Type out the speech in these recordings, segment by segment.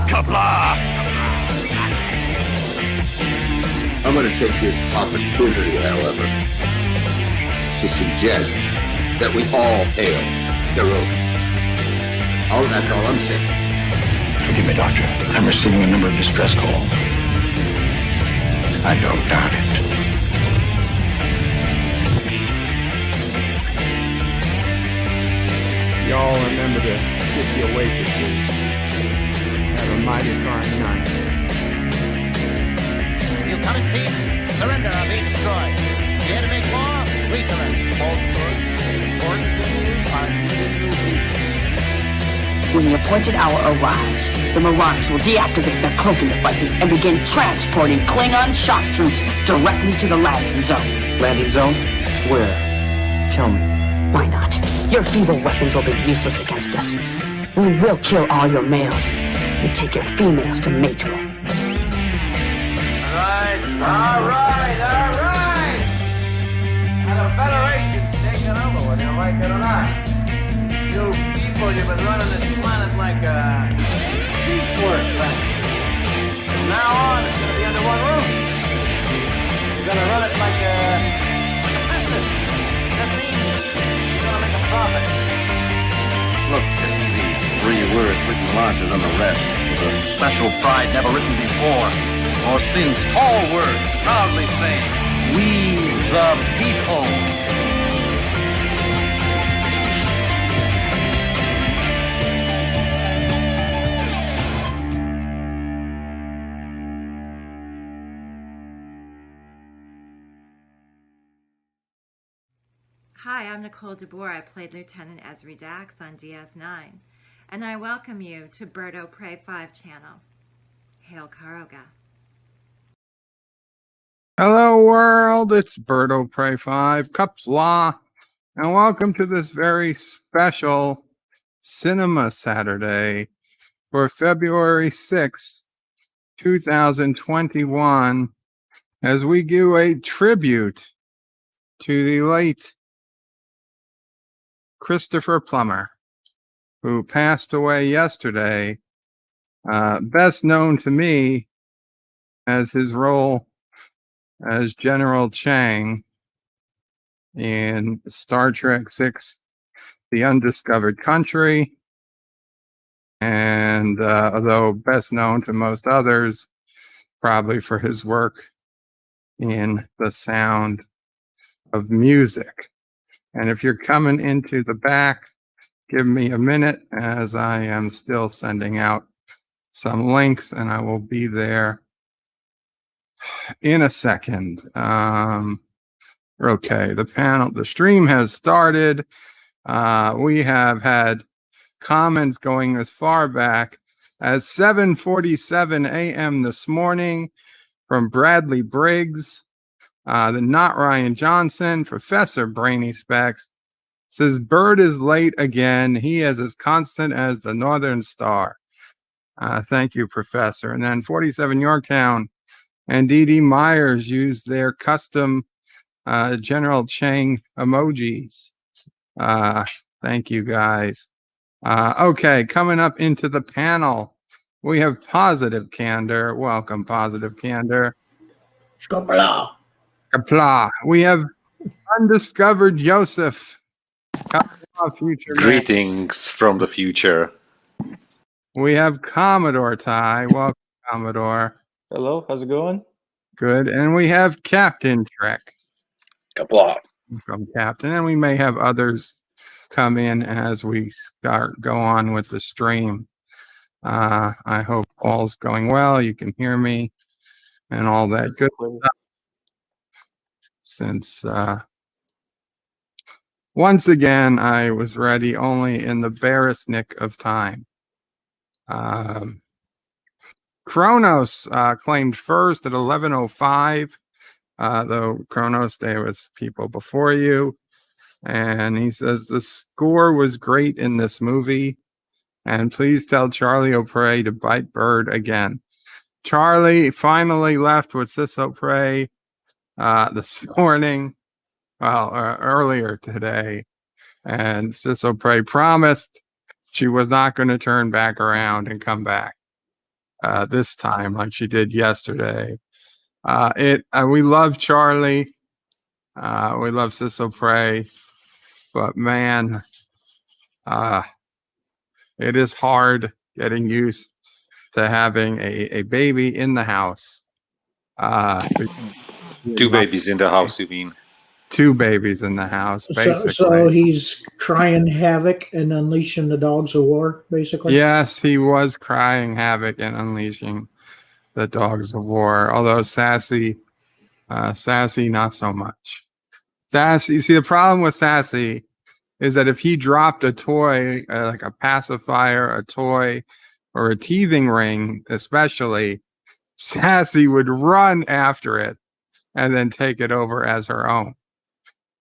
Qapla! I'm going to take this opportunity, however, to suggest that we all hail heroic. That's all I'm saying. Forgive me, Doctor. I'm receiving a number of distress calls. I don't doubt it. Y'all remember the 50 waitresses. Have a mighty fine night. You come in peace, surrender or be destroyed. Here to make war, we surrender. Falsehood, important things are new people. When the appointed hour arrives, the Marauders will deactivate their cloaking devices and begin transporting Klingon shock troops directly to the landing zone. Landing zone? Where? Tell me. Why not? Your feeble weapons will be useless against us. We will kill all your males and take your females to mate with. All right. And the Federation's taking over, whether you like it or not. You people, you've been running this planet like a piecework planet. From now on, it's going to be under one roof. You're going to run it like a business. That means you're going to make a profit. Look at these 3 words written larger than the rest, with a special pride never written before, or since. Tall words, proudly saying, "We the people." Hi, I'm Nicole DeBoer. I played Lieutenant Ezri Dax on DS9, and I welcome you to Bird of Prey 5 channel. Hail Karoga. Hello, world. It's Bird of Prey 5, Qapla, and welcome to this very special Sinema Saturday for February 6th, 2021, as we do a tribute to the late Christopher Plummer, who passed away yesterday, best known to me as his role as General Chang in Star Trek VI, The Undiscovered Country, and although best known to most others, probably for his work in The Sound of Music. And if you're coming into the back, give me a minute as I am still sending out some links, and I will be there in a second. Okay, the stream has started. We have had comments going as far back as 7:47 a.m. this morning from Bradley Briggs. The Not Ryan Johnson, Professor Brainy Specs, says Bird is late again. He is as constant as the Northern Star. Thank you, Professor. And then 47 Yorktown and D.D. Myers used their custom General Chang emojis. Thank you, guys. Okay, coming up into the panel, we have Positive Candor. Welcome, Positive Candor. Qapla. Qapla. We have Undiscovered Joseph. Future Greetings from the future. We have Commodore Ty. Welcome, Commodore. Hello, how's it going? Good. And we have Captain Trek. Qapla. From Captain. And we may have others come in as we go on with the stream. I hope all's going well. You can hear me and all that good stuff. Since once again I was ready only in the barest nick of time. Kronos claimed first at 11:05, though Kronos, there was people before you. And he says the score was great in this movie. And please tell Charlie O'Prey to bite Bird again. Charlie finally left with Sis O'Prey this morning, well, earlier today. And Sis O'Prey promised she was not going to turn back around and come back this time like she did yesterday. We love Charlie. We love Sissel Prey. But man, it is hard getting used to having a baby in the house. Two babies in the house, you mean? Two babies in the house, basically. So he's crying havoc and unleashing the dogs of war, basically? Yes, he was crying havoc and unleashing the dogs of war. Although Sassy, not so much. Sassy, see, the problem with Sassy is that if he dropped a toy, like a pacifier, a toy, or a teething ring, especially, Sassy would run after it and then take it over as her own.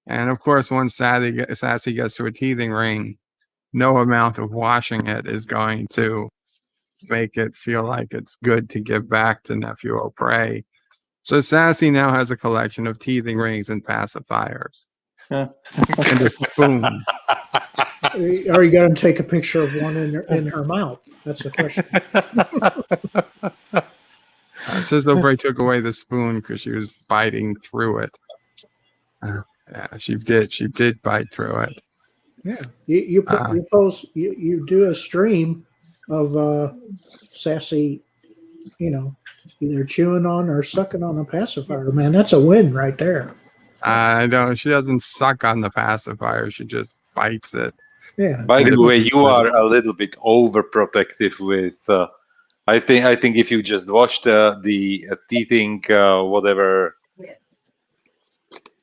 And of course, once Sassy gets to a teething ring, no amount of washing it is going to make it feel like it's good to give back to Nephew O'Prey. So Sassy now has a collection of teething rings and pacifiers. And a spoon. Are you going to take a picture of one in her mouth? That's the question. Sizzle Bray took away the spoon because she was biting through it. Yeah, she did bite through it. Yeah, you do a stream of Sassy, either chewing on or sucking on a pacifier. Man, that's a win right there. She doesn't suck on the pacifier. She just bites it. Yeah. By the way, you are a little bit overprotective with. I think if you just watch the teething whatever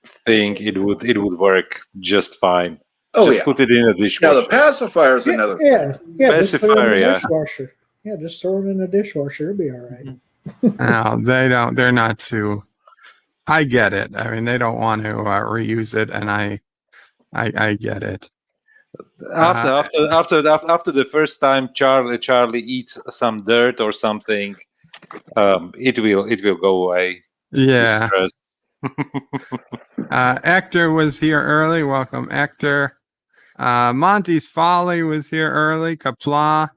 thing, it would work just fine. Oh, just yeah. put it in a dishwasher. Now the pacifier is another. Yeah. Pacifier, yeah. Dishwasher. Yeah, just throw it in the dishwasher. It'll be all right. No, they don't. They're not too. I get it. I mean, they don't want to reuse it, and I get it. After the first time Charlie eats some dirt or something, it will go away. Yeah. Hector was here early. Welcome, Hector. Monty's Folly was here early. Qapla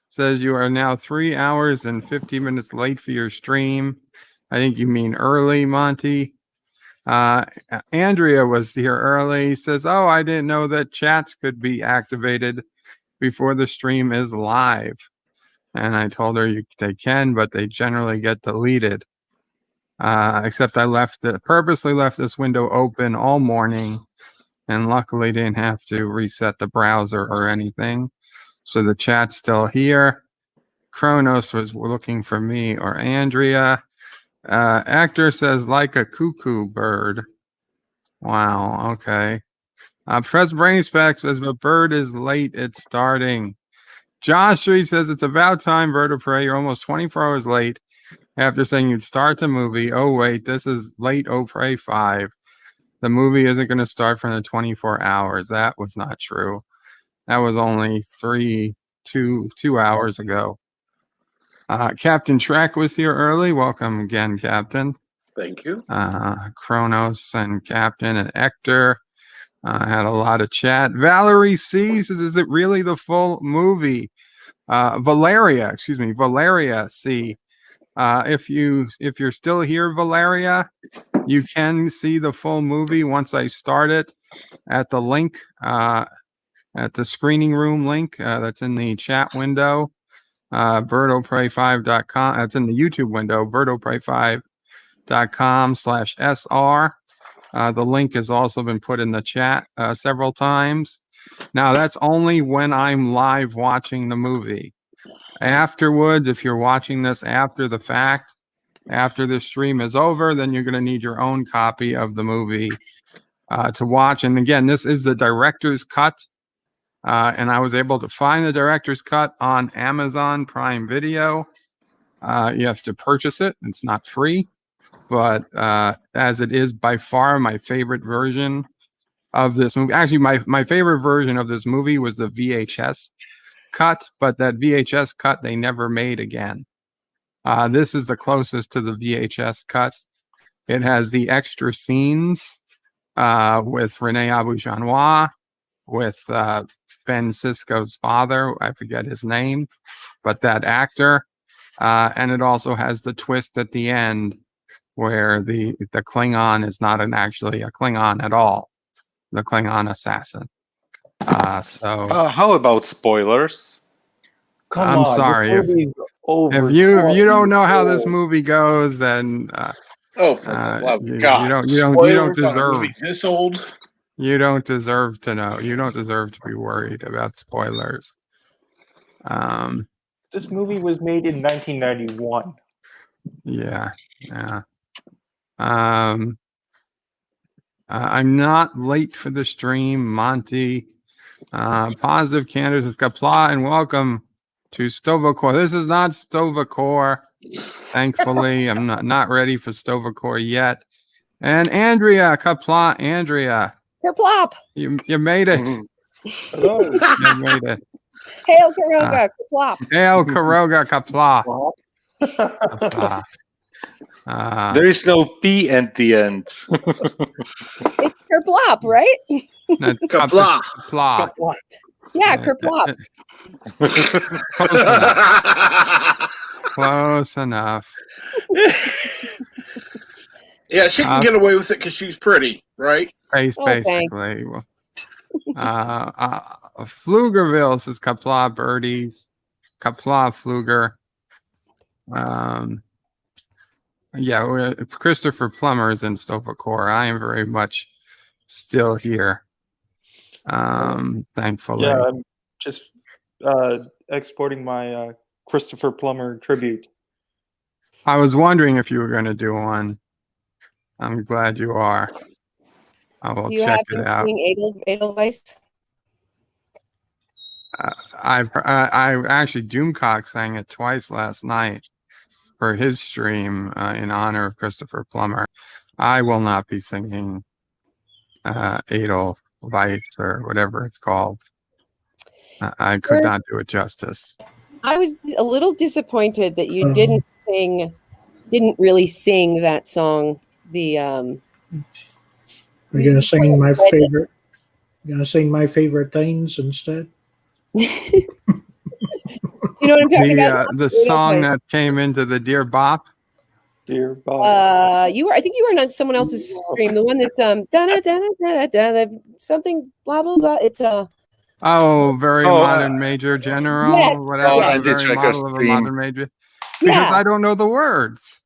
says you are now 3 hours and 50 minutes late for your stream. I think you mean early, Monty. Andrea was here early. Says, "Oh, I didn't know that chats could be activated before the stream is live." And I told her they can, but they generally get deleted. Except I purposely left this window open all morning, and luckily didn't have to reset the browser or anything. So the chat's still here. Kronos was looking for me or Andrea. Actor says, like a cuckoo bird. Wow, okay. Press Brain Specs says, the bird is late, it's starting. Josh Street says, it's about time, Bird of Prey. You're almost 24 hours late after saying you'd start the movie. Oh, wait, this is late O'Prey 5. The movie isn't going to start for the 24 hours. That was not true. That was only 2 hours ago. Captain Trek was here early. Welcome again, Captain. Thank you. Kronos and Captain and Hector had a lot of chat. Valerie C says, is it really the full movie? Valeria C. If you're still here, Valeria, you can see the full movie once I start it at the link, at the screening room link that's in the chat window. birdoprey5.com. That's in the YouTube window, birdoprey5.com/SR. The link has also been put in the chat several times. Now, that's only when I'm live watching the movie. Afterwards, if you're watching this after the fact, after the stream is over, then you're going to need your own copy of the movie to watch. And again, this is the director's cut. And I was able to find the director's cut on Amazon Prime Video. You have to purchase it. It's not free. But as it is by far my favorite version of this movie. Actually, my favorite version of this movie was the VHS cut. But that VHS cut, they never made again. This is the closest to the VHS cut. It has the extra scenes with René Auberjonois, with Ben Sisko's father. I forget his name, but that actor. And it also has the twist at the end where the Klingon is not actually a Klingon at all, the Klingon assassin. So how about spoilers? I'm sorry if you don't know how this movie goes, then Oh, for the love of you God! don't deserve movie this old. You don't deserve to know. You don't deserve to be worried about spoilers. This movie was made in 1991. Yeah. I'm not late for the stream, Monty. Positive Candace is Qapla, and welcome to Stovacore. This is not Stovacore. Thankfully, I'm not ready for Stovacore yet. And Andrea, Qapla, Andrea. Kerplop. You made it. Hello. You made it. Hail Karoga, Kerplop. Hail Karoga, Qapla. There is no P at the end. It's Kerplop, right? Qapla. Qapla. Yeah, Kerplop. Close enough. Yeah, she can get away with it because she's pretty, right? Basically. Pflugerville says Qapla birdies. Qapla Pfluger. Yeah, Christopher Plummer is in Stovacore. I am very much still here. Thankfully. Yeah, I'm just exporting my Christopher Plummer tribute. I was wondering if you were going to do one. I'm glad you are. I will check it out. Do you have Edelweiss? I actually Doomcock sang it twice last night for his stream in honor of Christopher Plummer. I will not be singing Edelweiss or whatever it's called. I could not do it justice. I was a little disappointed that you didn't really sing that song. You're gonna sing my favorite. You're gonna sing my favorite things instead. You know what I'm talking about? The song that came into the Dear Bop. Dear Bob. I think you were on someone else's stream. The one that's something blah blah blah. It's modern major general. Yes. Whatever. Yes. Very model of a modern major. Because I don't know the words.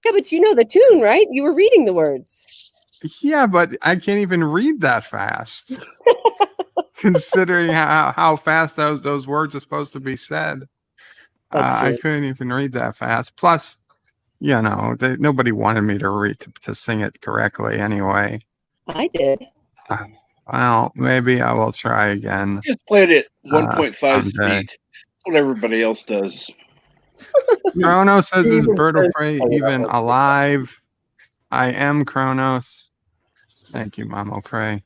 Yeah, but you know the tune, right? You were reading the words. Yeah, but I can't even read that fast. Considering how fast those words are supposed to be said. I couldn't even read that fast. Plus, nobody wanted me to sing it correctly anyway. I did. Well, maybe I will try again. Just played it 1.5 speed. What everybody else does. Kronos says, is Bird of Prey even alive? I am Kronos. Thank you, Mamo Prey.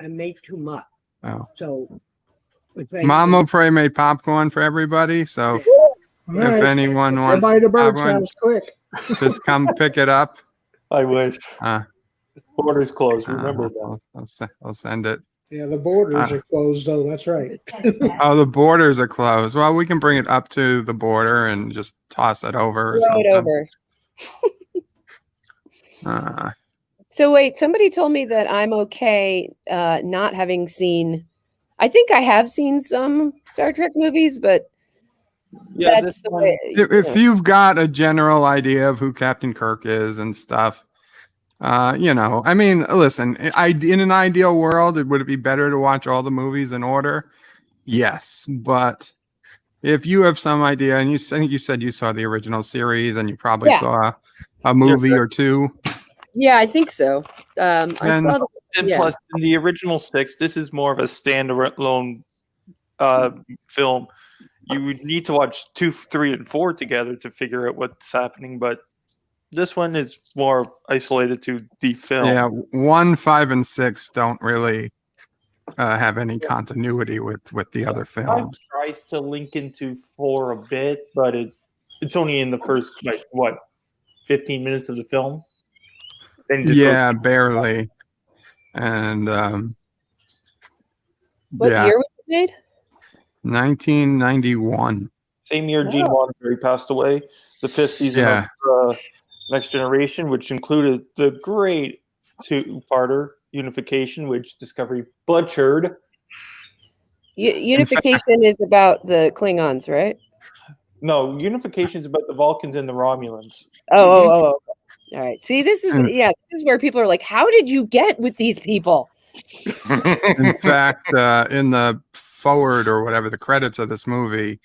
I made too much. Oh. So Mamo Prey made popcorn for everybody. So if anyone wants buy the bird's popcorn, house quick. just come pick it up. I wish. Borders closed. Remember that. I'll send it. Yeah, the borders are closed though. That's right. Oh, the borders are closed. Well, we can bring it up to the border and just toss it over. Throw it over. So wait, somebody told me that I'm okay not having seen. I think I have seen some Star Trek movies, but that's the way. If you've got a general idea of who Captain Kirk is and stuff, I mean, listen. In an ideal world, would it be better to watch all the movies in order? Yes, but if you have some idea, and I think you said you saw the original series, and you probably saw a movie or two. Yeah, I think so. I saw plus, in the original 6, this is more of a standalone film. You would need to watch 2, 3, and 4 together to figure out what's happening, but this one is more isolated to the film. Yeah, 1, 5, and 6 don't really have any continuity with the other films. 5 tries to link into 4 a bit, but it's only in the first 15 minutes of the film. Yeah, barely. And What year was it made? 1991. Same year Gene Roddenberry passed away. The fifth season of Next Generation, which included the great two-parter Unification, which Discovery butchered. Unification is about the Klingons, right? No, Unification is about the Vulcans and the Romulans. Oh. All right. See, this is where people are like, how did you get with these people? In fact, in the forward or whatever, the credits of this movie,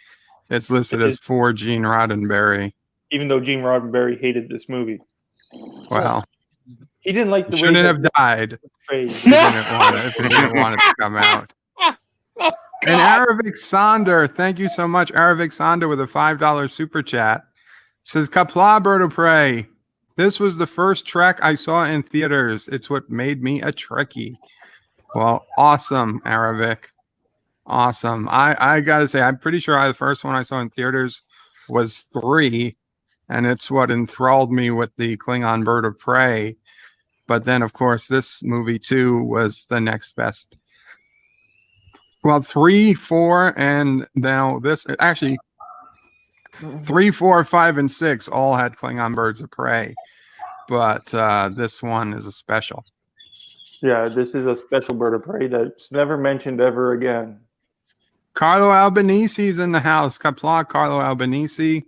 it's listed as for Gene Roddenberry. Even though Gene Roddenberry hated this movie. Well, he didn't like the way shouldn't have died if he didn't want it to come out. And Aravic Sonder, thank you so much, Aravic Sonder, with a $5 super chat. Says, Qapla, Bird of Prey. This was the first Trek I saw in theaters. It's what made me a Trekkie. Well, awesome, Aravic. Awesome. I gotta say, I'm pretty sure the first one I saw in theaters was 3, and it's what enthralled me with the Klingon Bird of Prey. But then, of course, this movie 2 was the next best. Well, 3, 4, and now this. Actually, 3, 4, 5, and 6 all had Klingon Birds of Prey. But this one is a special. Yeah, this is a special Bird of Prey that's never mentioned ever again. Carlo Albanesi's in the house. Qapla, Carlo Albanese.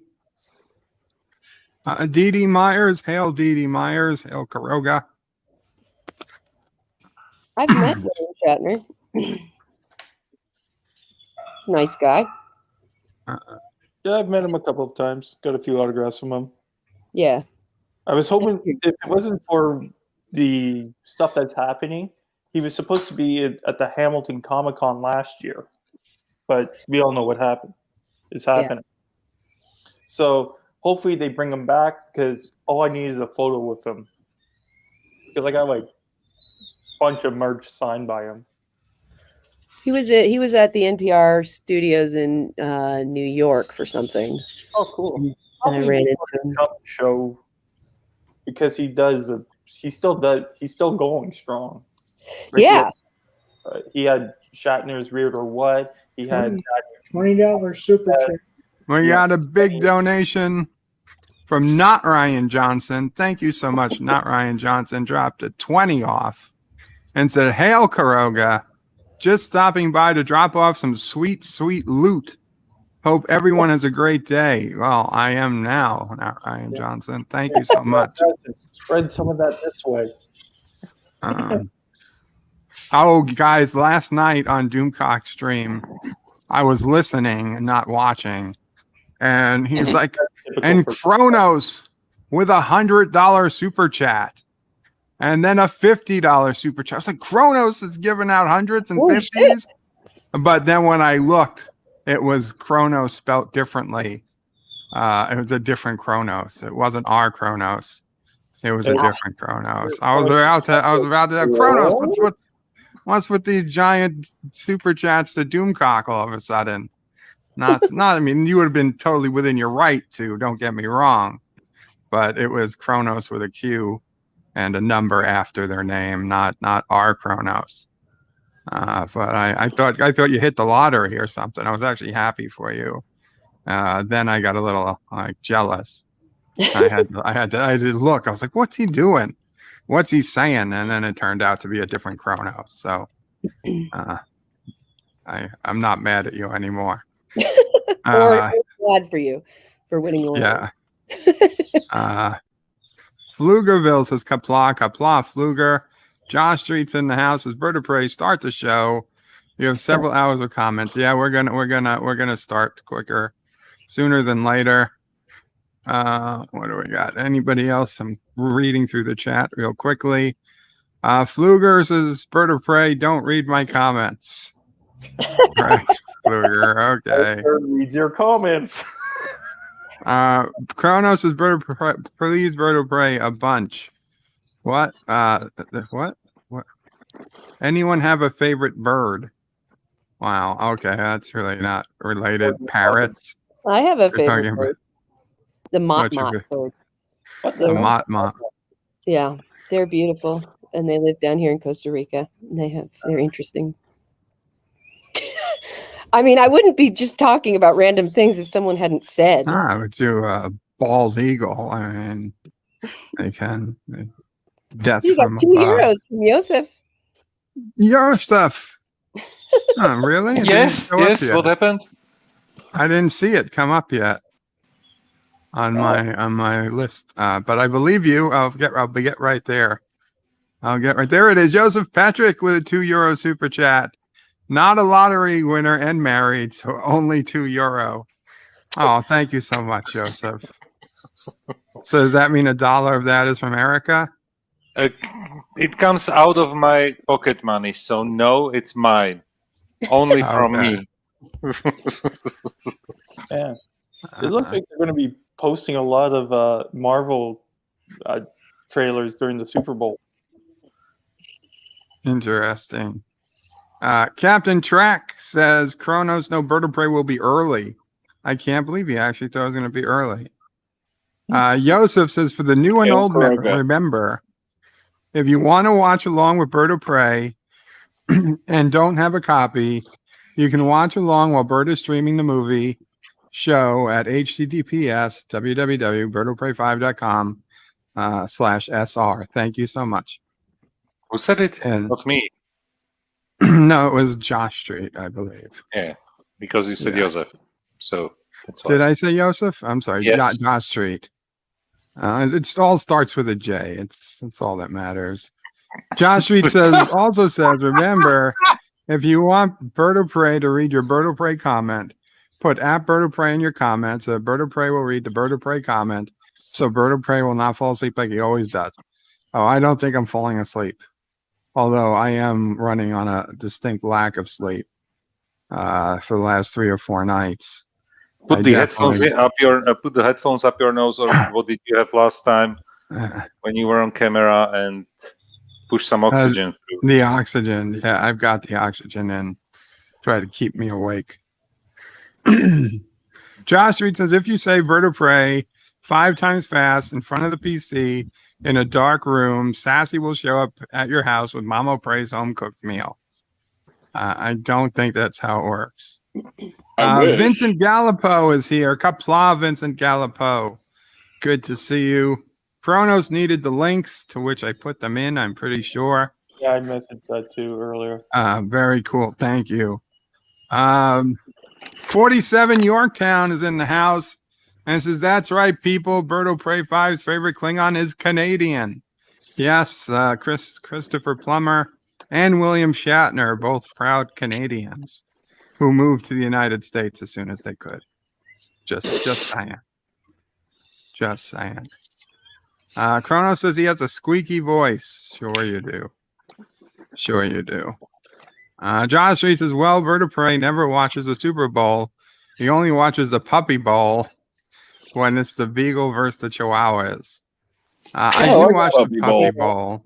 Dee Dee Myers. Hail, Dee Dee Myers. Hail, Karoga. I've met William Shatner. He's a nice guy. Yeah, I've met him a couple of times. Got a few autographs from him. Yeah. I was hoping if it wasn't for the stuff that's happening, he was supposed to be at the Hamilton Comic-Con last year. But we all know what happened. It's happening. Yeah. So hopefully they bring him back, because all I need is a photo with him. Because I got like a bunch of merch signed by him. He was at the NPR studios in New York for something. Oh, cool! And I ran into him. Show, because he's still going strong. Right? Yeah. He had Shatner's Weird or What. He had $20 super chat. We got a big donation from Not Ryan Johnson. Thank you so much, Not Ryan Johnson. Dropped a 20 off and said, "Hail, Karoga. Just stopping by to drop off some sweet, sweet loot. Hope everyone has a great day." Well, I am now, Not Ryan Johnson. Thank you so much. Spread some of that this way. Oh, guys, last night on Doomcock stream, I was listening and not watching. And he's like, and Kronos with $100 super chat. And then a $50 super chat. I was like, Kronos is giving out hundreds and 50s. But then when I looked, it was Kronos spelt differently. It was a different Kronos. It wasn't our Kronos. It was a different Kronos. I was about to have Kronos. What's with these giant super chats to Doomcock all of a sudden? Not. I mean, you would have been totally within your right to. Don't get me wrong, but it was Kronos with a Q and a number after their name, not our Kronos. But I thought you hit the lottery or something. I was actually happy for you. Then I got a little jealous. I had to look. I was like, what's he doing? What's he saying? And then it turned out to be a different Kronos. So I'm not mad at you anymore. Or glad for you for winning the lottery. Yeah. Pflugerville says Qapla, Pfluger. Josh Street's in the house. Says Bird of Prey, start the show. You have several hours of comments. Yeah, we're gonna start quicker, sooner than later. What do we got? Anybody else? I'm reading through the chat real quickly. Pfluger says Bird of Prey, don't read my comments. Right, Pfluger. Okay. Read your comments. Kronos says Bird of Prey, please, Bird of Prey, a bunch. What? What? Anyone have a favorite bird? Wow. Okay, that's really not related. Parrots. I have a favorite bird. The mott-mott bird. The mott-mott. Yeah, they're beautiful, and they live down here in Costa Rica. They're interesting. I mean, I wouldn't be just talking about random things if someone hadn't said. I would do a bald eagle. I mean, they can. Death You got from 2 above. heroes from Yosef. Your stuff. Oh, really? It didn't Yes, show up yes. yet. What happened? I didn't see it come up yet on my list. But I believe you. I'll get right there. I'll get right there. It is Joseph Patrick with a €2 super chat. Not a lottery winner and married, so only €2. Oh, thank you so much, Joseph. So does that mean $1 of that is from Erica? It comes out of my pocket money, so no, it's mine. Only from me. Yeah. It looks like they're going to be posting a lot of Marvel trailers during the Super Bowl. Interesting. Captain Track says Kronos No Bird of Prey will be early. I can't believe he actually thought it was going to be early. Yosef says for the new and old remember, if you want to watch along with Bird of Prey and don't have a copy, you can watch along while Bird is streaming the movie show at https www.birdofprey5.com/SR. Thank you so much. Who said it? And Not me. no, it was Josh Street, I believe. Yeah, because you said Joseph. So that's why. Did I say Joseph? I'm sorry. Yes. Josh Street. It all starts with a J. It's all that matters. Josh Street also says, remember, if you want Bird of Prey to read your Bird of Prey comment, put @Bird of Prey in your comments. Bird of Prey will read the Bird of Prey comment, so Bird of Prey will not fall asleep like he always does. Oh, I don't think I'm falling asleep, although I am running on a distinct lack of sleep for the last 3 or 4 nights. Put the headphones up your nose, or what did you have last time when you were on camera, and push some oxygen through. The oxygen, yeah, I've got the oxygen in. Try to keep me awake. Josh Reed says, if you say Bird of Prey 5 times fast in front of the PC in a dark room, Sassy will show up at your house with Mama Prey's home cooked meal. I don't think that's how it works. Vincent Gallipo is here. Qapla, Vincent Gallipo. Good to see you. Kronos needed the links, to which I put them in, I'm pretty sure. Yeah, I messaged that too earlier. Very cool. Thank you. 47 Yorktown is in the house and says, that's right, people. Bird of Prey 5's favorite Klingon is Canadian. Yes, Christopher Plummer and William Shatner, both proud Canadians who moved to the United States as soon as they could. Just saying. Just saying. Kronos says he has a squeaky voice. Sure you do. Sure you do. Josh Reed says, well, Bird of Prey never watches the Super Bowl. He only watches the Puppy Bowl when it's the Beagle versus the Chihuahuas. I do watch the Puppy Bowl.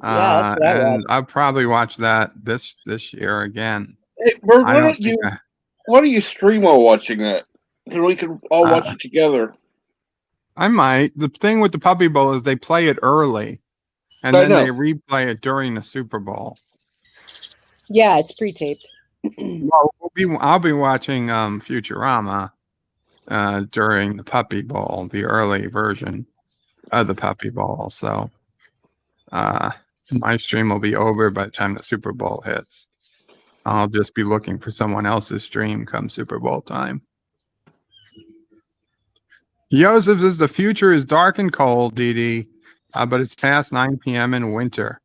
And I'll probably watch that this year again. Hey, Bird, why don't you stream while watching that? Then we can all watch it together. I might. The thing with the Puppy Bowl is they play it early, and then they replay it during the Super Bowl. Yeah, it's pre-taped. Well, I'll be watching Futurama during the Puppy Bowl, the early version of the Puppy Bowl. So my stream will be over by the time the Super Bowl hits. I'll just be looking for someone else's stream come Super Bowl time. Joseph says the future is dark and cold, DD, but it's past 9 p.m. in winter.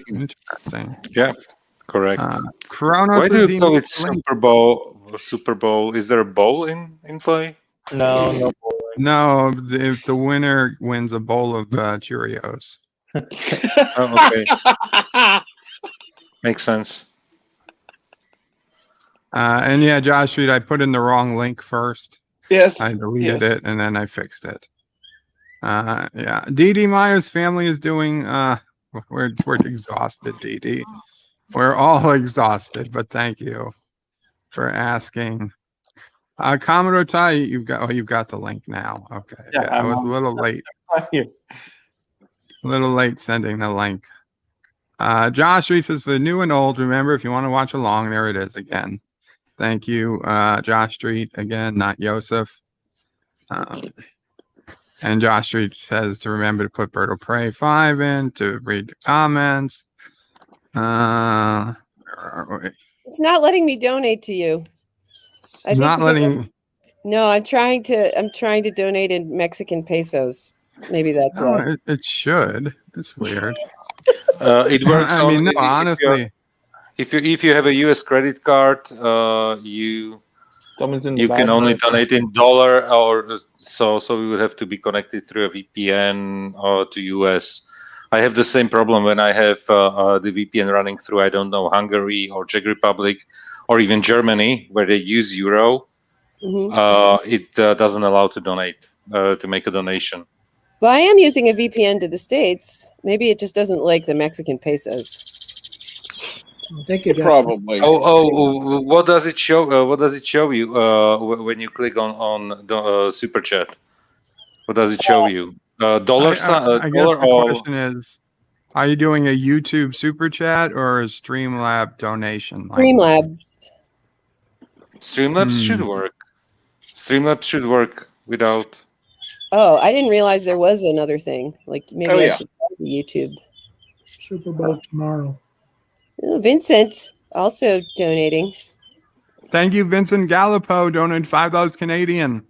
Interesting. Yeah, correct. Kronos, why do you call it Super Bowl? Super Bowl? Is there a bowl in play? No. No, if the winner wins a bowl of Cheerios. Oh, okay. Makes sense. And yeah, Josh Street, I put in the wrong link first. Yes. I deleted it and then I fixed it. Yeah. DD Meyer's family is doing we're exhausted, DD. We're all exhausted, but thank you for asking. Commodore Ty, you've got the link now. Okay. Yeah, I was a little late. A little late sending the link. Josh Reed says, for the new and old, remember, if you want to watch along, there it is again. Thank you, Josh Street. Again, not Yosef. And Josh Street says to remember to put Bird of Prey 5 in to read the comments. Where are we? It's not letting me donate to you. It's not letting. No, I'm trying to donate in Mexican pesos. Maybe that's why. It should. It's weird. It works. I mean, no, honestly. If you have a U.S. credit card, you can only donate in dollar, or so we would have to be connected through a VPN or to US. I have the same problem when I have the VPN running through, I don't know, Hungary or Czech Republic or even Germany, where they use euro. It doesn't allow to donate, to make a donation. Well, I am using a VPN to the States. Maybe it just doesn't like the Mexican pesos. I think it Probably. What does it show? What does it show you when you click on the super chat? What does it show you? Dollar? I guess the question is, are you doing a YouTube super chat or a Streamlab donation? Streamlabs. Streamlabs should work. Streamlabs should work without. Oh, I didn't realize there was another thing. Like maybe I should go to YouTube. Super Bowl tomorrow. Oh, Vincent also donating. Thank you, Vincent Gallipo, donated $5 Canadian.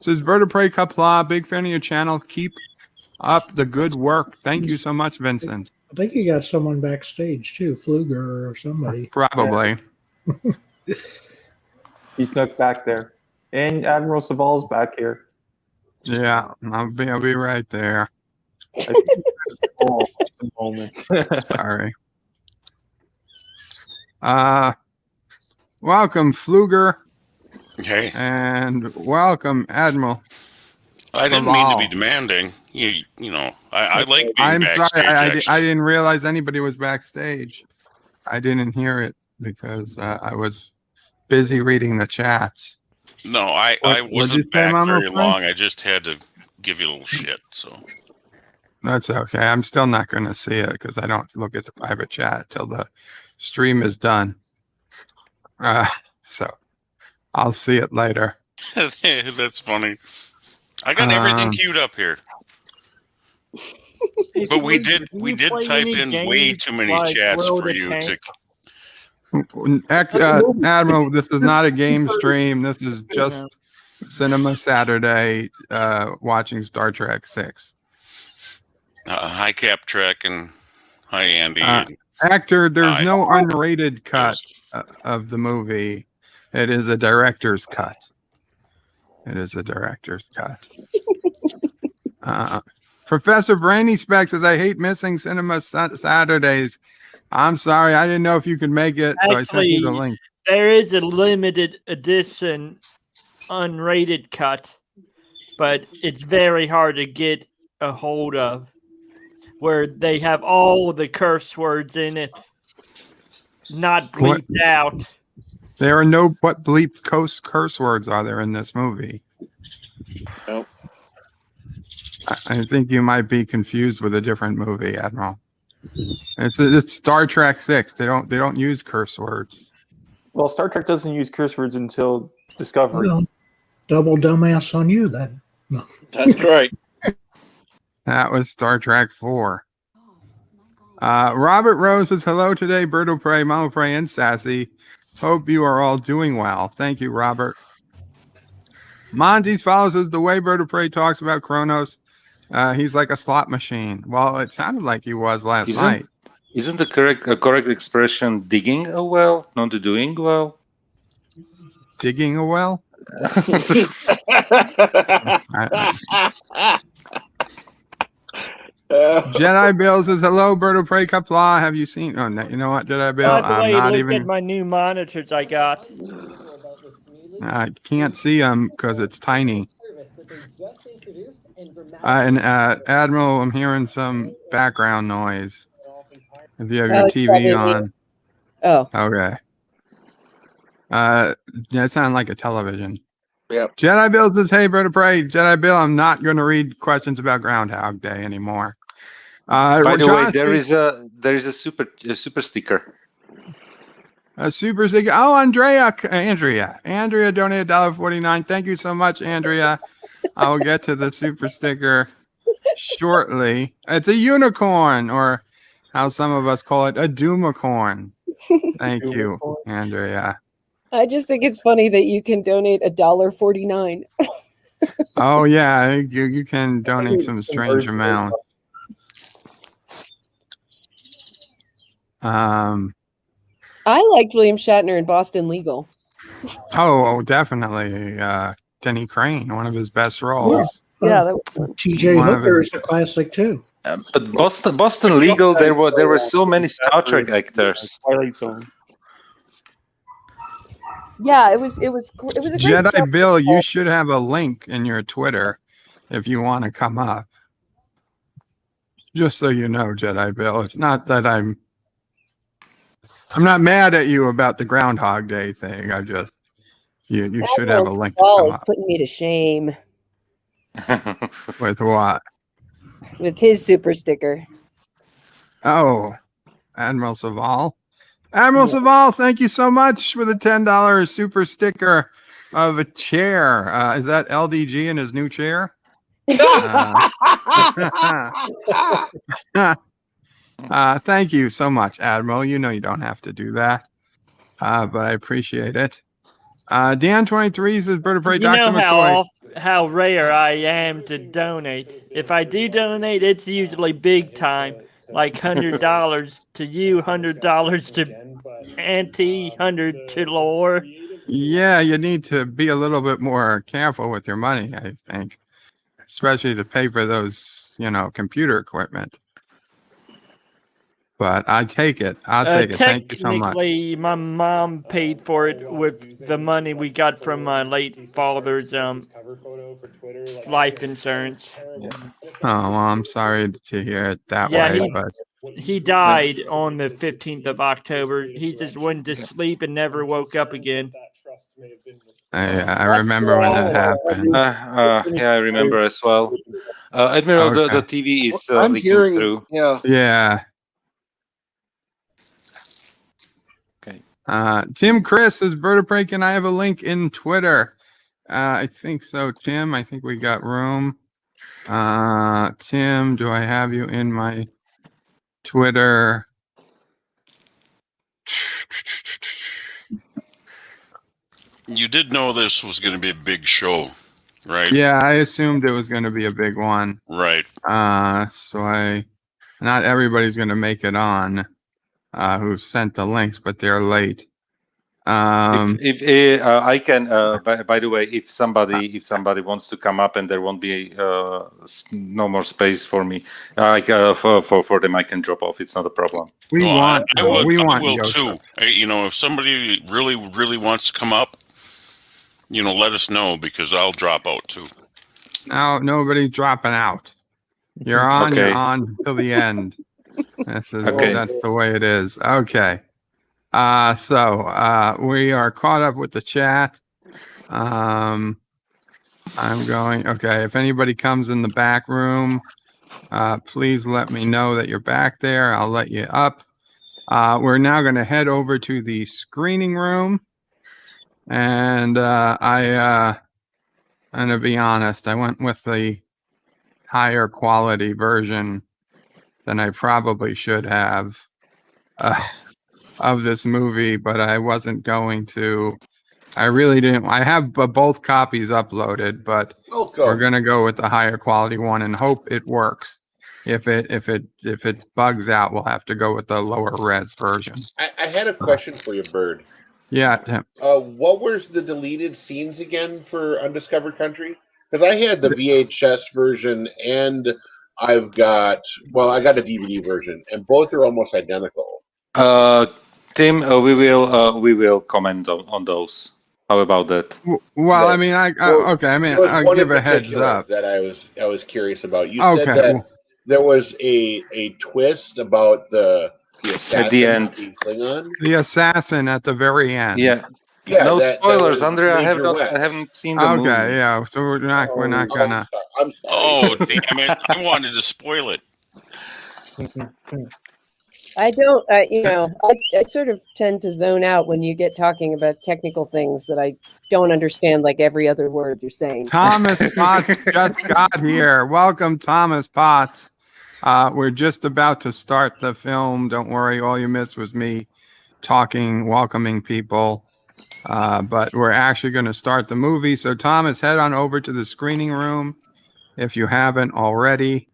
Says Bird of Prey Qapla, big fan of your channel. Keep up the good work. Thank you so much, Vincent. I think you got someone backstage too, Fluger or somebody. Probably. Yeah. He snuck back there, and Admiral Sabal's back here. Yeah, I'll be right there. Moment. Sorry. Welcome, Fluger. Hey. And welcome, Admiral. I didn't mean to be demanding. You know, I like being backstage. Sorry, I didn't realize anybody was backstage. I didn't hear it because I was busy reading the chats. No, I wasn't back very long. I just had to give you a little shit. So that's okay. I'm still not going to see it because I don't look at the private chat till the stream is done. So I'll see it later. That's funny. I got everything queued up here. But we did type in way too many chats for you to. Admiral, this is not a game stream. This is just Sinema Saturday, watching Star Trek 6. Hi, Cap Trek, and hi, Andy. Actor, there's no unrated cut of the movie. It is a director's cut. It is a director's cut. Professor Brainy Speck says, I hate missing Sinema Saturdays. I'm sorry. I didn't know if you could make it, so I sent you the link. There is a limited edition unrated cut, but it's very hard to get a hold of, where they have all of the curse words in it, not bleeped out. There are no what bleep curse words are there in this movie? Nope. I think you might be confused with a different movie, Admiral. It's Star Trek 6. They don't use curse words. Well, Star Trek doesn't use curse words until Discovery. Well, double dumbass on you then. No. That's right. That was Star Trek 4. Robert Rose says, hello today, Bird of Prey, Mama Prey, and Sassy. Hope you are all doing well. Thank you, Robert. Monty's follows us the way Bird of Prey talks about Kronos. He's like a slot machine. Well, it sounded like he was last night. Isn't the correct expression digging a well, not doing well? Digging a well? Jedi Bill says, hello, Bird of Prey Qapla. Have you seen? Oh, no, you know what, Jedi Bill? I'm not even. At my new monitors I got. I can't see them because it's tiny. And Admiral, I'm hearing some background noise. If you have your TV on. Oh. Okay. Yeah, it sounded like a television. Yep. Jedi Bill says, hey, Bird of Prey. Jedi Bill, I'm not going to read questions about Groundhog Day anymore. By the way, John, there is a super sticker. A super sticker. Oh, Andrea donated $1.49. Thank you so much, Andrea. I will get to the super sticker shortly. It's a unicorn, or how some of us call it, a doomicorn. Thank you, Andrea. I just think it's funny that you can donate $1.49. Oh yeah, you can donate some strange amount. I liked William Shatner in Boston Legal. Oh, definitely. Denny Crane, one of his best roles. Yeah, that was fun. T.J. Hooker is a classic too. But Boston Legal, there were so many Star Trek actors. Twilight Zone. Yeah, it was a great Jedi show. Bill, you should have a link in your Twitter if you want to come up. Just so you know, Jedi Bill, it's not that I'm not mad at you about the Groundhog Day thing. I just you should have a link to come is up. putting me to shame With what? with his super sticker. Oh, Admiral Saval. Admiral Saval, thank you so much for the $10 super sticker of a chair. Is that LDG in his new chair? Thank you so much, Admiral. You know you don't have to do that, but I appreciate it. Dan23 says, Bird of Prey, You Dr. know McCoy. how rare I am to donate. If I do donate, it's usually big time, like $100 to you, $100 to Auntie, $100 to Lore. Yeah, you need to be a little bit more careful with your money, I think, especially to pay for those, computer equipment. But I take it. I'll take it. Thank you so much. Technically, my mom paid for it with the money we got from my late father's life insurance. Oh, well, I'm sorry to hear it that Yeah, way, but he died on the 15th of October. He just went to sleep and never woke up again. I remember when that happened. Yeah, I remember as well. Admiral, Okay. the TV is I'm leaking hearing, through. Yeah. Okay. Tim Chris says, Bird of Prey, can I have a link in Twitter? I think so, Tim. I think we got room. Tim, do I have you in my Twitter? You did know this was going to be a big show, right? Yeah, I assumed it was going to be a big one. Right. So not everybody's going to make it on who sent the links, but they're late. If I can, by the way, if somebody wants to come up and there won't be no more space for me, for them, I can drop off. It's not a problem. I will too. If somebody really wants to come up, let us know, because I'll drop out too. No, nobody's dropping out. You're on. Okay. You're on till the end. That's the way it is. Okay. So we are caught up with the chat. I'm going. Okay. If anybody comes in the back room, please let me know that you're back there. I'll let you up. We're now going to head over to the screening room. And I'm going to be honest, I went with the higher quality version than I probably should have of this movie, but I wasn't going to. I really didn't. I have both copies uploaded, but we're going to go with the higher quality one and hope it works. If it bugs out, we'll have to go with the lower res version. I had a question for you, Bird. Yeah, Tim. What were the deleted scenes again for Undiscovered Country? Because I had the VHS version and I got a DVD version, and both are almost identical. Tim, we will comment on those. How about that? Well, I mean, I'll give a heads up. That I was curious about. You said that there was a twist about the assassin at the end, Klingon. The assassin at the very end. Yeah. No spoilers, Andrea. I haven't seen the movie. Okay, yeah. So we're not gonna. I'm sorry. Oh, damn it! I wanted to spoil it. I don't, I sort of tend to zone out when you get talking about technical things that I don't understand, like every other word you're saying. Thomas Potts just got here. Welcome, Thomas Potts. We're just about to start the film. Don't worry, all you missed was me talking, welcoming people. But we're actually going to start the movie. So, Thomas, head on over to the screening room if you haven't already.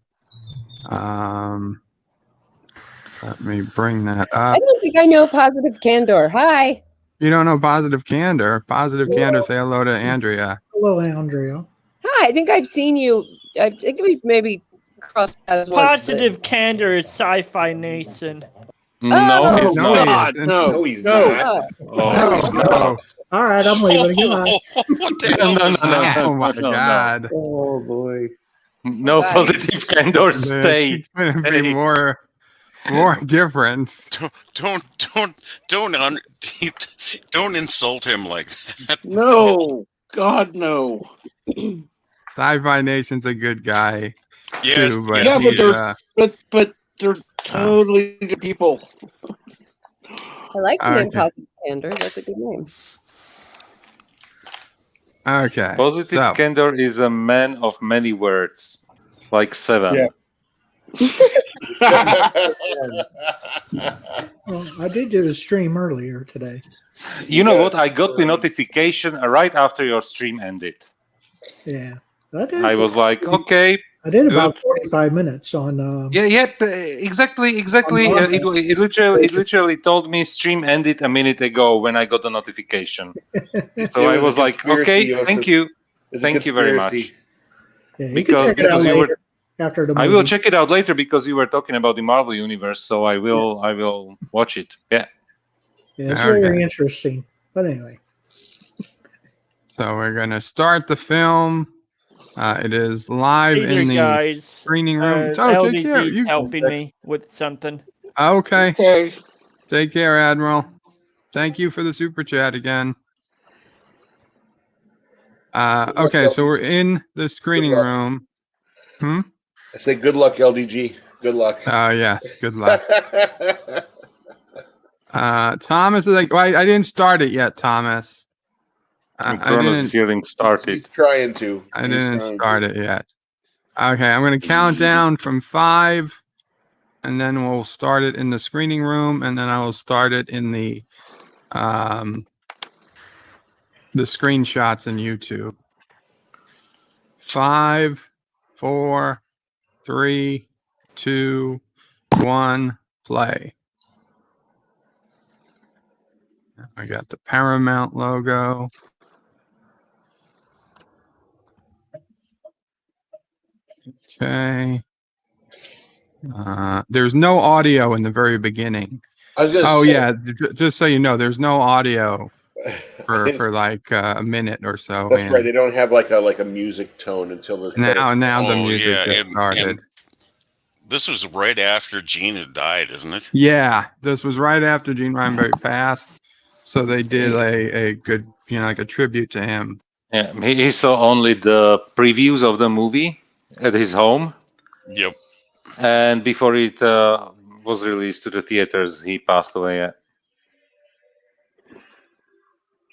Let me bring that up. I don't think I know Positive Candor. Hi. You don't know Positive Candor. Positive Candor, say hello to Andrea. Hello, Andrea. Hi, I think I've seen you. I think we've maybe crossed paths once. Positive Candor is Sci-Fi Nation. No, he's no, not. No, he's not. No. All right, I'm leaving. Goodbye. What the hell? Oh my God. Oh boy. No Positive Candor stay. There's going to be more difference. Don't insult him like that. No, God, no. Sci-Fi Nation's a good guy. Yes, too, but Yeah, he's, but they're totally good people. I like the name Okay. Positive Candor. That's a good name. Okay. Positive so, Candor is a man of many words, like 7. Yeah. Well, I did do a stream earlier today. You know what? I got the notification right after your stream ended. Yeah. I was like, okay. I did about good. 45 minutes on. Exactly. It literally told me stream ended a minute ago when I got the notification. So I was like, okay, thank you very much. Yeah, you Because can check it out you were. later after the movie. I will check it out later because you were talking about the Marvel universe, so I will watch it. Yeah. Yeah, it's Okay. very interesting. But anyway. So we're going to start the film. It is live Hey there, in the guys. screening room. Take LDG care. is helping me with something. Okay. Okay. Take care, Admiral. Thank you for the super chat again. Okay, so we're in the screening room. I say good luck, LDG. Good luck. Yes, good luck. Thomas is like, well, I didn't start it yet, Thomas. Kronos is getting started. He's trying to. I didn't start it yet. Okay, I'm going to count down from 5, and then we'll start it in the screening room, and then I will start it in the screenshots in YouTube. 5, 4, 3, 2, 1, play. I got the Paramount logo. Okay. There's no audio in the very beginning. Yeah, just so you know, there's no audio for like a minute or so. That's right. They don't have like a music tone until the now the music gets started. And this was right after Gene had died, isn't it? Yeah, this was right after Gene Roddenberry passed, so they did a good, like a tribute to him. Yeah, he saw only the previews of the movie at his home. Yep. And before it was released to the theaters, he passed away. Yeah.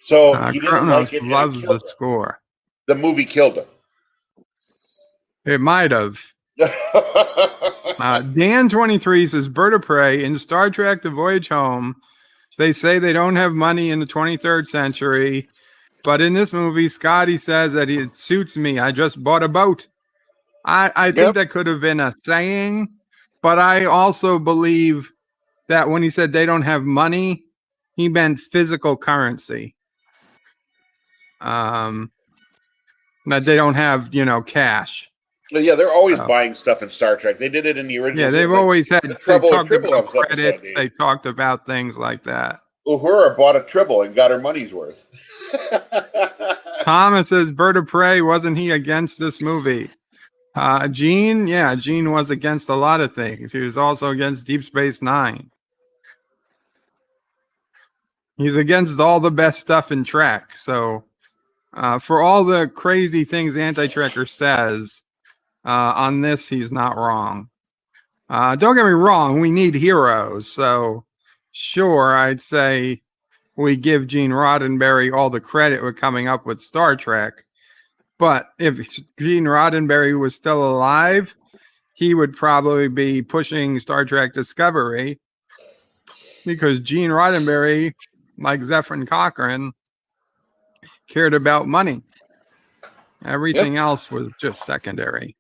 So he didn't Kronos like it. loves the score. The movie killed him. It might have. Dan23 says, Bird of Prey in Star Trek The Voyage Home, they say they don't have money in the 23rd century, but in this movie, Scotty says that it suits me. I just bought a boat. I think that could have been a saying, but I also believe that when he said they don't have money, he meant physical currency. That they don't have, cash. Well, yeah, they're always buying stuff in Star Trek. They did it in the original. Yeah, they've always had Trouble talked Tribble about credits. episode, they talked about things like that. Uhura bought a Tribble and got her money's worth. Thomas says, Bird of Prey, wasn't he against this movie? Gene was against a lot of things. He was also against Deep Space Nine. He's against all the best stuff in Trek. So for all the crazy things Anti-Trekker says, on this, he's not wrong. Don't get me wrong, we need heroes. So, sure, I'd say we give Gene Roddenberry all the credit for coming up with Star Trek. But if Gene Roddenberry was still alive, he would probably be pushing Star Trek Discovery, because Gene Roddenberry, like Zephyr Cochrane, cared about money. Everything else was just secondary.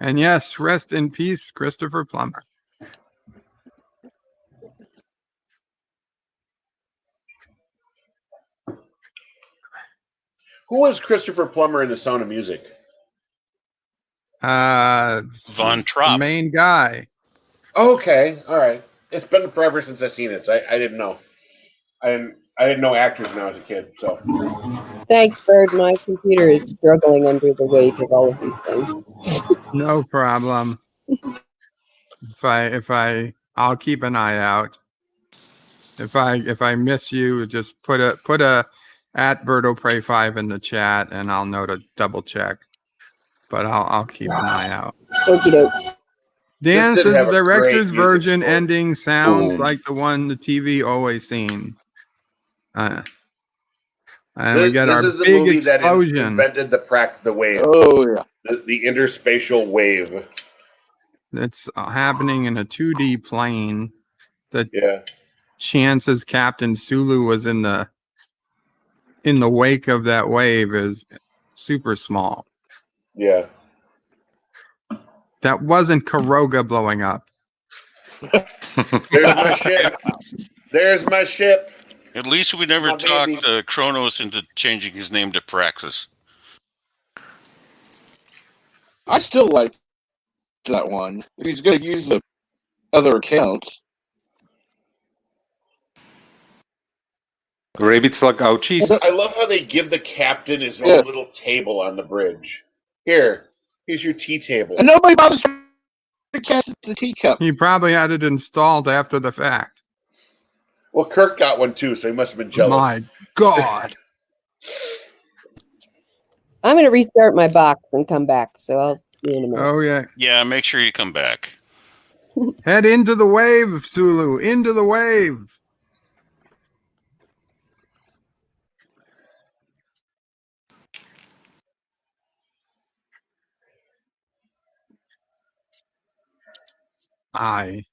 And yes, rest in peace, Christopher Plummer. Who was Christopher Plummer in The Sound of Music? Von Trapp, the main guy. Okay, all right. It's been forever since I've seen it. So I didn't know. I didn't know actors when I was a kid. So Thanks, Bird. My computer is struggling under the weight of all of these things. No problem. I'll keep an eye out. If I miss you, just put a at Bird of Prey 5 in the chat, and I'll know to double check. But I'll keep an eye out. Okie dokes. Dan This did says have the a great director's music version score. ending sounds Boom. like the one the TV always seen. And we This get our is the big movie explosion. that invented the wave. Oh yeah. The interspatial wave. That's happening in a 2D plane. The Yeah. chances Captain Sulu was in the wake of that wave is super small. Yeah. That wasn't Karoga blowing up. There's my ship. There's my ship. At least we never My baby. talked Kronos into changing his name to Praxis. I still like that one. If he's going to use the other accounts. Rabbits like ouchies. I love how they give the captain his own little table on the bridge. Here's your tea table. And nobody bothers to catch the teacup. He probably had it installed after the fact. Well, Kirk got one too, so he must have been jealous. My God. I'm going to restart my box and come back, so I'll see you in a minute. Oh, yeah. Yeah, make sure you come back. Head into the wave, Sulu. Into the wave. Aye.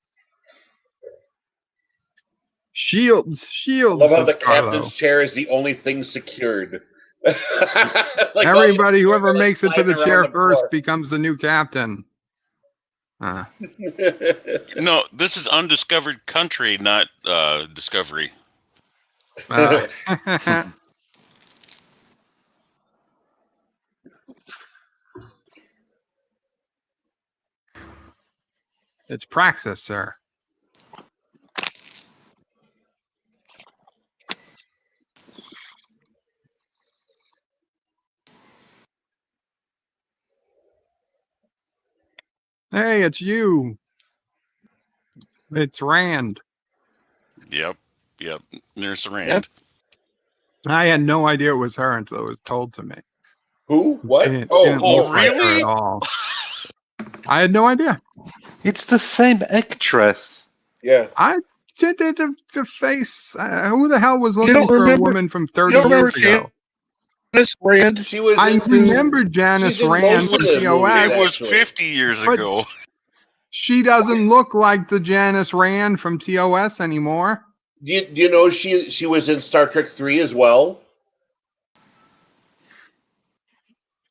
Shields. I love how the says Carlo. captain's chair is the only thing secured. Everybody, whoever makes it to the sliding chair around the first floor. becomes the new captain. No, this is Undiscovered Country, not Discovery. It's Praxis, sir. Hey, it's you. It's Rand. Yep. There's the Rand. I had no idea it was her until it was told to me. Who? What? Didn't look like her really? at all. I had no idea. It's the same actress. Yeah. I did the face. Who the hell was looking don't for a remember- woman from You 30 don't remember years ago? Janice Rand? She was. I in remember Janice she's in Rand most from of the TOS. movies, It was actually. 50 years But- ago. She doesn't look like the Janice Rand from TOS anymore. Do you know she was in Star Trek 3 as well?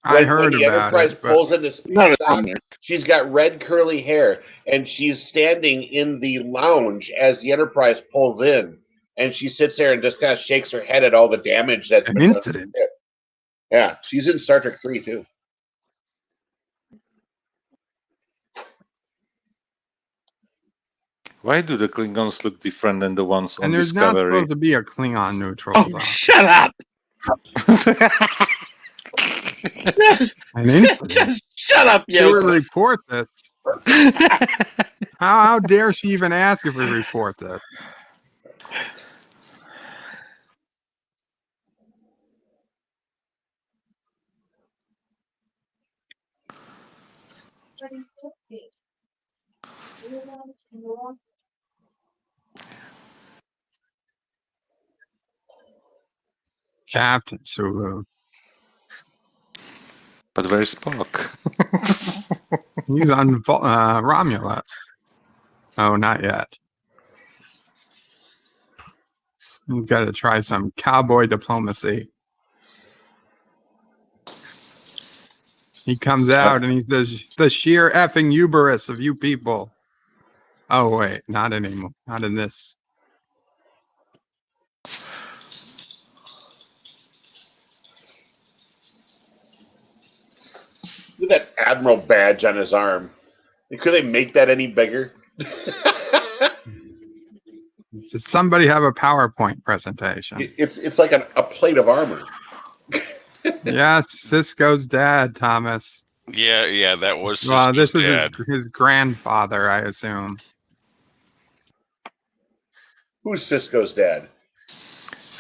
I heard when the about Enterprise it. But pulls into space Not dock, on there. she's got red curly hair, and she's standing in the lounge as the Enterprise pulls in, and she sits there and just kind of shakes her head at all the damage that's an been done. incident. Yeah, she's in Star Trek 3 too. Why do the Klingons look different than the ones on And there's not Discovery? supposed to be a Klingon neutral Oh, zone. shut up! An incident. Just shut up, They would Yosa. report this. How dare she even ask if we report this? Captain Sulu. But where's Spock? He's on Romulus. Oh, not yet. You've got to try some cowboy diplomacy. He comes out and he says, the sheer effing hubris of you people. Oh, wait, not anymore. Not in this. Look at that Admiral badge on his arm. Could they make that any bigger? Does somebody have a PowerPoint presentation? It's like a plate of armor. Yes, Cisco's dad, Thomas. Yeah, that was Cisco's Well, this dad. is his grandfather, I assume. Who's Cisco's dad?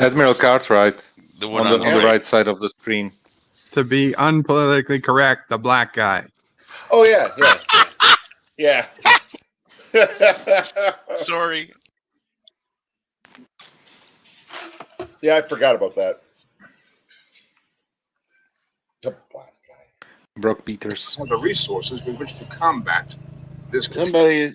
Admiral Cartwright. The one on the right side of the screen. To be unpolitically correct, the black guy. Oh, yeah. Sorry. Yeah, I forgot about that. The black guy. Brock Peters. Have the resources with which to combat this. Somebody.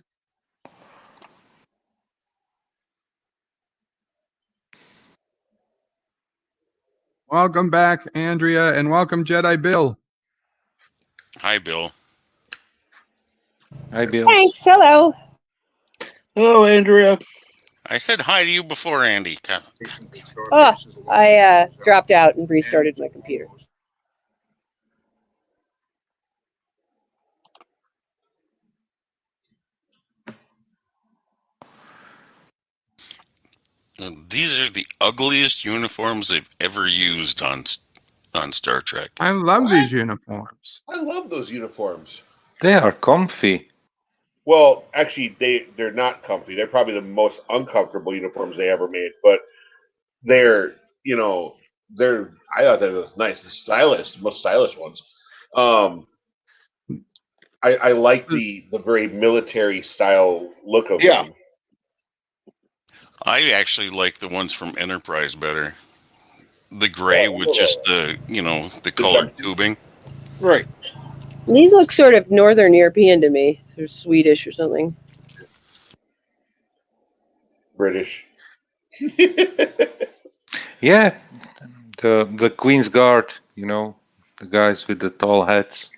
Welcome back, Andrea, and welcome, Jedi Bill. Hi, Bill. Hi, Bill. Thanks. Hello. Hello, Andrea. I said hi to you before, Andy. Oh, I dropped out and restarted my computer. These are the ugliest uniforms they've ever used on Star Trek. I love these uniforms. I love those uniforms. They are comfy. Well, actually, they're not comfy. They're probably the most uncomfortable uniforms they ever made. But they're, I thought they were nice, stylish, most stylish ones. I like the very military style look of them. I actually like the ones from Enterprise better. The gray with just the colored tubing. Right. These look sort of Northern European to me. They're Swedish or something. British. Yeah, the Queen's Guard, the guys with the tall hats.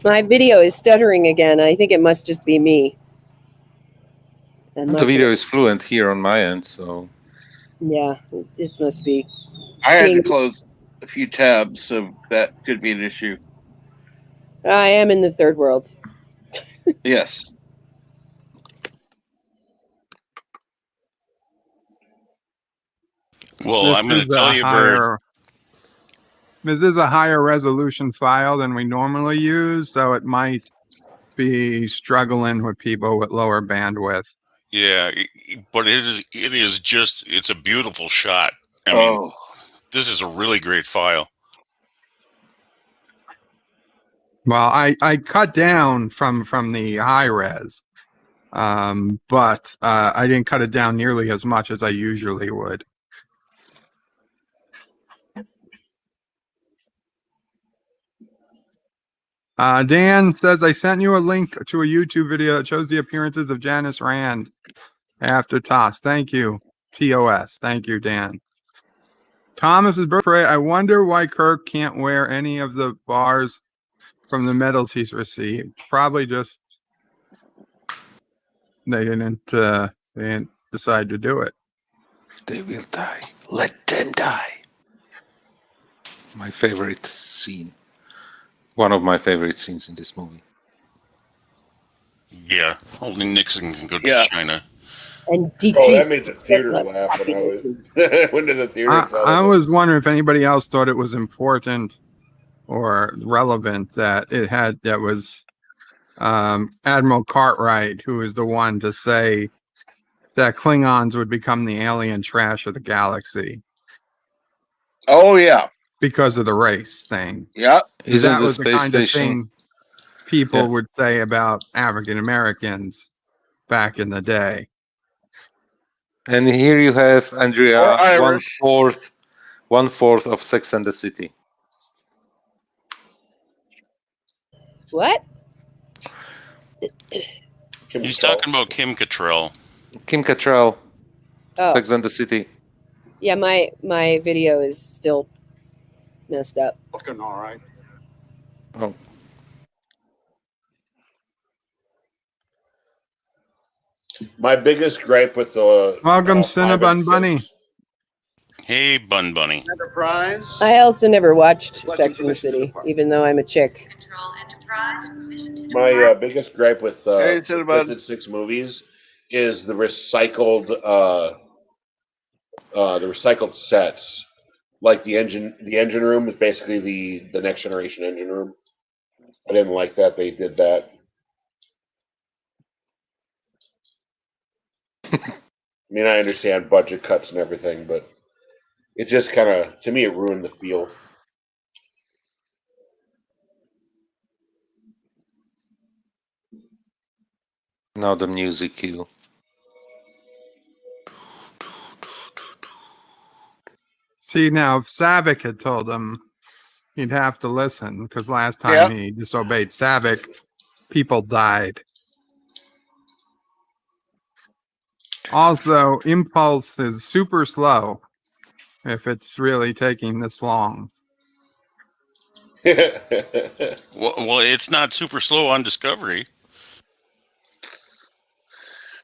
My video is stuttering again. I think it must just be me. The video is fluent here on my end, so. Yeah, it must be. I had to close a few tabs, so that could be an issue. I am in the third world. Yes. Well, I'm going to tell you, Bird. This is a higher resolution file than we normally use, so it might be struggling with people with lower bandwidth. Yeah, but it's a beautiful shot. I mean, this is a really great file. Well, I cut down from the high res, but I didn't cut it down nearly as much as I usually would. Dan says, I sent you a link to a YouTube video that shows the appearances of Janice Rand after TOS. Thank you, TOS. Thank you, Dan. Thomas's birthday. I wonder why Kirk can't wear any of the bars from the medals he's received. Probably just they didn't decide to do it. They will die. Let them die. My favorite scene. One of my favorite scenes in this movie. Yeah, only Nixon can go to China. And decrease. That made the theater laugh when I went to the theater. I was wondering if anybody else thought it was important or relevant that it had Admiral Cartwright, who is the one to say that Klingons would become the alien trash of the galaxy. Oh yeah, because of the race thing. Yeah, that was the kind of thing people would say about African Americans back in the day. And here you have Andrea, Or Irish. one fourth of Sex and the City. What? He's talking about Kim Cattrall. Kim Cattrall, Oh. Sex and the City. Yeah, my video is still messed up. Looking all right. Oh. My biggest gripe with the welcome, Cinnabon Bunny. Hey, Bun Bunny. Enterprise. I also never watched Sex and the City, even though I'm a chick. My biggest gripe with Hey, the Cinnabon. 5th and 6th movies is the recycled sets. Like the engine room is basically the Next Generation engine room. I didn't like that they did that. I mean, I understand budget cuts and everything, but it just kind of, to me, it ruined the feel. Now the music cue. See, now if Savick had told him, he'd have to listen, because last time he disobeyed Savick, people died. Also, Impulse is super slow if it's really taking this long. Well, it's not super slow on Discovery.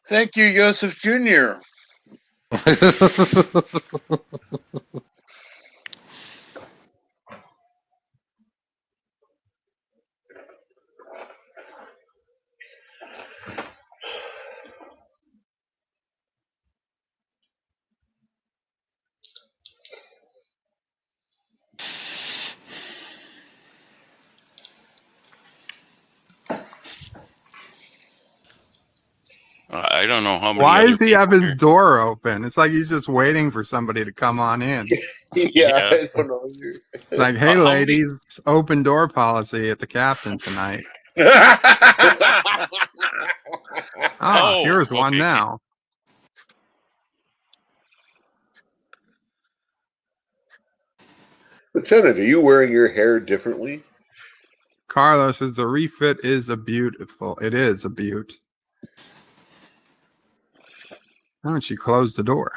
Thank you, Joseph Jr. I don't know how many. Why other does he have his door open? It's like he's just waiting for somebody to come on in. Yeah, I don't know. Like, hey, ladies, open door policy at the captain tonight. Here's one now. Lieutenant, are you wearing your hair differently? Carlos says the refit is a beautiful. It is a beaut. Oh, and she closed the door.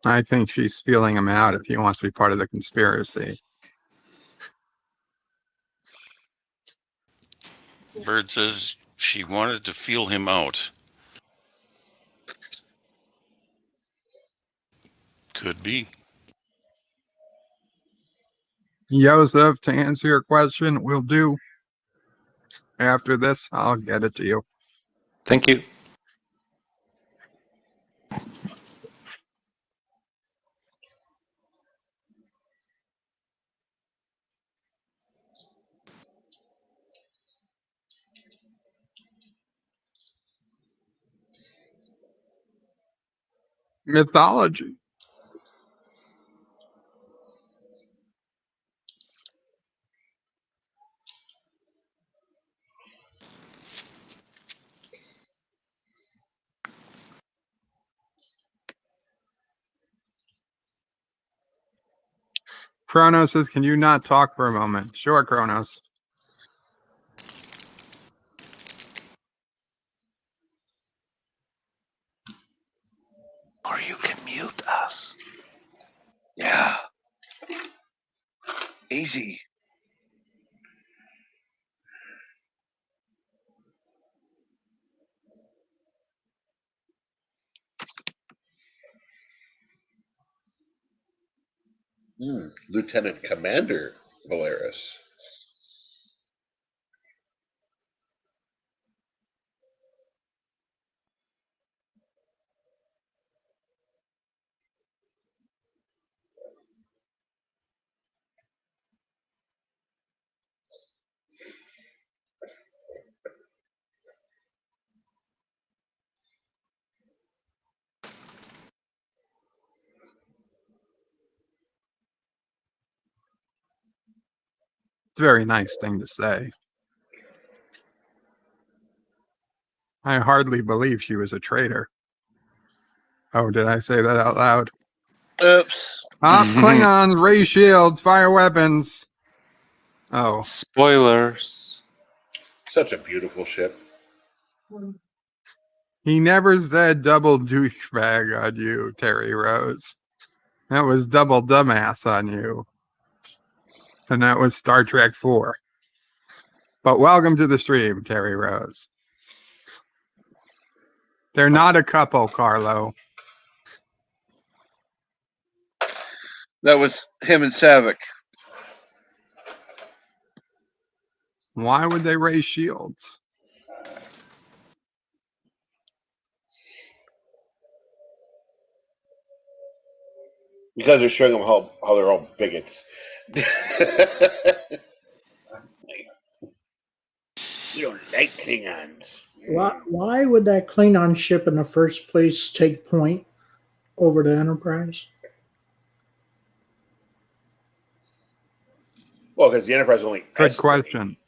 I think she's feeling him out if he wants to be part of the conspiracy. Bird says she wanted to feel him out. Could be. Joseph, to answer your question, will do. After this, I'll get it to you. Thank you. Mythology. Kronos says, can you not talk for a moment? Sure, Kronos. Or you can mute us. Yeah. Easy. Lieutenant Commander Valeris. It's a very nice thing to say. I hardly believe she was a traitor. Oh, did I say that out loud? Oops. Klingons, ray shields, fire weapons. Oh. Spoilers. Such a beautiful ship. He never said double douchebag on you, Terry Rose. That was double dumbass on you. And that was Star Trek 4. But welcome to the stream, Terry Rose. They're not a couple, Carlo. That was him and Savick. Why would they raise shields? Because they're showing them how they're all bigots. You don't like Klingons. Why would that Klingon ship in the first place take point over the Enterprise? Well, because the Enterprise only. Good question.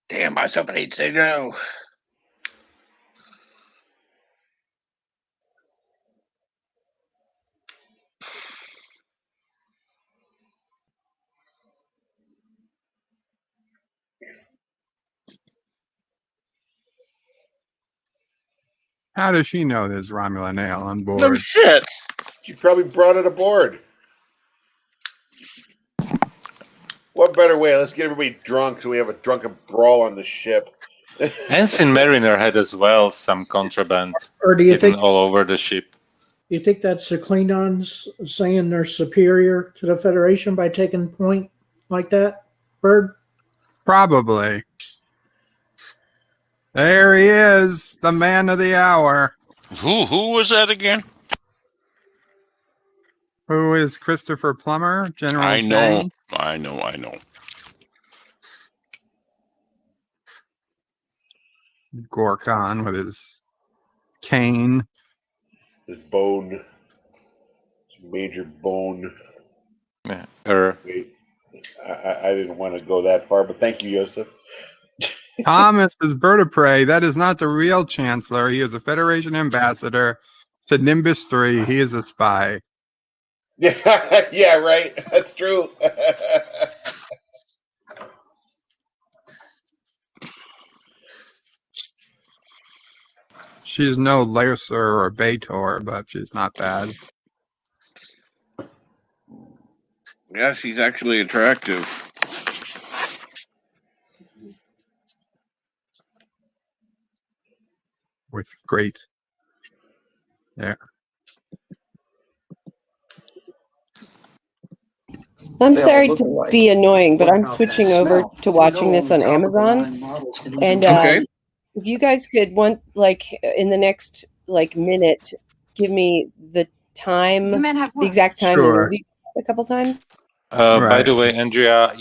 Damn, I was hoping he'd say no. How does she know there's Romulan ale on board? No shit. She probably brought it aboard. What better way? Let's get everybody drunk so we have a drunken brawl on the ship. Ensign Mariner had as well some contraband Or do you hidden think all over the ship. you think that's the Klingons saying they're superior to the Federation by taking point like that, Bird? Probably. There he is, the man of the hour. Who was that again? Who is Christopher Plummer? General I know. Chang? I know. Gorkon with his cane. His bone. His major bone. Yeah. Wait, I didn't want to go that far, but thank you, Yosef. Thomas is Bird of Prey. That is not the real Chancellor. He is a Federation ambassador to Nimbus 3. He is a spy. Yeah, yeah, right. That's true. She's no Lacer or Bator, but she's not bad. Yeah, she's actually attractive. With great. Yeah. I'm sorry to be annoying, but I'm switching over to watching this on Amazon. And if you guys could in the next minute, give me the time, the exact time of the movie a couple times. By the way, Andrea,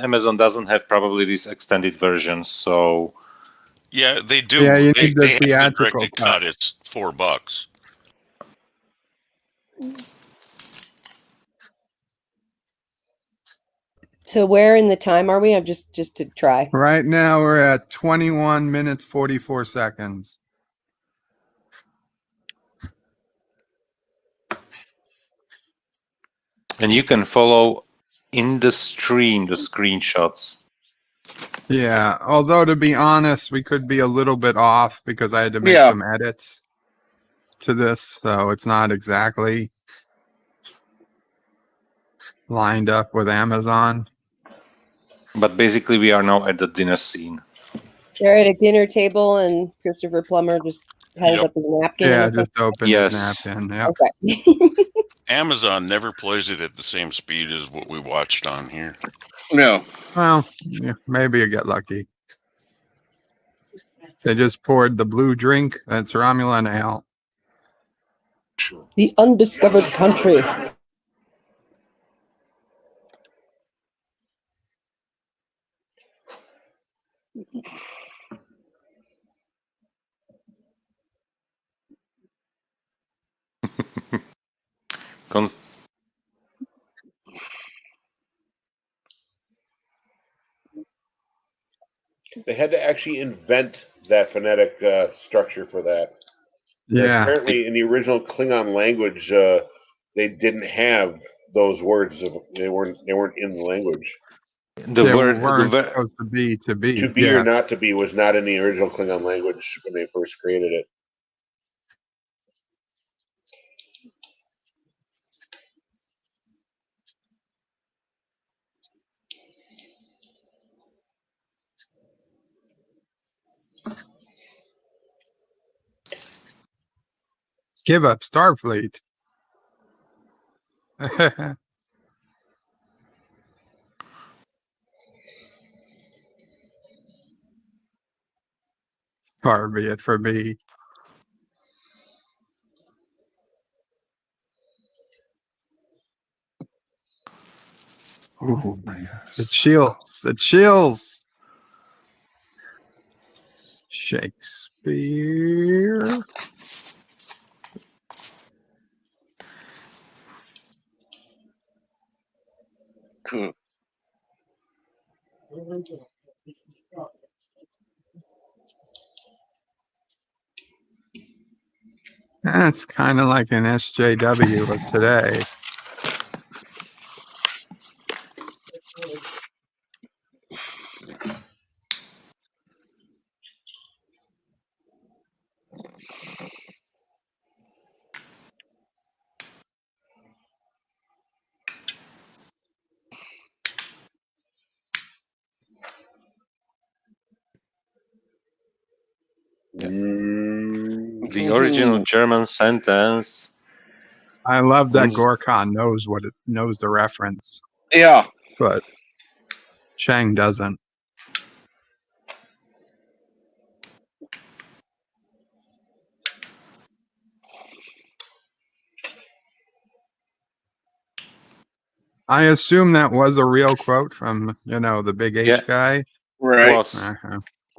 Amazon doesn't have probably these extended versions, so Yeah, they do. Yeah, you they need the have theatrical directed cut. It's $4. So where in the time are we? I'm just to try. Right now we're at 21 minutes 44 seconds. and you can follow in the stream the screenshots. Yeah, although to be honest, we could be a little bit off because I had to make some edits to this, so it's not exactly lined up with Amazon. But basically, we are now at the dinner scene. They're at a dinner table, and Christopher Plummer just held up his napkin. Yeah, in front- just open his napkin. Yeah. Okay. Amazon never plays it at the same speed as what we watched on here. No. Well, yeah, maybe you get lucky. They just poured the blue drink. That's Romulan ale. The undiscovered country. They had to actually invent that phonetic structure for that. Yeah. Apparently, in the original Klingon language, they didn't have those words. They weren't in the language. They weren't supposed to be. To be yeah. or not to be was not in the original Klingon language when they first created it. Give up Starfleet. Far be it for me. Ooh, the chills. The chills. Shakespeare. Cool. That's kind of like an SJW of today. The original German sentence. I love that Gorkon knows the reference. Yeah. But Chang doesn't. I assume that was a real quote from, the big H guy. Right. Was.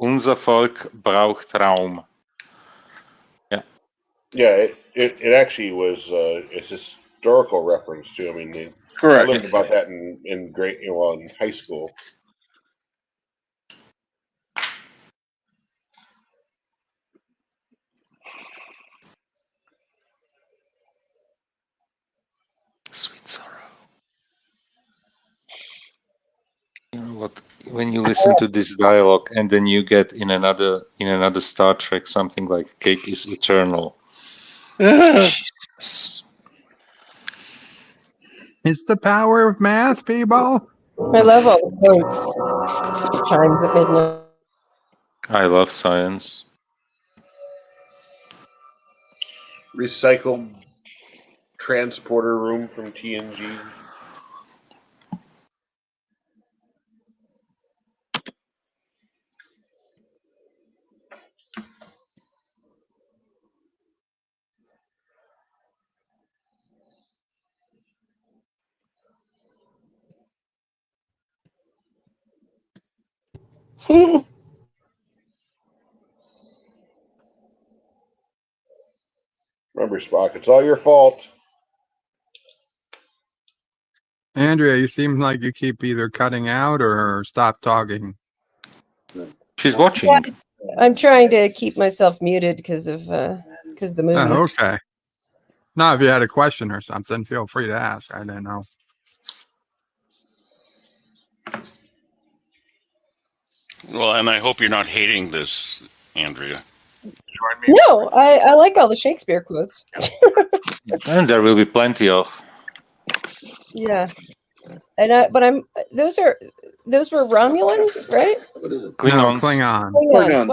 Unser Volk braucht Raum. Yeah. Yeah, it actually was. It's historical reference too. I mean, Correct. I learned about that in in high school. Sweet sorrow. You know what? When you listen to this dialogue, and then you get in another Star Trek something like "Cake is eternal." Jesus. It's the power of math, people. I love all the quotes. The chimes at midnight. I love science. Recycled transporter room from TNG. Remember, Spock, it's all your fault. Andrea, you seem like you keep either cutting out or stop talking. She's watching. Yeah, I'm trying to keep myself muted because of the movement. Oh, okay. Now, if you had a question or something, feel free to ask. I don't know. Well, and I hope you're not hating this, Andrea. No, I like all the Shakespeare quotes. And there will be plenty of. Yeah. but those were Romulans, right? Klingons. Klingons.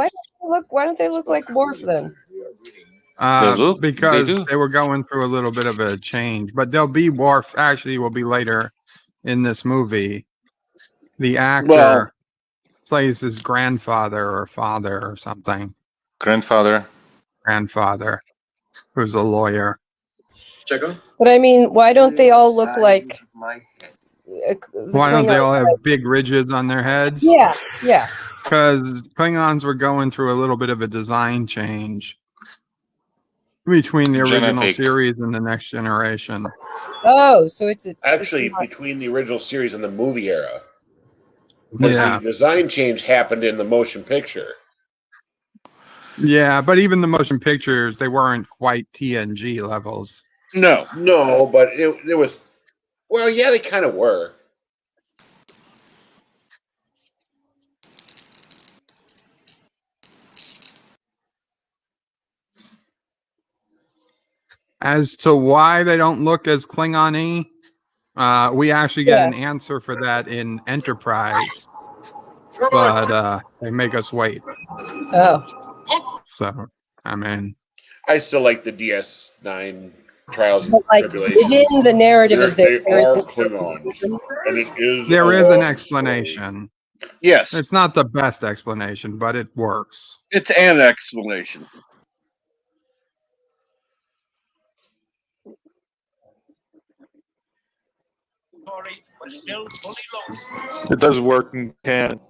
Why don't they look like Worf then? Because they were going through a little bit of a change, but they'll be Worf. Actually, will be later in this movie. The actor plays his grandfather or father or something. Grandfather, who's a lawyer. But I mean, why don't they all look like? Why don't they all have big ridges on their heads? Yeah. Because Klingons were going through a little bit of a design change between the original series and the Next Generation. Oh, so it's between the original series and the movie era. The design change happened in the motion picture. Yeah, but even the motion pictures, they weren't quite TNG levels. No, but it was. Well, yeah, they kind of were. As to why they don't look as Klingon-y, we actually get an answer for that in Enterprise, but they make us wait. Oh. So, I mean, I still like the DS9 Trials and Tribulations. Within the narrative of this, there is an explanation. Yes. It's not the best explanation, but it works. It's an explanation. It does work in canon.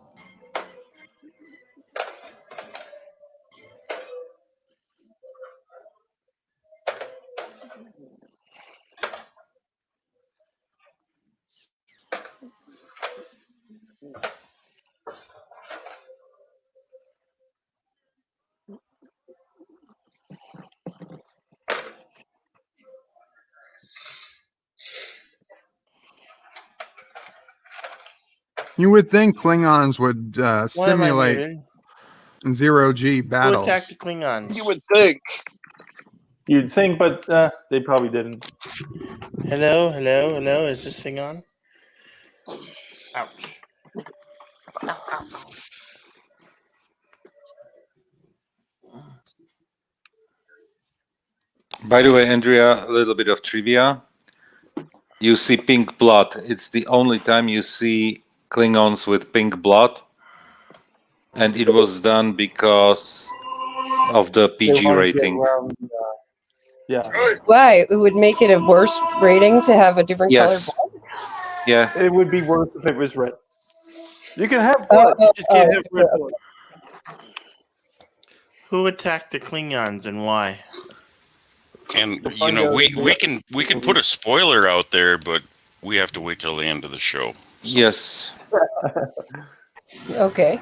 You would think Klingons would simulate zero-G battles. Who attacked the Klingons? You would think. You'd think, but they probably didn't. Hello? Is this thing on? Ouch. By the way, Andrea, a little bit of trivia. You see pink blood. It's the only time you see Klingons with pink blood. And it was done because of the PG rating. Why? It would make it a worse rating to have a different color blood? Yeah. It would be worse if it was red. You can have blood, you just can't have red blood. Who attacked the Klingons and why? And you know, we can put a spoiler out there, but we have to wait till the end of the show. So. Yes. Okay.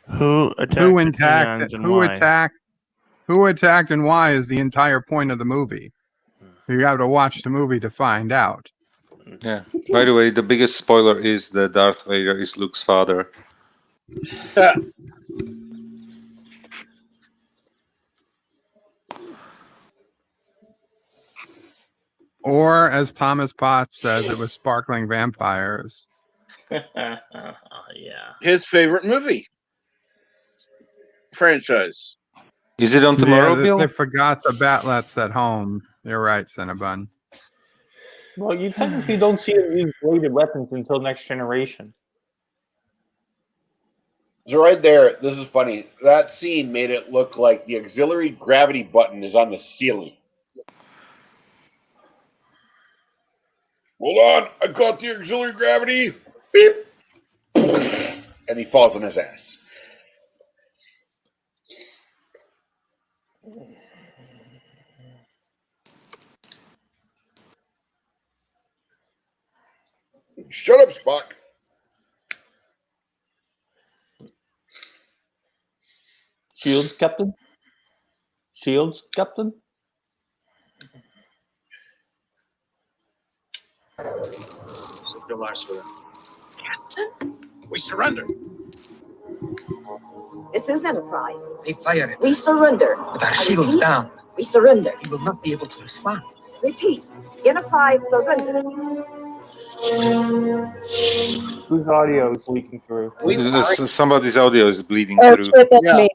Who attacked Who attacked and why is the entire point of the movie. You have to watch the movie to find out. Yeah. By the way, the biggest spoiler is that Darth Vader is Luke's father. Or, as Thomas Potts says, it was sparkling vampires. Yeah. His favorite movie franchise. Is it on tomorrow, Yeah, Bill? they forgot the batlets at home. You're right, Cinnabon. Well, you technically don't see them use bladed weapons until Next Generation. So right there, this is funny. That scene made it look like the auxiliary gravity button is on the ceiling. Hold on, I got the auxiliary gravity. Beep. And he falls on his ass. Shut up, Spock. Shields, Captain? Shields, Captain? Captain? We surrender. This is Enterprise. They fired it. We surrender. With our shields down. We surrender. He will not be able to respond. Repeat. Enterprise surrender. Whose audio is leaking through? Somebody's audio is bleeding Oh, through. shit, that's me.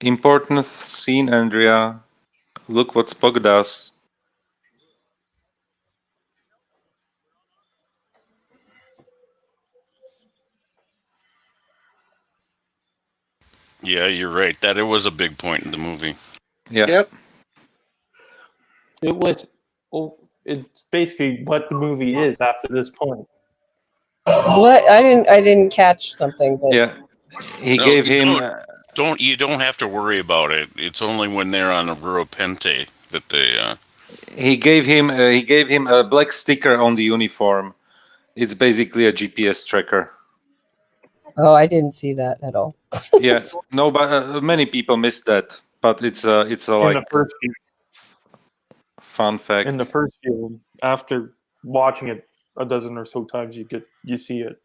Important scene, Andrea. Look what Spock does. Yeah, you're right. That it was a big point in the movie. Yeah. Yep. It was. Well, it's basically what the movie is after this point. What? I didn't catch something, but Yeah. He No, gave him. You don't have to worry about it. It's only when they're on Uhura Pente that they. He gave him a black sticker on the uniform. It's basically a GPS tracker. oh, I didn't see that at all. Yeah. No, but many people missed that. But it's a In like the first view. fun fact. In the first view, after watching it a dozen or so times, you see it.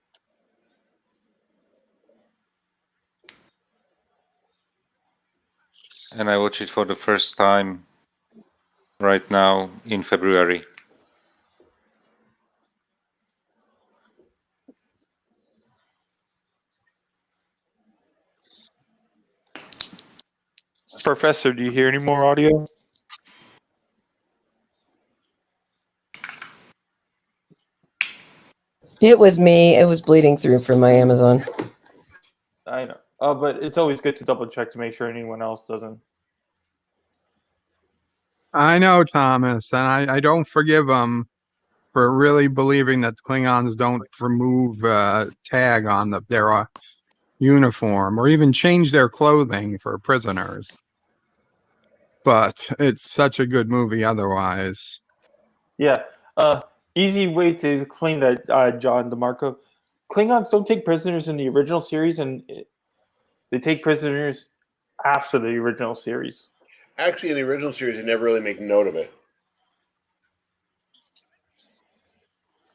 And I watch it for the first time right now in February. Professor, do you hear any more audio? It was me. It was bleeding through from my Amazon. I know. But it's always good to double check to make sure anyone else doesn't. I know, Thomas, and I don't forgive them for really believing that Klingons don't remove tag on their uniform or even change their clothing for prisoners. But it's such a good movie otherwise. Yeah. Easy way to explain that, John DeMarco. Klingons don't take prisoners in the original series, and they take prisoners after the original series. Actually, in the original series, they never really make note of it.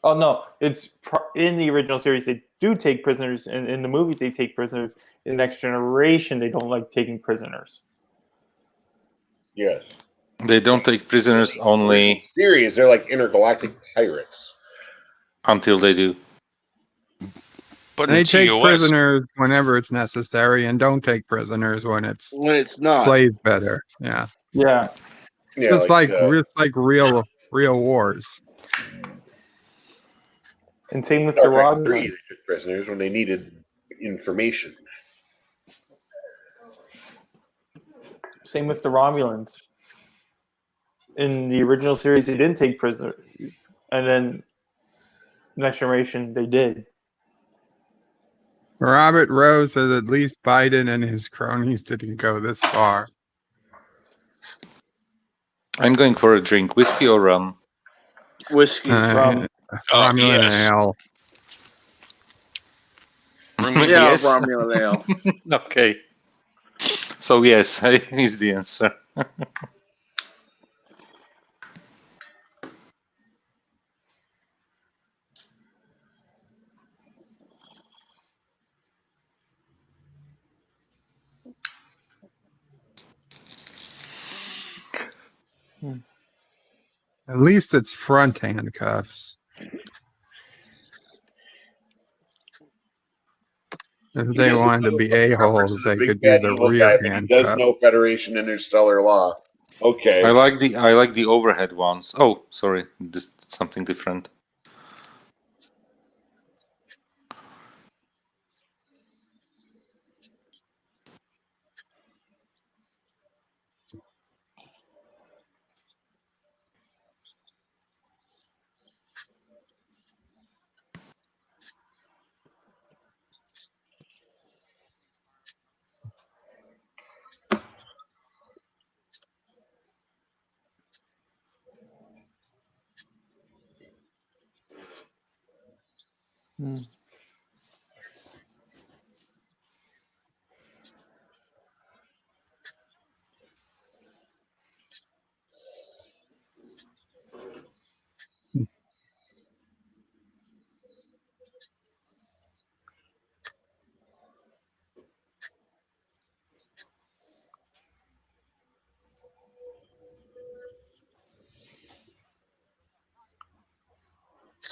Oh no, it's in the original series they do take prisoners, and in the movies they take prisoners. In Next Generation, they don't like taking prisoners. Yes. They don't take prisoners only Series, they're like intergalactic pirates. until they do. But They in take TOS, prisoners whenever it's necessary and don't take prisoners when it's not. plays better. Yeah. Yeah. Yeah, It's like real wars. And same with Star the Trek 3, Romulans. they took prisoners when they needed information. Same with the Romulans. In the original series, they didn't take prisoners, and then Next Generation, they did. Robert Rose says at least Biden and his cronies didn't go this far. I'm going for a drink. Whiskey or rum? Whiskey. Rum. Romulan yes. ale. Yeah, Yes. Romulan ale. Okay. So yes, is the answer. At least it's front handcuffs. If they wanted to be a-holes, they could do the rear He does handcuffs. know Federation interstellar law. Okay. I like the overhead ones. Oh, sorry, this is something different.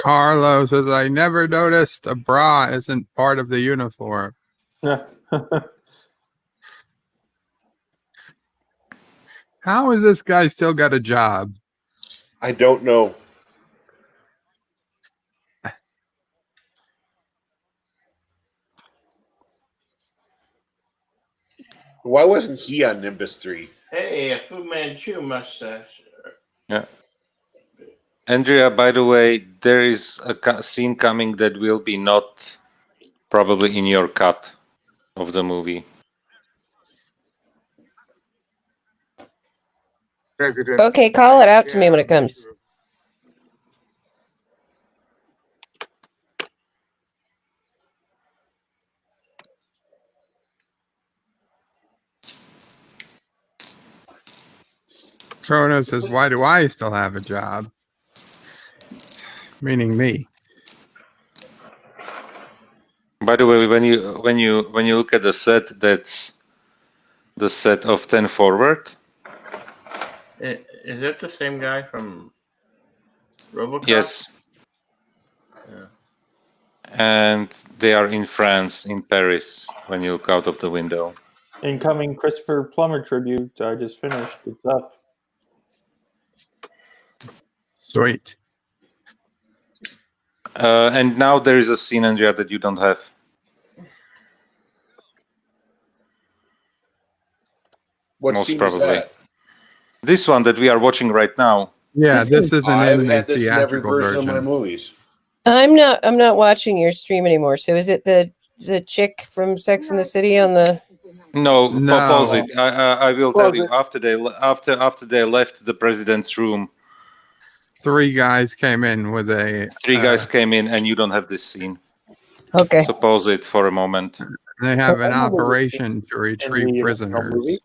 Carlos says, I never noticed a bra isn't part of the uniform. How has this guy still got a job? I don't know. Why wasn't he on Nimbus 3? Hey, a Fu Manchu mustache. Yeah. Andrea, by the way, there is a scene coming that will be not probably in your cut of the movie. Okay, call it out to me when it comes. Chrono says, why do I still have a job? Meaning me. By the way, when you look at the set, that's the set of 10 Forward. Is that the same guy from RoboCop? Yes. Yeah. And they are in France, in Paris, when you look out of the window. Incoming Christopher Plummer tribute. I just finished. It's up. Sweet. And now there is a scene, Andrea, that you don't have. What Most scene probably. is that? This one that we are watching right now. Yeah, this isn't I've in the had this in every theatrical version of my version. movies. I'm not watching your stream anymore. So is it the chick from Sex and the City on the? No, No. opposite. I will tell you after they left the president's room. 3 guys came in with a. 3 guys came in, and you don't have this scene. Okay. Suppose it for a moment. They have an operation to retrieve prisoners.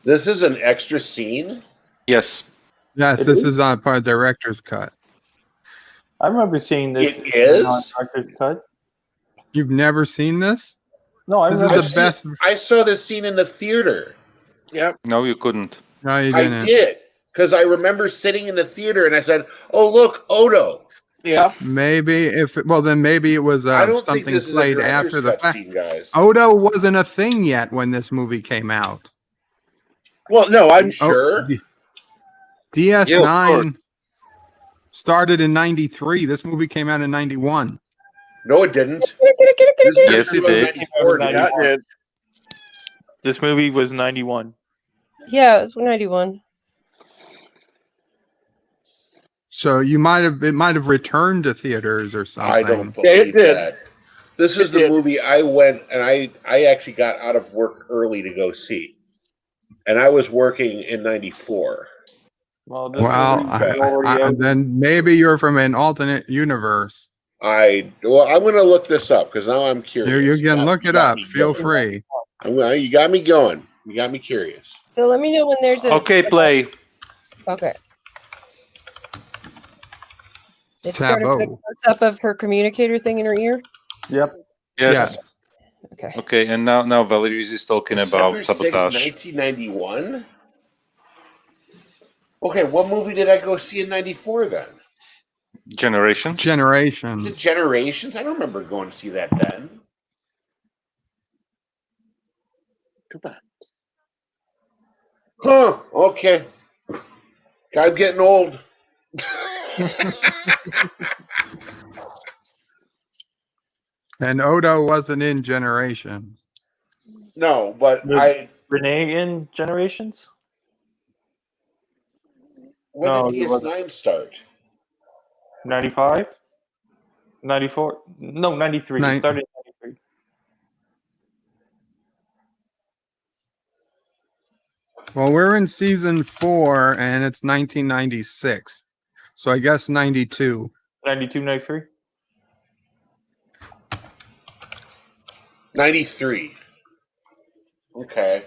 This is an extra scene? Yes. Yes, this is on part of director's cut. I remember seeing this. It is? On director's cut. You've never seen this? No, This is the best. I saw this scene in the theater. Yep. No, you couldn't. No, you I didn't. did. Because I remember sitting in the theater and I said, oh, look, Odo. Yeah. Maybe maybe it was I don't think something this is a played director's after the cut fact. scene, guys. Odo wasn't a thing yet when this movie came out. Well, no, I'm sure. DS9 started in 93. This movie came out in 91. No, it didn't. Yes, it did. Yeah, it did. This movie was 91. Yeah, it was 91. So it might have returned to theaters or something. I don't believe that. This is the movie I went and I actually got out of work early to go see. And I was working in 94. Well, then maybe you're from an alternate universe. I'm going to look this up because now I'm curious. You can look it up. Feel free. You got me going. You got me curious. So let me know when there's a. Okay, play. Okay. It started with a close-up of her communicator thing in her ear. Yep. Yes. Okay. Okay, and now Valerie is talking about December 6th, sabotage. 1991? Okay, what movie did I go see in 94 then? Generations. Generations. Is it Generations? I don't remember going to see that then. Come on. Huh, okay. I'm getting old. And Odo wasn't in Generations. No, but Renee in Generations? When did DS9 start? 95? 94? No, 93. It started in 93. Well, we're in season 4 and it's 1996. So I guess 92. 92, 93? 93. Okay.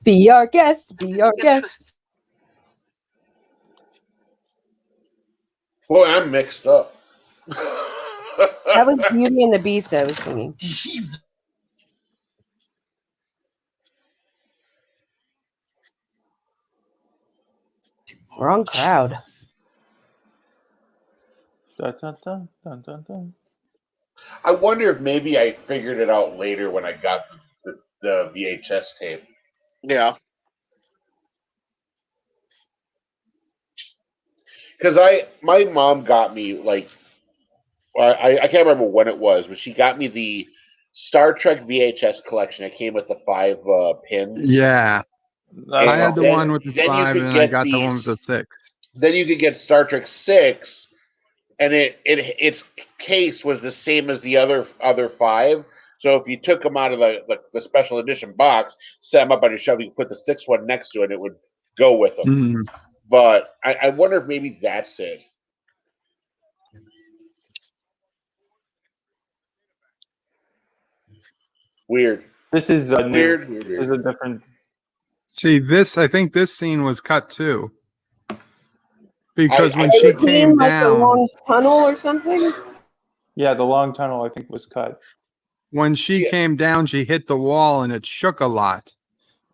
Be our guest. Be our guest. Boy, I'm mixed up. That was Beauty and the Beast I was singing. Wrong crowd. Dun, dun, dun, dun, dun, dun. I wonder if maybe I figured it out later when I got the VHS tape. Yeah. Because my mom got me like I can't remember when it was, but she got me the Star Trek VHS collection. It came with the 5 pins. Yeah. And I had the one with the then 5, and I got the one with the 6. Then you could get Star Trek 6, and its case was the same as the other 5. So if you took them out of the special edition box, set them up on your shelf, you could put the 6th one next to it, and it would go with them. Mm. But I wonder if maybe that's it. Weird. This is a Weird. This is a different. See, I think this scene was cut too. Because when Are she you mean came like a down, long tunnel or something? Yeah, the long tunnel I think was cut. when she came down, she hit the wall and it shook a lot.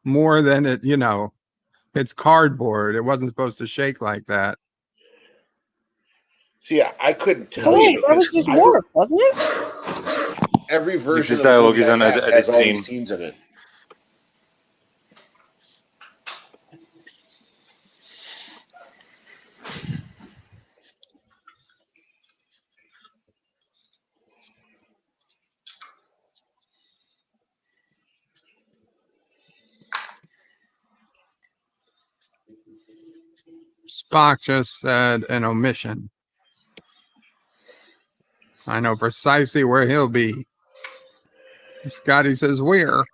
More than it's cardboard. It wasn't supposed to shake like that. See, I couldn't tell Wait, you. that was just warp, wasn't it? Every version This of the dialogue movie is an has edit all scene. these scenes in it. Spock just said an omission. I know precisely where he'll be. Scotty says where.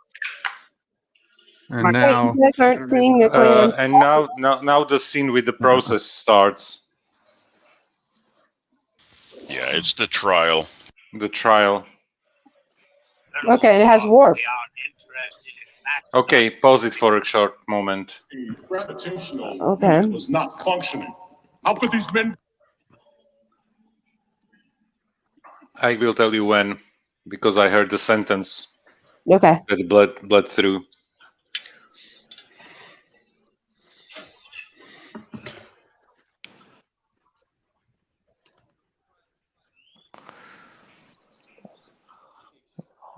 And now you guys aren't seeing the Klingon. And now the scene with the process starts. Yeah, it's the trial. The trial. Okay, and it has Worf. Okay, pause it for a short moment. Gravitational Okay. unit was not functioning. How could these men? I will tell you when, because I heard the sentence Okay. that bled through.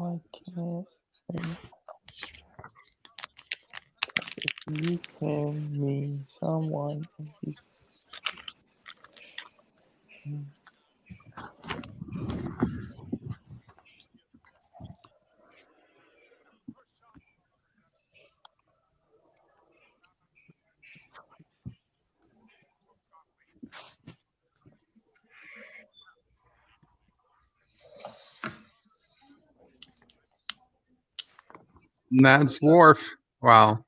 I can't. If you can mean someone. that's Worf. Wow.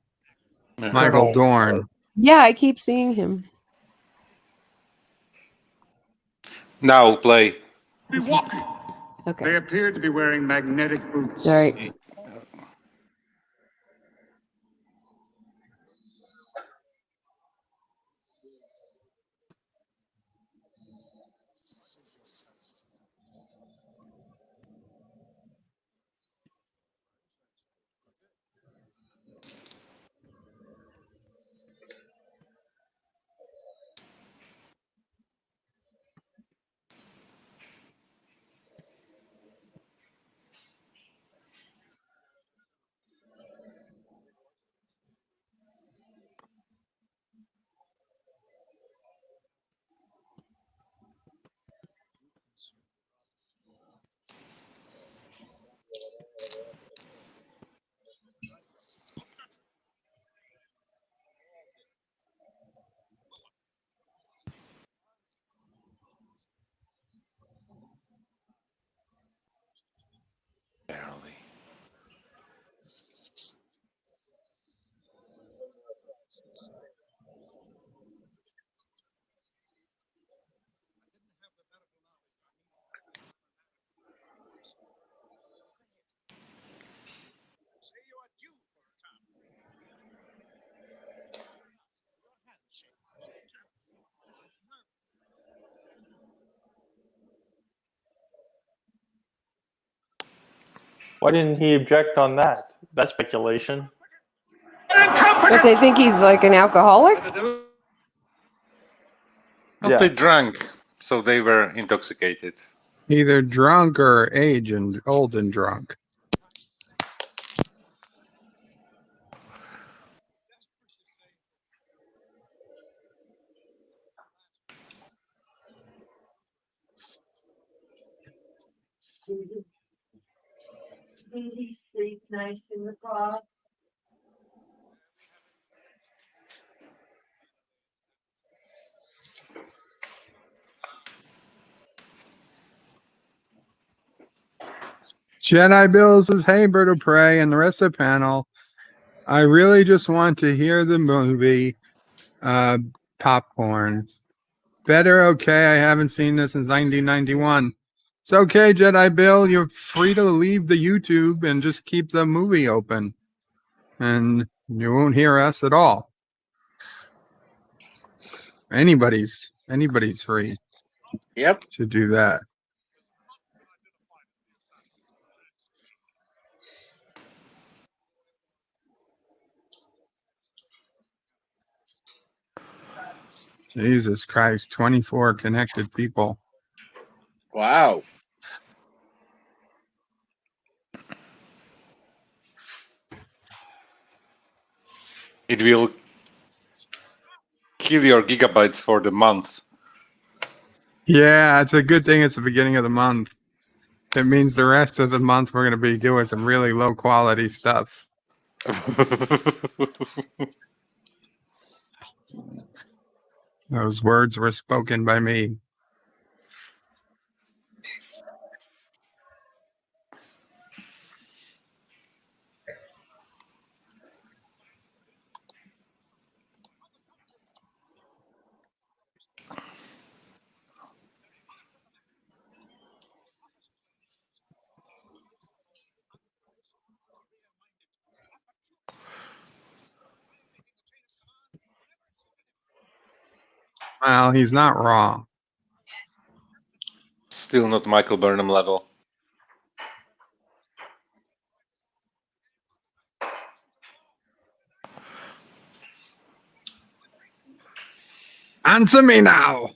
Michael Dorn. Yeah, I keep seeing him. Now play. Be walking. Okay. They appeared to be wearing magnetic boots. Sorry. Why didn't he object on that? That's speculation. But they think he's like an alcoholic? Not they drank, so they were intoxicated. Either drunk or old and drunk. Did he sleep nice in the car? Jedi Bill says, "Hey, Bird of Prey," and the rest of the panel. I really just want to hear the movie Popcorn. Better okay. I haven't seen this since 1991. It's okay, Jedi Bill. You're free to leave the YouTube and just keep the movie open. And you won't hear us at all. Anybody's free. Yep. To do that. Jesus Christ, 24 connected people. Wow. It will kill your gigabytes for the month. Yeah, it's a good thing it's the beginning of the month. It means the rest of the month we're going to be doing some really low quality stuff. Those words were spoken by me. Well, he's not wrong. Still not Michael Burnham level. Answer me now.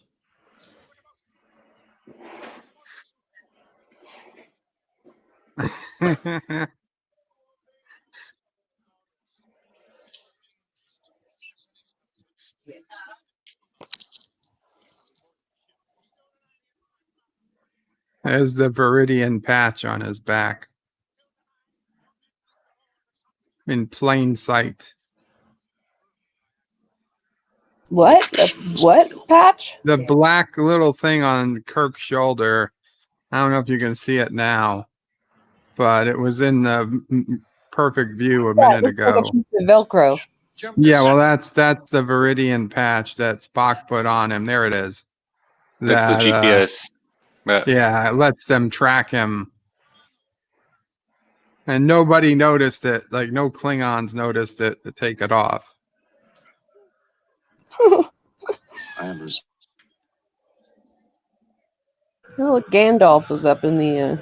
There's the Viridian patch on his back. In plain sight. What? What patch? The black little thing on Kirk's shoulder. I don't know if you can see it now, but it was in the perfect view a minute ago. Like a piece of Velcro. Yeah, well, that's the Viridian patch that Spock put on him. There it is. That's the GPS. Yeah, it lets them track him. And nobody noticed it. Like, no Klingons noticed it to take it off. Oh, look, Gandalf was up in the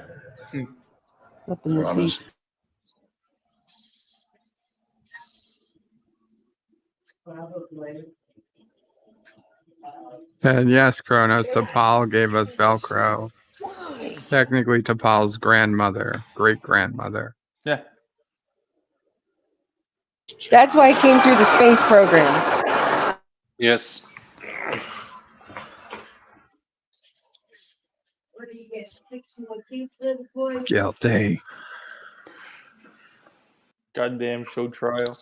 seats. And yes, Kronos, T'Pol gave us Velcro. Technically, T'Pol's grandmother, great-grandmother. Yeah. That's why it came through the space program. Yes. Where do you get 6 more teeth, little boy? Guilty. Goddamn show trial.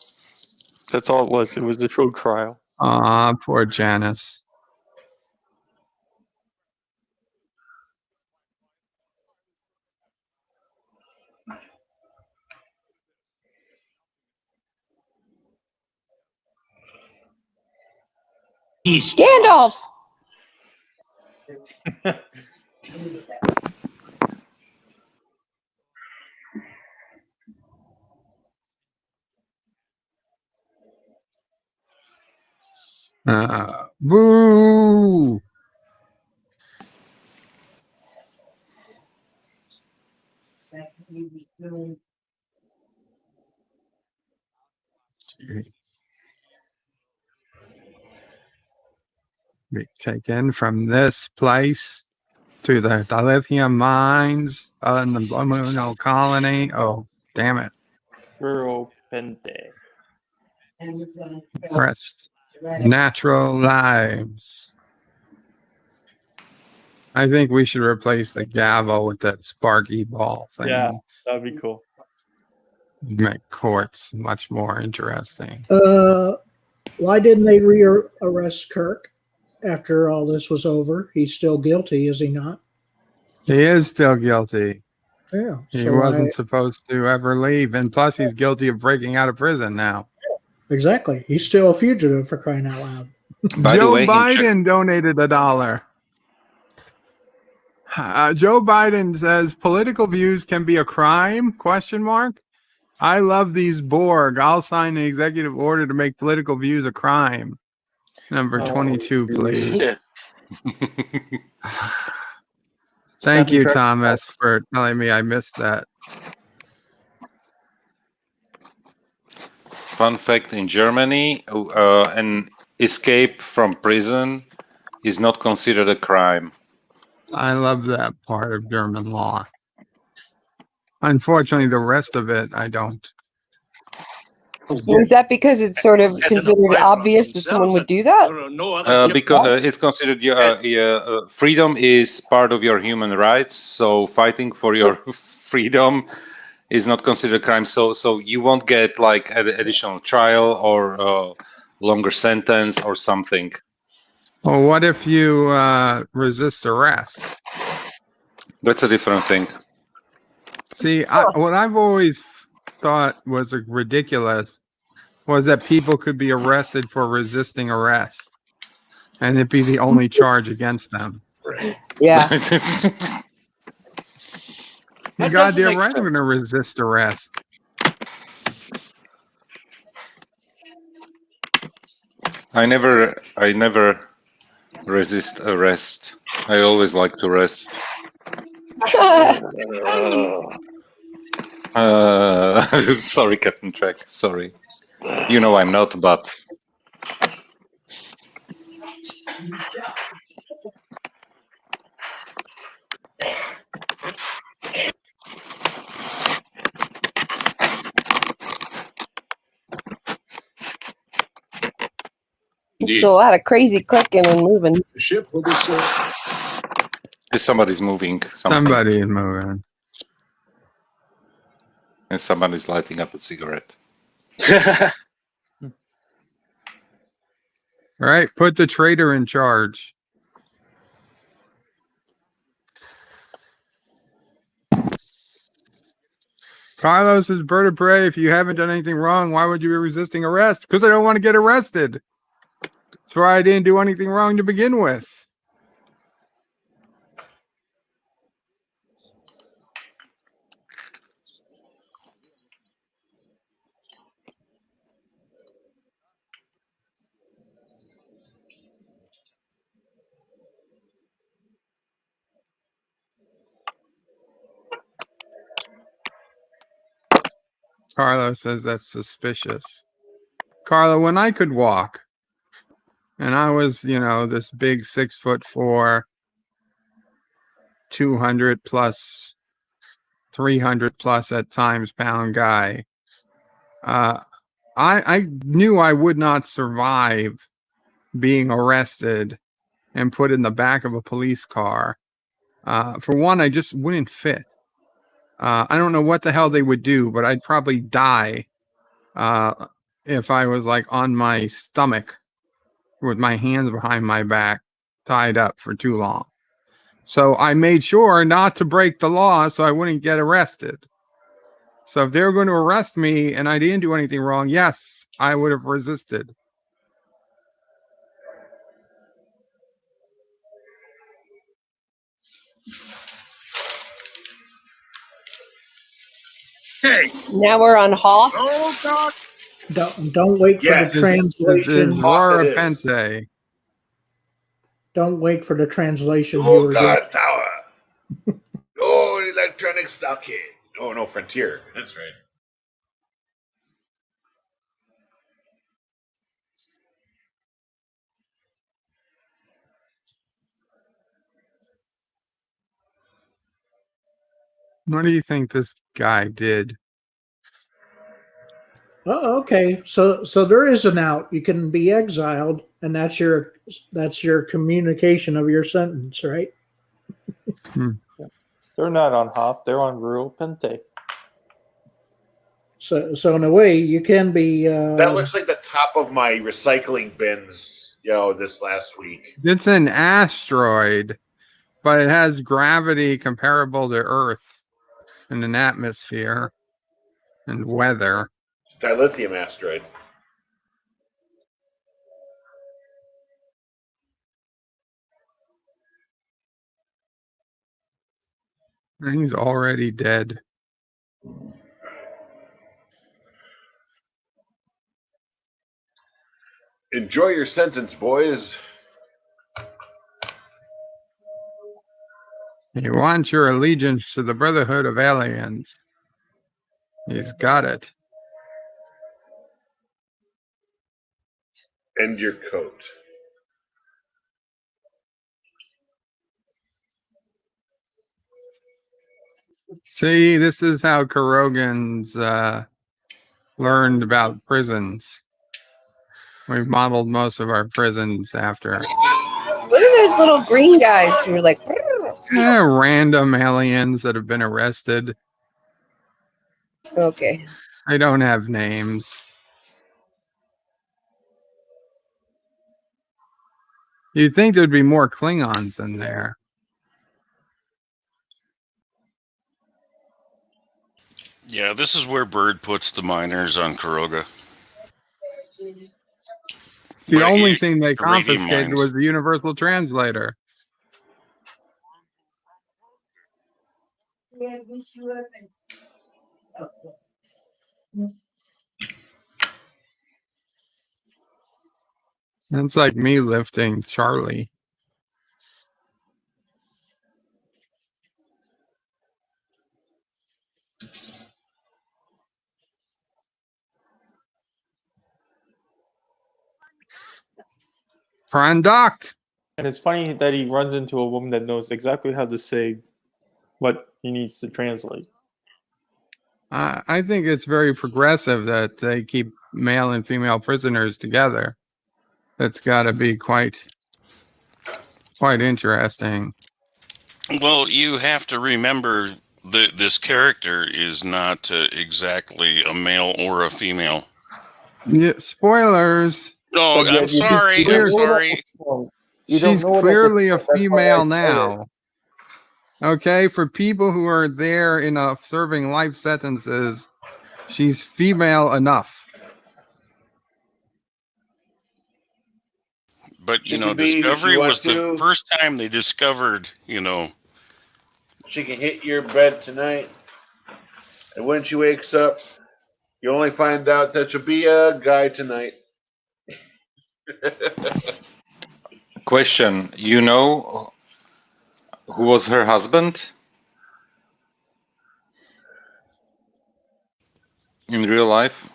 That's all it was. It was the show trial. Aw, poor Janice. Gandalf! Boo! Be taken from this place to the lithium mines in the Blue colony. Oh, damn it. Rural Pente. Rest natural lives. I think we should replace the gavel with that sparky ball thing. Yeah, that'd be cool. Make courts much more interesting. Why didn't they re-arrest Kirk after all this was over? He's still guilty, is he not? He is still guilty. Yeah. He wasn't supposed to ever leave. And plus, he's guilty of breaking out of prison now. Exactly. He's still a fugitive, for crying out loud. Joe Biden donated $1. Joe Biden says political views can be a crime? ? I love these Borg. I'll sign an executive order to make political views a crime. Number 22, please. Thank you, Thomas, for telling me I missed that. Fun fact, in Germany, an escape from prison is not considered a crime. I love that part of German law. Unfortunately, the rest of it, I don't. Is that because it's sort of considered obvious that someone would do that? Because it's considered your freedom is part of your human rights. So fighting for your freedom is not considered a crime. So you won't get like an additional trial or longer sentence or something. Well, what if you resist arrest? That's a different thing. See, what I've always thought was ridiculous was that people could be arrested for resisting arrest, and it'd be the only charge against them. Yeah. You goddamn right, I'm going to resist arrest. I never resist arrest. I always like to rest. Sorry, Captain Trek. Sorry. You know I'm not, but... It's a lot of crazy clicking and moving. The ship will be safe. Somebody's moving. Somebody is moving. And somebody's lighting up a cigarette. All right, put the traitor in charge. Carlos is Bird of Prey. If you haven't done anything wrong, why would you be resisting arrest? Because I don't want to get arrested. That's why I didn't do anything wrong to begin with. Carlo says that's suspicious. Carlo, when I could walk, and I was, this big 6'4", 200 plus, 300 plus at times pound guy, I knew I would not survive being arrested and put in the back of a police car. For one, I just wouldn't fit. I don't know what the hell they would do, but I'd probably die if I was like on my stomach with my hands behind my back tied up for too long. So I made sure not to break the law so I wouldn't get arrested. So if they were going to arrest me and I didn't do anything wrong, yes, I would have resisted. Hey. Now we're on Hoth. Oh, God. Don't wait for the translation. Pente. Don't wait for the translation. Oh, God, tower. No electronic stockade. Oh no, Frontier. That's right. What do you think this guy did? Oh, okay. So there is an out. You can be exiled, and that's your communication of your sentence, right? They're not on Hoth. They're on Rural Pente. So in a way, you can be. That looks like the top of my recycling bins, this last week. It's an asteroid, but it has gravity comparable to Earth and an atmosphere and weather. Dilithium asteroid. He's already dead. Enjoy your sentence, boys. You want your allegiance to the Brotherhood of Aliens. He's got it. And your coat. See, this is how Kurogans learned about prisons. We've modeled most of our prisons after. What are those little green guys who are like... Random aliens that have been arrested. Okay. They don't have names. You'd think there'd be more Klingons in there. Yeah, this is where Bird puts the miners on Kuroga. The only thing they confiscated was the Universal Translator. It's like me lifting Charlie. Frandocked. And it's funny that he runs into a woman that knows exactly how to say what he needs to translate. I think it's very progressive that they keep male and female prisoners together. That's got to be quite interesting. Well, you have to remember that this character is not exactly a male or a female. Yeah, spoilers. No, I'm sorry. I'm sorry. She's clearly a female now. Okay, for people who are there in serving life sentences, she's female enough. But, Discovery was the first time they discovered, She can hit your bed tonight. And when she wakes up, you only find out that she'll be a guy tonight. Question. You know who was her husband? In real life?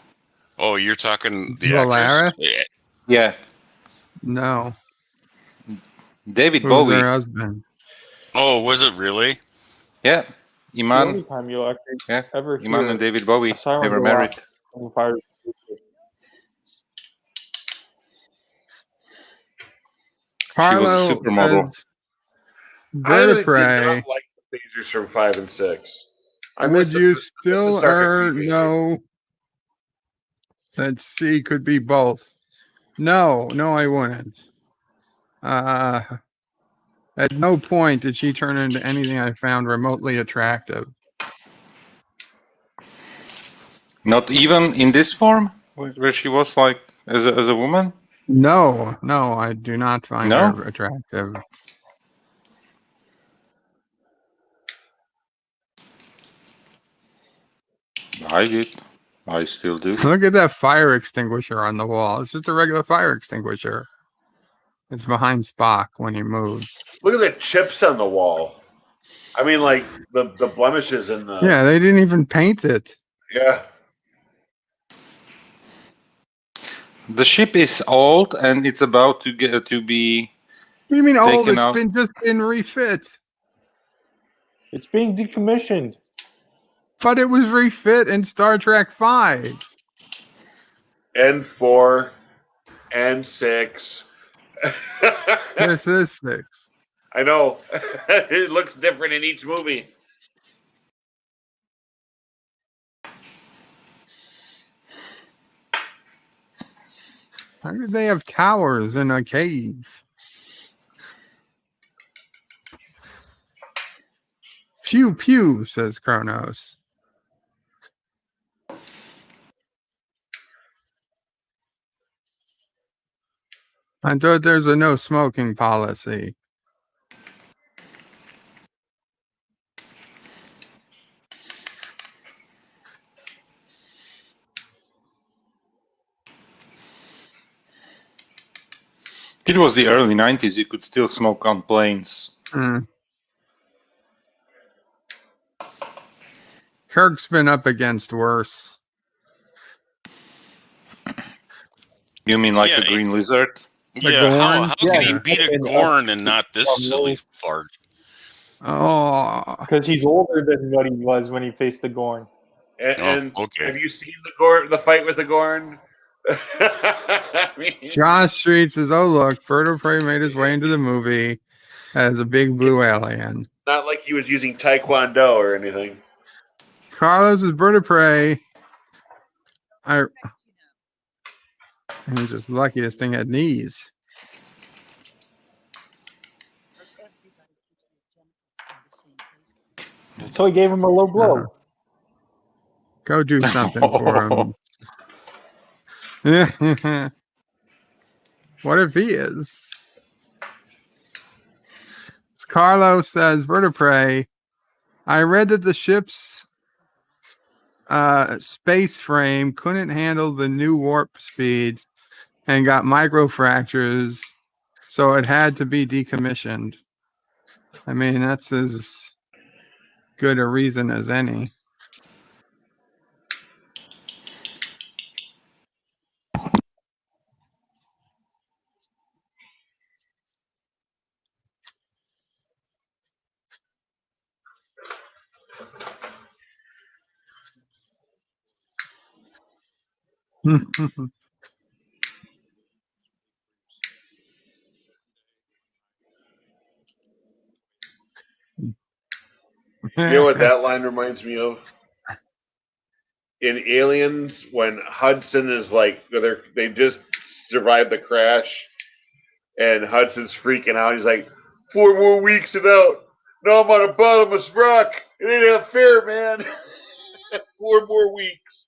Oh, you're talking the Valara? actress? Yeah. No. David Who's Bowie. her husband? Oh, was it really? Yeah. The Iman. only time you'll actually ever Iman hear and David Bowie. a siren They were go married. off on fire. She was a supermodel. Bird of Prey. I did not like the phasers from 5 and 6. Would you still know that C could be both? No, I wouldn't. At no point did she turn into anything I found remotely attractive. Not even in this form, where she was like as a woman. No, I do not find No? her attractive. I did. I still do. Look at that fire extinguisher on the wall. It's just a regular fire extinguisher. It's behind Spock when he moves. Look at the chips on the wall. I mean, like the blemishes in the. Yeah, they didn't even paint it. Yeah. The ship is old and it's about to get to be. What do you mean old? taken It's out. just been refit. It's being decommissioned. But it was refit in Star Trek 5. And 4 and 6. This is 6. I know. It looks different in each movie. How did they have towers in a cave? Pew pew, says Kronos. I thought there's a no smoking policy. It was the early 90s. You could still smoke on planes. Kirk's been up against worse. You mean like a green lizard? Yeah, how can he beat a Gorn and not this silly fart? Oh, because he's older than what he was when he faced the Gorn. And okay. Have you seen the fight with the Gorn? I mean, Josh Street says, "Oh look, Bird of Prey made his way into the movie as a big blue alien." not like he was using Taekwondo or anything. Carlos is Bird of Prey. He's just lucky this thing had knees. So he gave him a low blow. Go do something for him. What if he is? Carlos says, Bird of Prey. I read that the ship's space frame couldn't handle the new warp speeds and got microfractures, so it had to be decommissioned. I mean, that's as good a reason as any. You know what that line reminds me of? In Aliens, when Hudson is like, they just survived the crash, and Hudson's freaking out. He's like, 4 more weeks and out. No, I'm on a bottomless rock. It ain't that fair, man. 4 more weeks.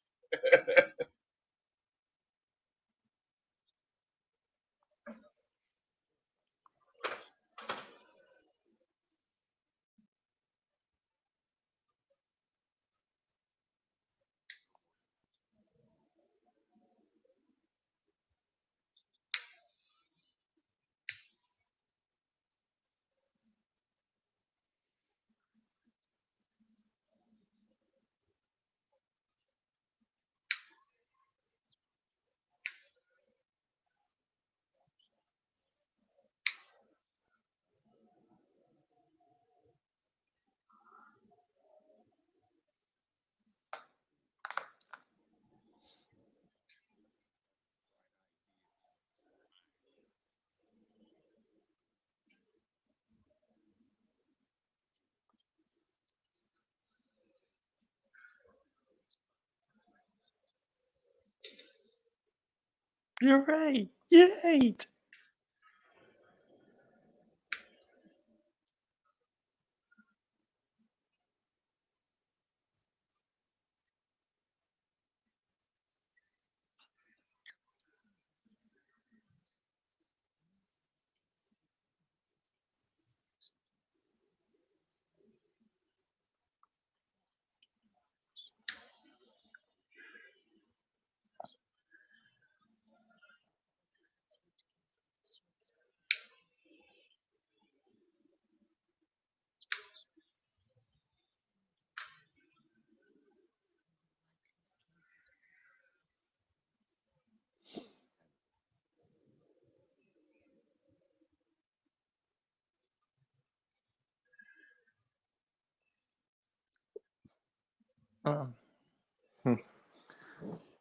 You're right. You're right.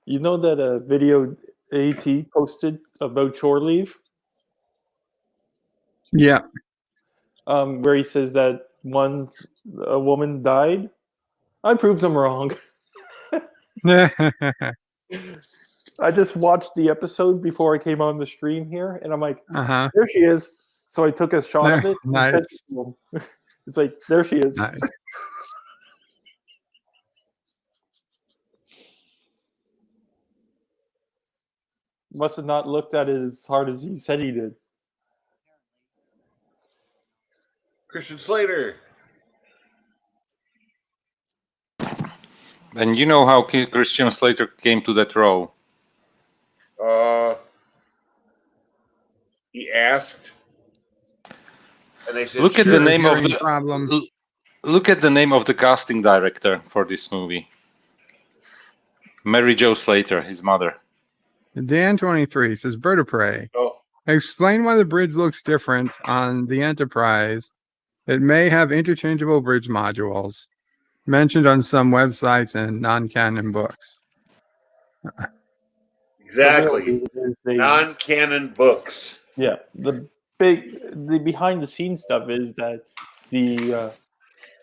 You know that video AT posted about shore leave? Yeah. Where he says that a woman died. I proved him wrong. I just watched the episode before I came on the stream here, and I'm like, there she is. So I took a shot of it. Nice. And sent it to him. It's like, there she is. Nice. Must have not looked at it as hard as he said he did. Christian Slater. And you know how Christian Slater came to that role? He asked, and they said, Look at the name of the problem. Look at the name of the casting director for this movie. Mary Jo Slater, his mother. Dan23 says, Bird of Prey. Oh. Explain why the bridge looks different on the Enterprise. It may have interchangeable bridge modules mentioned on some websites and non-canon books. Exactly. Non-canon books. Yeah. The behind the scenes stuff is that the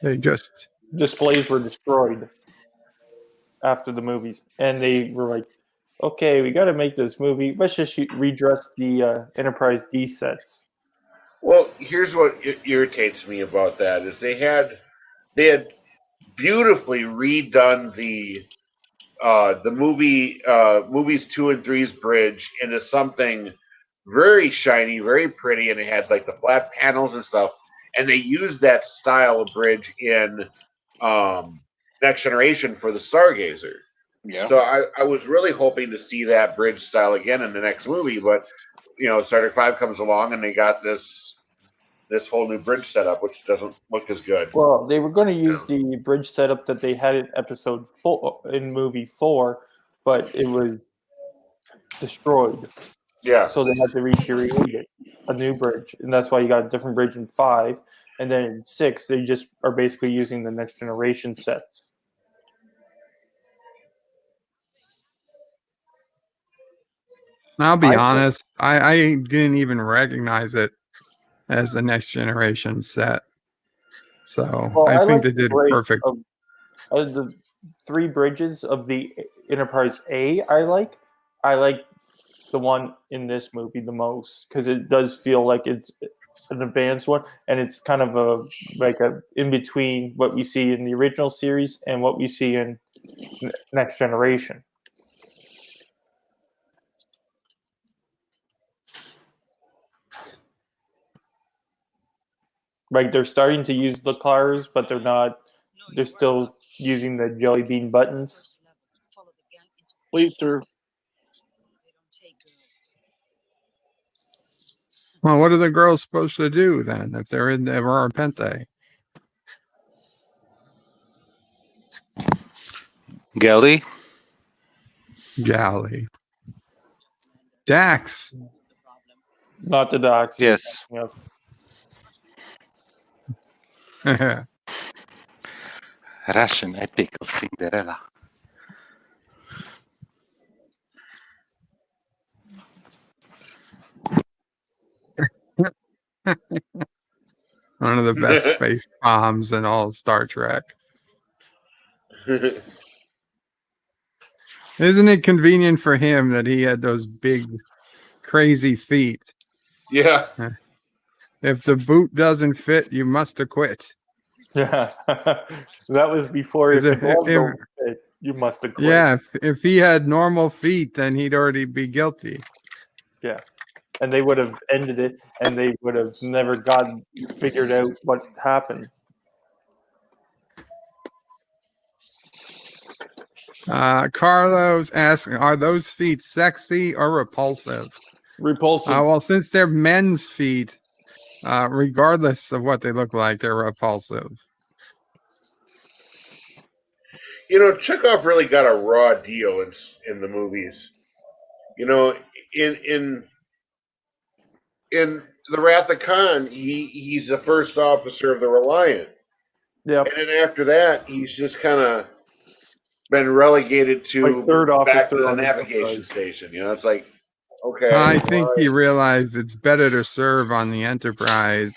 they just displays were destroyed after the movies, and they were like, okay, we got to make this movie. Let's just redress the Enterprise D sets. Well, here's what irritates me about that is they had beautifully redone the movies 2 and 3's bridge into something very shiny, very pretty, and it had like the flat panels and stuff. And they used that style of bridge in Next Generation for the Stargazer. Yeah. So I was really hoping to see that bridge style again in the next movie, but Star Trek V comes along and they got this whole new bridge setup, which doesn't look as good. Well, they were going to use the bridge setup that they had in episode 4 in movie 4, but it was destroyed. Yeah. So they had to recreate it, a new bridge, and that's why you got a different bridge in 5, and then in 6 they just are basically using the Next Generation sets. I'll be honest, I didn't even recognize it as the Next Generation set. So I think they did perfect. The 3 bridges of the Enterprise A, I like the one in this movie the most because it does feel like it's an advanced one, and it's kind of a in between what we see in the original series and what we see in Next Generation. Like they're starting to use the cars, but they're not. They're still using the jelly bean buttons. Please, sir. Well, what are the girls supposed to do then if they're in the Aurora Pente? Galley. Dax. Not the Dax. Yes. Russian epic of Cinderella. One of the best space bombs in all Star Trek. Isn't it convenient for him that he had those big, crazy feet? Yeah. If the boot doesn't fit, you must acquit. Yeah. That was before if the ball don't fit, you must acquit. Yeah, if he had normal feet, then he'd already be guilty. Yeah. And they would have ended it, and they would have never figured out what happened. Carlos asking, are those feet sexy or repulsive? Repulsive. Well, since they're men's feet, regardless of what they look like, they're repulsive. Chekov really got a raw deal in the movies. In the Wrath of Khan, he's the first officer of the Reliant. Yep. And then after that, he's just kind of been relegated to Like third back officer to the on the navigation Enterprise. station. It's like, okay. I think well, he realized it's better to serve on the Enterprise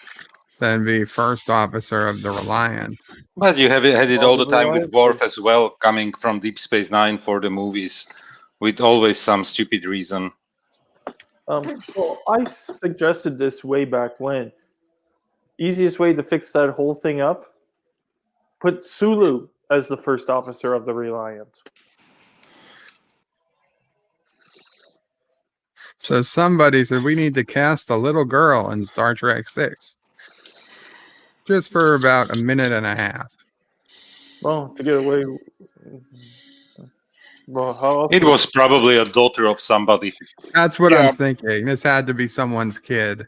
than be first officer of the Reliant. But you had it Well, all the the time with Reliant- Worf as well, coming from Deep Space Nine for the movies, with always some stupid reason. Well, I suggested this way back when. Easiest way to fix that whole thing up: put Sulu as the first officer of the Reliant. So somebody said we need to cast a little girl in Star Trek 6. Just for about a minute and a half. Well, to get away. Well, how else It was probably a daughter of somebody. That's what I'm thinking. This had to be someone's kid.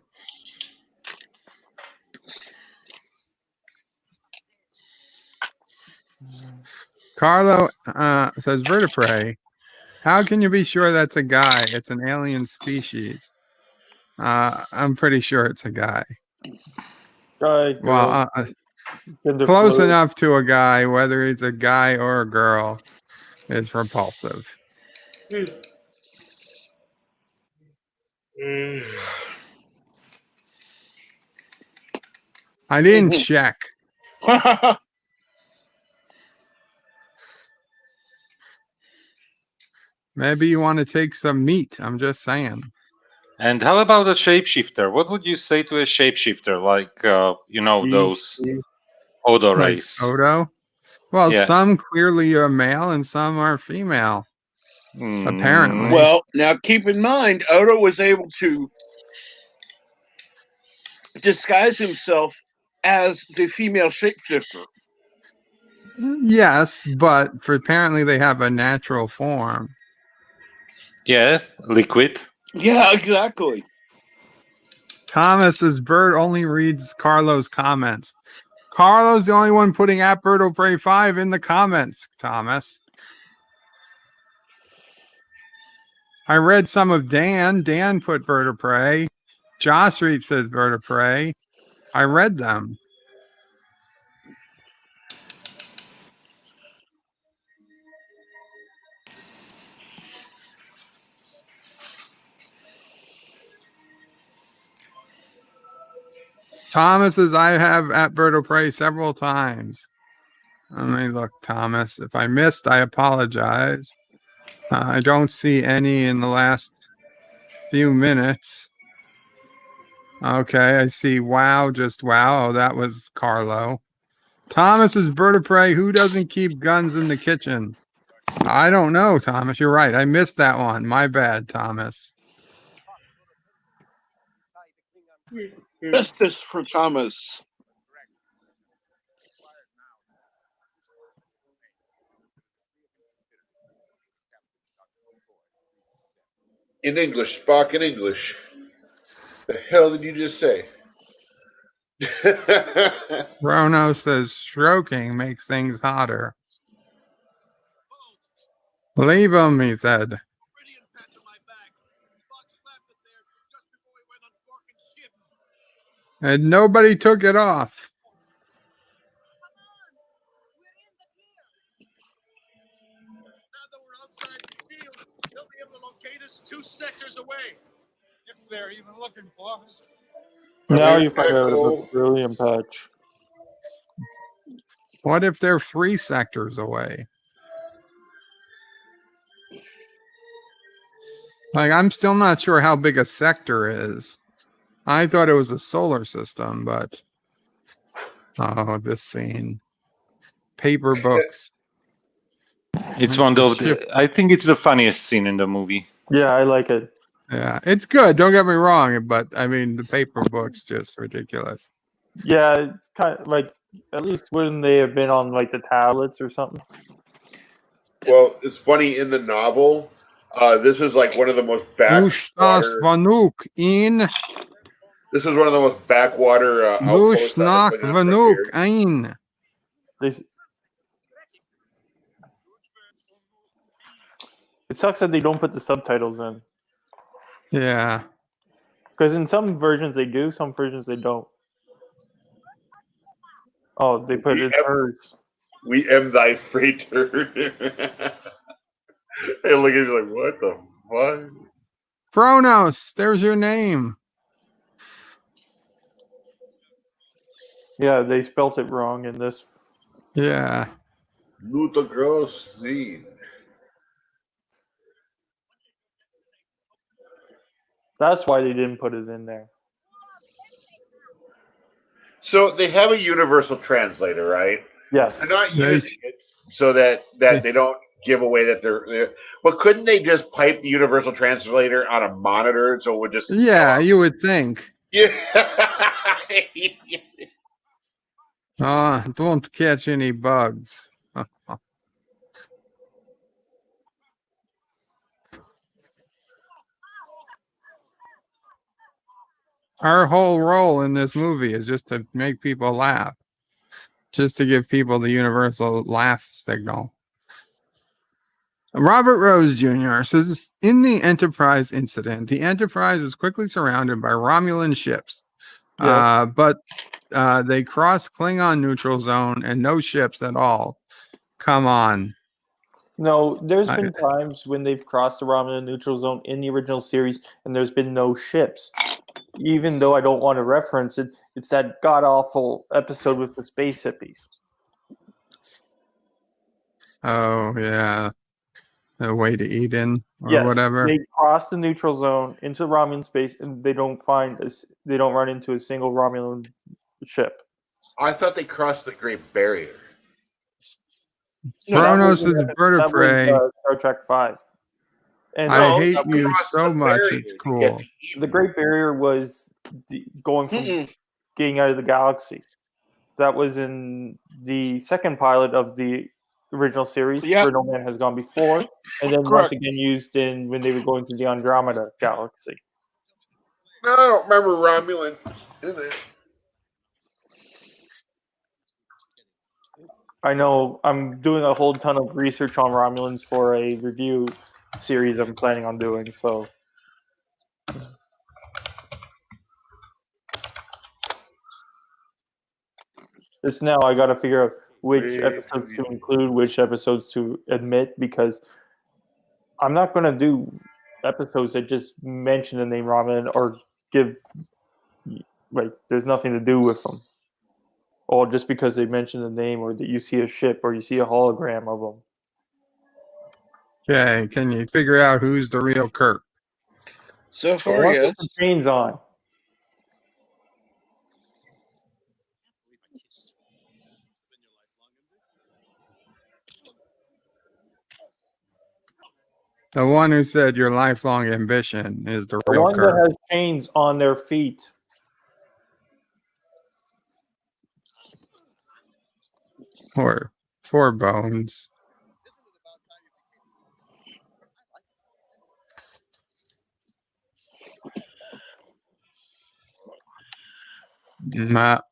Carlo says, Bird of Prey, how can you be sure that's a guy? It's an alien species. I'm pretty sure it's a guy. Guy, girl, well, close enough to a guy, whether it's a guy or a girl, is repulsive. I didn't check. Maybe you want to take some meat. I'm just saying. And how about a shapeshifter? What would you say to a shapeshifter? Like, those Odo race. Odo? Well, Yeah. some clearly are male and some are female. Apparently. Well, now keep in mind, Odo was able to disguise himself as the female shapeshifter. Yes, but apparently they have a natural form. Yeah, liquid. Yeah, exactly. Thomas's Bird only reads Carlo's comments. Carlo's the only one putting at Bird of Prey 5 in the comments, Thomas. I read some of Dan. Dan put Bird of Prey. Josh Reed says Bird of Prey. I read them. Thomas says I have at Bird of Prey several times. Let me look, Thomas. If I missed, I apologize. I don't see any in the last few minutes. Okay, I see wow, just wow. Oh, that was Carlo. Thomas's Bird of Prey. Who doesn't keep guns in the kitchen? I don't know, Thomas. You're right. I missed that one. My bad, Thomas. Justice for Thomas. In English, Spock in English. The hell did you just say? Rono says stroking makes things hotter. Leave him, he said. And nobody took it off. They'll be able to locate us 2 sectors away, if they're even looking for us. Now you find out about the beryllium patch. What if they're 3 sectors away? Like, I'm still not sure how big a sector is. I thought it was a solar system, but oh, this scene. Paper books. It's one of I think it's the funniest scene in the movie. Yeah, I like it. Yeah, it's good. Don't get me wrong, but I mean, the paper book's just ridiculous. Yeah, it's kind of like, at least when they have been on like the tablets or something. Well, it's funny in the novel. This is like one of the most backwater. This is one of the most backwater outposts. It sucks that they don't put the subtitles in. Yeah. Because in some versions they do, some versions they don't. Oh, they put it in hers. We am thy freighter. They look at you like, what the fuck? Kronos, there's your name. Yeah, they spelt it wrong in this. Yeah. Ludicrous. That's why they didn't put it in there. So they have a universal translator, right? Yeah. They're not using it so that they don't give away that they're. But couldn't they just pipe the universal translator on a monitor so it would just? Yeah, you would think. Yeah. Don't catch any bugs. Our whole role in this movie is just to make people laugh. Just to give people the universal laugh signal. Robert Rose Jr. says, in the Enterprise incident, the Enterprise was quickly surrounded by Romulan ships. Yes. But they crossed Klingon neutral zone and no ships at all. Come on. No, there's been times when they've crossed the Romulan neutral zone in the original series and there's been no ships. Even though I don't want to reference it, it's that god-awful episode with the space hippies. Oh, yeah. The way to Eden or yes, whatever. They cross the neutral zone into Romulan space and they don't run into a single Romulan ship. I thought they crossed the Great Barrier. Kronos is Bird of Prey. Star Trek 5. And I hate you so much. It's cool. The Great Barrier was going from getting out of the galaxy. That was in the second pilot of the original series, where No Man Has Gone Before, and then once again used in when they were going to the Andromeda galaxy. No, I don't remember Romulan in it. I know I'm doing a whole ton of research on Romulans for a review series I'm planning on doing, so. Just now I got to figure out which episodes to include, which episodes to omit, because I'm not going to do episodes that just mention the name Romulan or give, like, there's nothing to do with them. Or just because they mention the name or that you see a ship or you see a hologram of them. Okay, can you figure out who's the real Kirk? So far, yes. The chains on. The one who said your lifelong ambition is the real one Kirk. that has chains on their feet. Or 4 bones.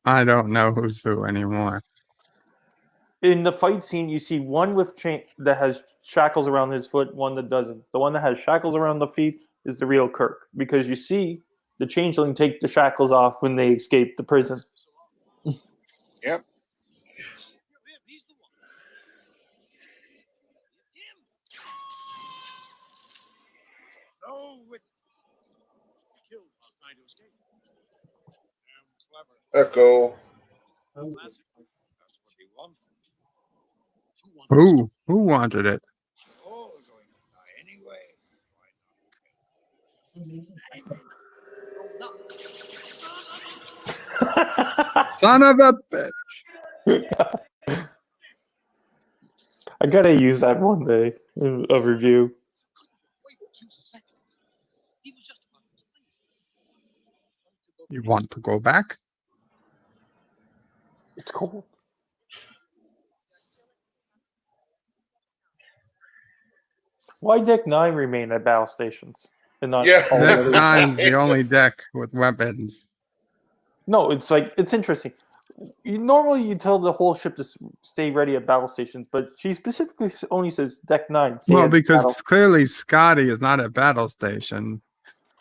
I don't know who's who anymore. In the fight scene, you see one with chain that has shackles around his foot, one that doesn't. The one that has shackles around the feet is the real Kirk, because you see the changeling take the shackles off when they escape the prison. Yep. No witness killed while trying to escape. Damn clever. Echo. Classic. That's what he wanted. Who wanted it? Oh, going to die anyway. Son of a bitch. I gotta use that one day in a review. You want to go back? It's cool. Why Deck 9 remain at battle stations? And not Yeah. all Deck the 9's the only deck with weapons. No, it's like, it's interesting. Normally you tell the whole ship to stay ready at battle stations, but she specifically only says Deck 9. Well, because clearly Scotty is not at battle station.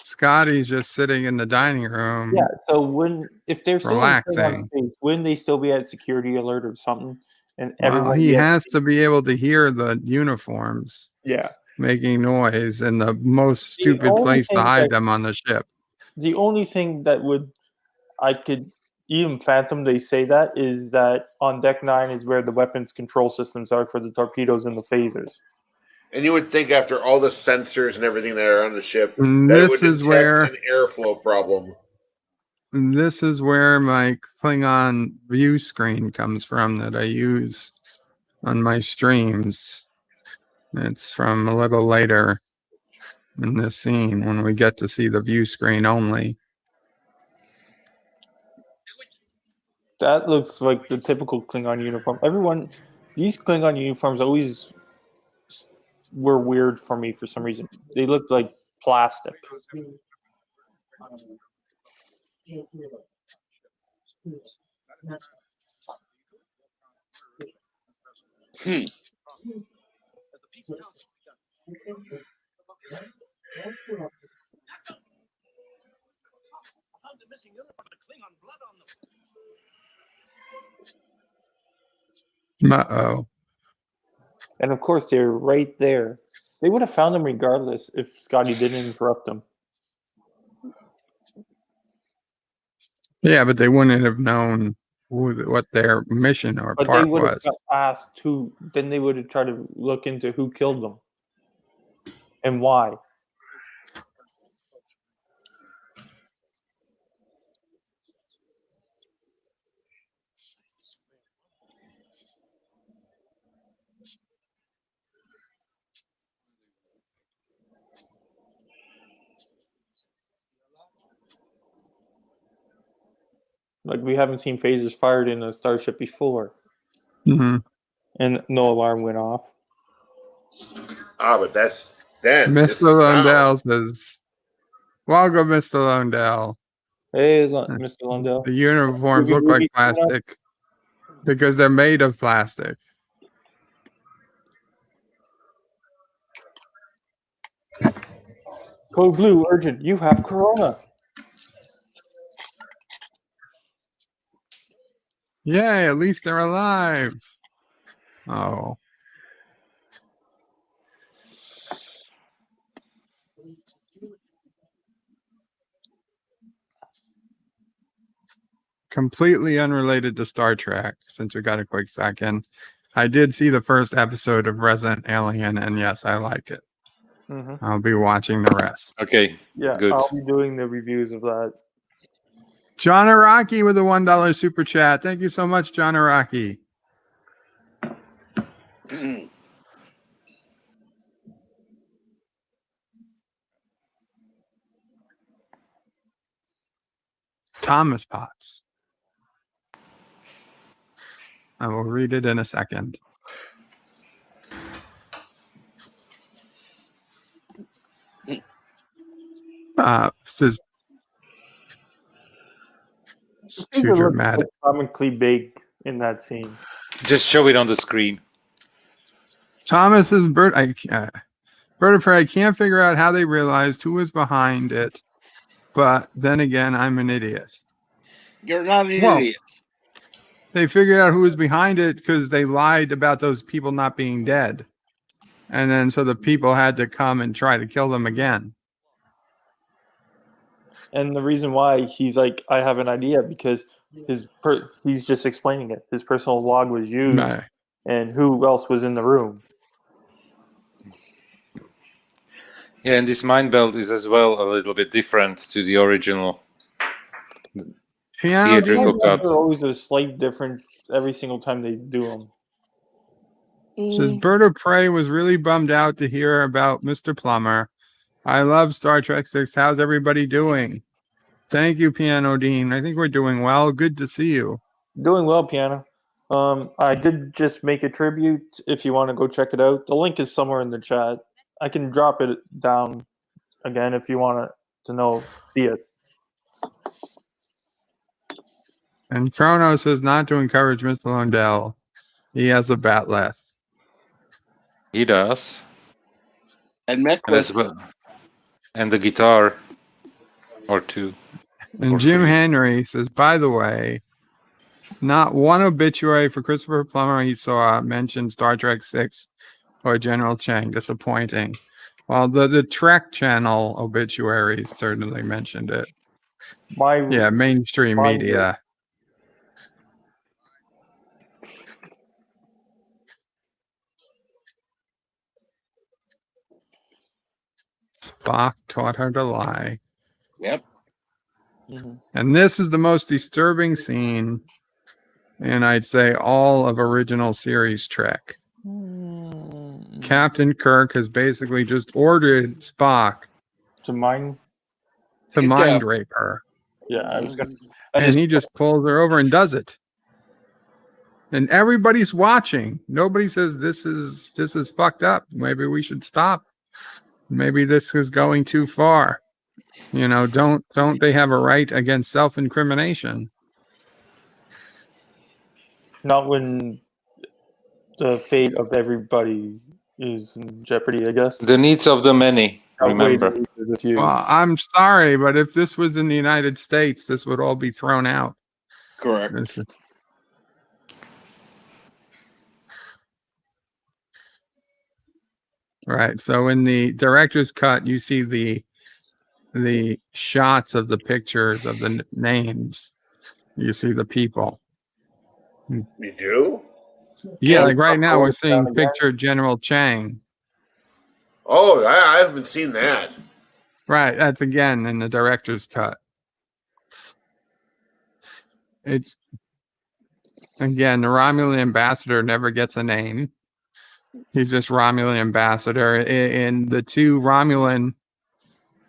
Scotty's just sitting in the dining room. Yeah, so if they're still relaxing. wouldn't they still be at security alert or something? and Well, everyone he yet. has to be able to hear the uniforms Yeah. making noise in the most stupid only place to thing hide that- them on the ship. The only thing that I could even fathom they say that is that on Deck 9 is where the weapons control systems are for the torpedoes and the phasers. And you would think after all the sensors and everything that are on the ship, And that it this would is detect where an airflow problem. this is where my Klingon view screen comes from that I use on my streams. It's from a little later in this scene when we get to see the view screen only. That looks like the typical Klingon uniform. These Klingon uniforms always were weird for me for some reason. They looked like plastic. Uh-oh. And of course, they're right there. They would have found them regardless if Scotty didn't interrupt them. Yeah, but they wouldn't have known what their mission or But they part would have was. asked who. Then they would have tried to look into who killed them and why. Like, we haven't seen phasers fired in a starship before. Mm-hmm. And no alarm went off. But that's then. Mr. Lundell says, "Welcome, Mr. Lundell." Hey, Mr. Lundell. The uniforms look like plastic because they're made of plastic. Code Blue, urgent. You have corona. Yay, at least they're alive. Oh. Completely unrelated to Star Trek, since we got a quick second. I did see the first episode of Resident Alien, and yes, I like it. Mm-hmm. I'll be watching the rest. Okay, yeah, good. I'll be doing the reviews of that. John Araki with a $1 super chat. Thank you so much, John Araki. Thomas Potts. I will read it in a second. Says it's too dramatic. Comically big in that scene. Just show it on the screen. Thomas is Bird of Prey. I can't figure out how they realized who was behind it, but then again, I'm an idiot. You're not an idiot. They figured out who was behind it because they lied about those people not being dead. And then so the people had to come and try to kill them again. And the reason why he's like, I have an idea, because he's just explaining it. His personal log was used, Right. And who else was in the room? Yeah, and this mind belt is as well a little bit different to the original theatrical cut. They're always a slight difference every single time they do them. Says Bird of Prey was really bummed out to hear about Mr. Plummer. I love Star Trek 6. How's everybody doing? Thank you, Piano Dean. I think we're doing well. Good to see you. Doing well, Piano. I did just make a tribute if you want to go check it out. The link is somewhere in the chat. I can drop it down again if you want to see it. And Chrono says not to encourage Mr. Lundell. He has a batleth. He does. And Meckless. And the guitar. Or two. And Jim Henry says, by the way, Not one obituary for Christopher Plummer. He saw mentioned Star Trek 6 or General Chang. Disappointing. Well, the Trek channel obituaries certainly mentioned it. Mainstream media. Spock taught her to lie. Yep. And this is the most disturbing scene in, I'd say, all of original series Trek. Captain Kirk has basically just ordered Spock to mind rape her. Yeah, I was gonna. And he just pulls her over and does it. And everybody's watching. Nobody says this is fucked up. Maybe we should stop. Maybe this is going too far. You know, don't they have a right against self-incrimination? Not when the fate of everybody is in jeopardy, I guess. The needs of the many, remember. Well, I'm sorry, but if this was in the United States, this would all be thrown out. Correct. Right. So in the director's cut, you see the shots of the pictures of the names. You see the people. You do? Yeah, like right now we're seeing picture General Chang. Oh, I haven't seen that. Right, that's again in the director's cut. It's again the Romulan ambassador never gets a name. He's just Romulan ambassador. In the two Romulan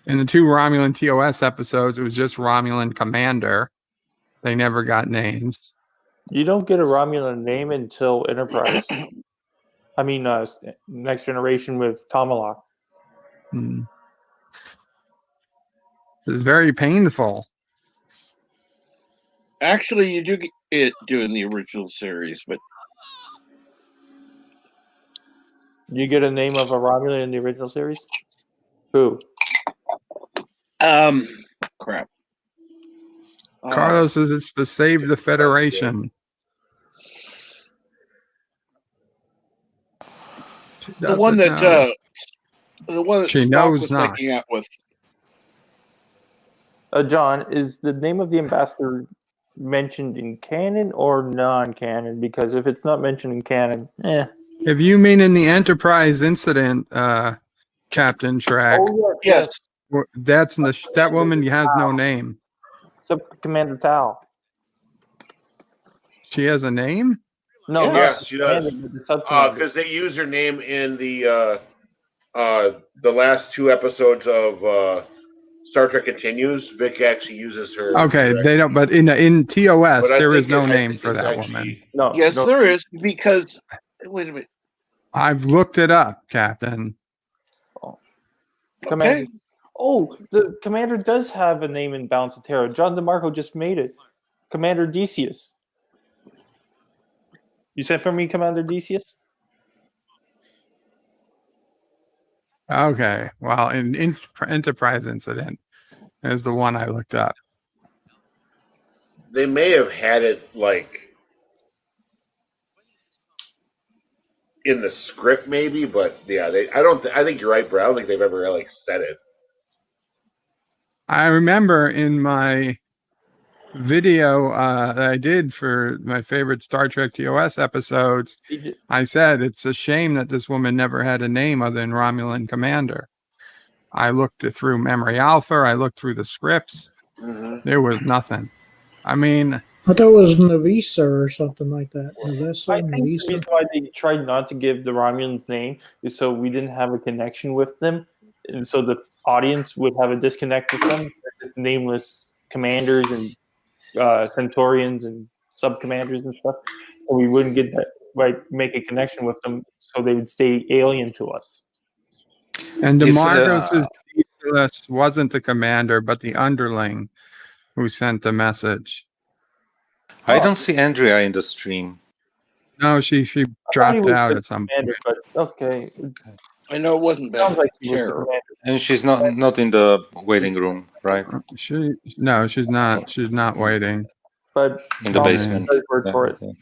TOS episodes, it was just Romulan commander. They never got names. You don't get a Romulan name until Enterprise. I mean, Next Generation with Tomalak. It's very painful. Actually, you do get it doing the original series, but you get a name of a Romulan in the original series? Who? Crap. Carlos says it's to save the Federation. The one that she Spock knows was not. making out with. John, is the name of the ambassador mentioned in canon or non-canon? Because if it's not mentioned in canon, If you mean in the Enterprise incident, Captain Track, yes, that's that woman has no name. Commander Tao. She has a name? No, yes, she does. Because they use her name in the last two episodes of Star Trek Continues. Vic actually uses her. Okay, they don't. But in TOS, there is no name for that woman. No. Yes, there is, because wait a minute. I've looked it up, Captain. Commander. Okay. Oh, the commander does have a name in Balance of Terror. John DeMarco just made it. Commander Decius. You said for me, Commander Decius? Okay. Well, in Enterprise incident is the one I looked up. They may have had it like in the script, maybe, but yeah, I think you're right, bro. I don't think they've ever like said it. I remember in my video that I did for my favorite Star Trek TOS episodes, I said it's a shame that this woman never had a name other than Romulan Commander. I looked through Memory Alpha. I looked through the scripts. There was nothing. I mean, I thought it was Navisa or something like that. Navisa, I think the reason why they tried not to give the Romulans' name is so we didn't have a connection with them, and so the audience would have a disconnect with them. They're just nameless commanders and Centaurians and sub-commanders and stuff, and we wouldn't get that make a connection with them, so they would stay alien to us. And DeMarcos' wasn't the commander, but the underling who sent the message. I don't see Andrea in the stream. No, she dropped out at some point. But okay. I know it wasn't bad. Like and she's not in the waiting room, right? She's not. She's not waiting. But in the basement. Word Yeah, for it. yeah.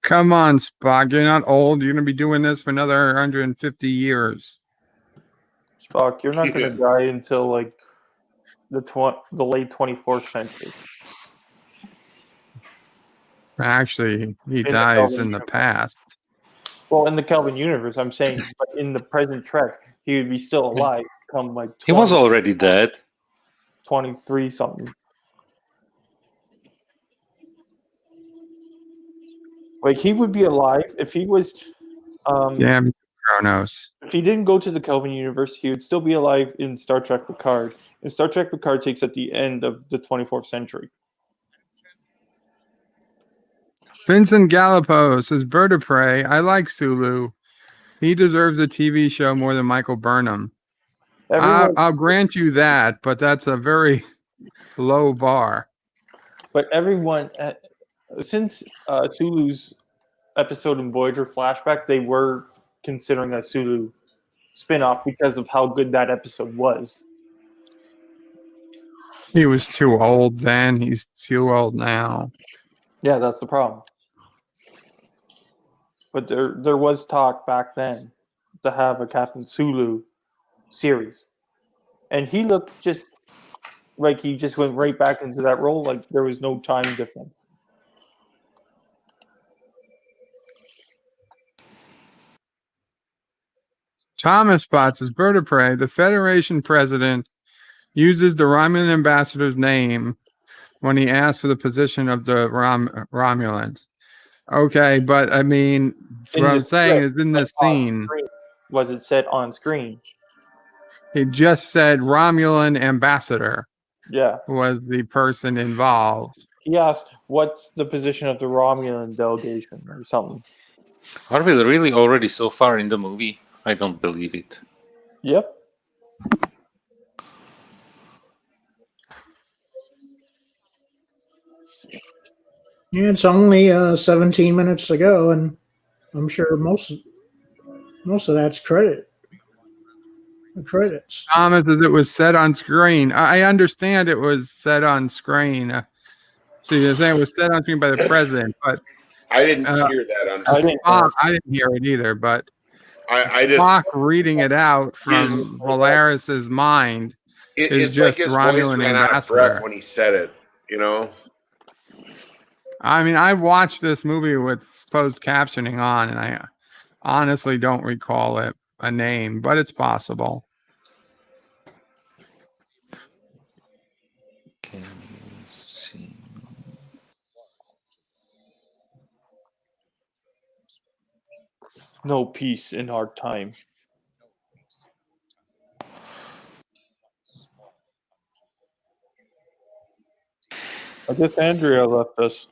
Come on, Spock. You're not old. You're going to be doing this for another 150 years. Spock, you're not going to die until like the late 24th century. Actually, he dies in the past. Well, in the Kelvin universe, I'm saying, but in the present Trek, he would be still alive come like 20, He was already dead. 23 something. Like he would be alive if he was. Damn Kronos. If he didn't go to the Kelvin universe, he would still be alive in Star Trek Picard. And Star Trek Picard takes at the end of the 24th century. Vincent Gallipo says, Bird of Prey. I like Sulu. He deserves a TV show more than Michael Burnham. I'll grant you that, but that's a very low bar. But everyone, since Sulu's episode in Voyager flashback, they were considering a Sulu spin-off because of how good that episode was. He was too old then. He's too old now. Yeah, that's the problem. But there was talk back then to have a Captain Sulu series. And he looked just like he just went right back into that role, like there was no time difference. Thomas Spots is Bird of Prey. The Federation president uses the Romulan ambassador's name when he asks for the position of the Romulans. Okay, but I mean, what I'm saying is in this scene. Was it said on screen? It just said Romulan ambassador. Yeah. Was the person involved. He asked, what's the position of the Romulan delegation or something? Are we really already so far in the movie? I don't believe it. Yep. Yeah, it's only 17 minutes to go, and I'm sure most of that's credits. Thomas says it was said on screen. I understand it was said on screen. So you're saying it was said on screen by the president, but I didn't hear that on screen. I didn't hear it either, but Spock reading it out from Valeris's mind is it's just like his Romulan voice ran out of ambassador. breath when he said it, you know? I mean, I watched this movie with closed captioning on, and I honestly don't recall it a name, but it's possible. Can you see? No peace in our time. I guess Andrea left us.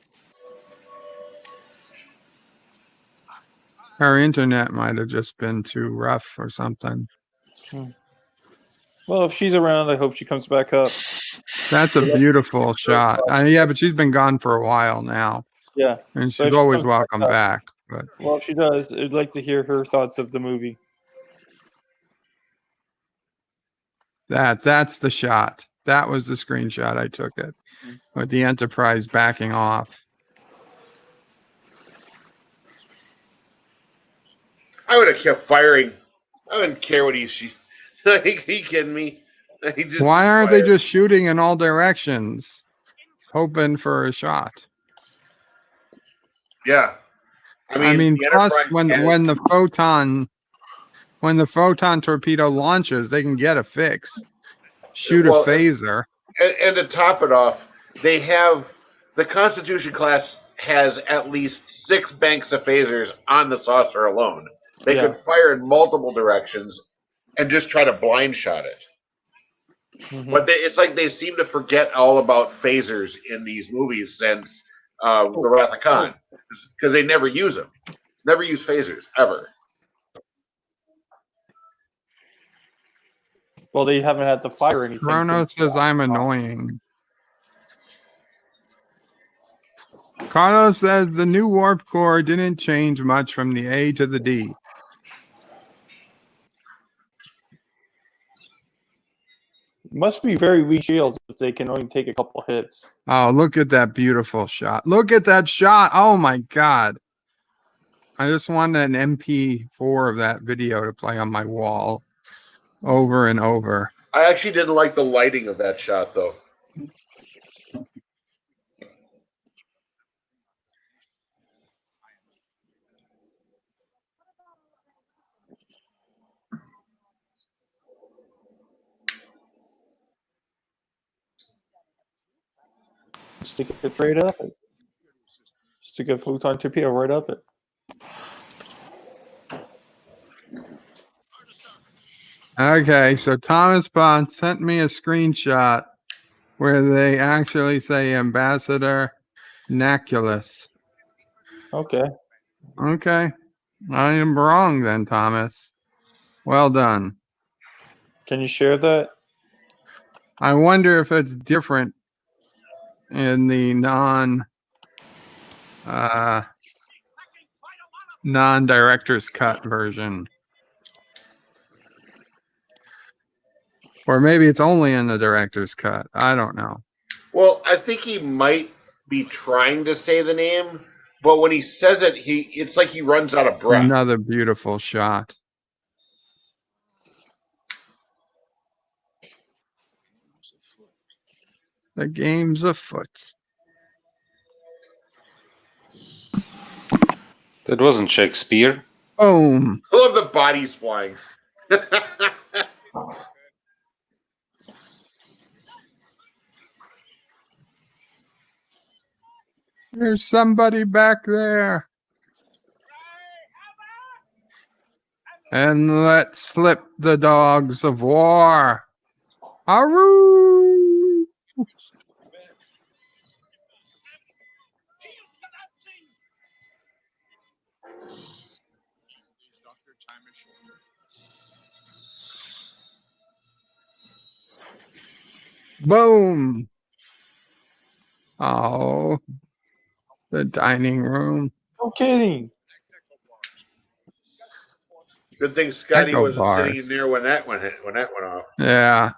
Her internet might have just been too rough or something. Well, if she's around, I hope she comes back up. That's a beautiful shot. Yeah, but she's been gone for a while now. Yeah. And she's always welcome back. But well, if she does, I'd like to hear her thoughts of the movie. That's the shot. That was the screenshot I took it with the Enterprise backing off. I would have kept firing. I wouldn't care what he kidding me? Why aren't they just shooting in all directions, hoping for a shot? Yeah, I mean plus when the photon torpedo launches, they can get a fix. Shoot a phaser. And to top it off, they have the Constitution class has at least 6 banks of phasers on the saucer alone. They could fire in multiple directions and just try to blind shot it. Mm-hmm. But it's like they seem to forget all about phasers in these movies since the Wrath of Khan, because they never use them. Never use phasers, ever. Well, they haven't had to fire anything. Kronos says I'm annoying. Carlos says the new warp core didn't change much from the A to the D. Must be very weak shields if they can only take a couple hits. Oh, look at that beautiful shot. Look at that shot. Oh my God. I just wanted an MP4 of that video to play on my wall over and over. I actually didn't like the lighting of that shot, though. Stick it right up it. Stick a photon torpedo right up it. Okay, so Thomas Bond sent me a screenshot where they actually say Ambassador Naculus. Okay. Okay. I am wrong then, Thomas. Well done. Can you share that? I wonder if it's different in the non-director's cut version. Or maybe it's only in the director's cut. I don't know. Well, I think he might be trying to say the name, but when he says it, it's like he runs out of breath. Another beautiful shot. The game's afoot. That wasn't Shakespeare. Boom. I love the bodies flying. There's somebody back there. And let slip the dogs of war. Aroo! Boom. Oh, the dining room. No kidding. Good thing Scotty Echo wasn't bars. sitting there when that went off. Yeah.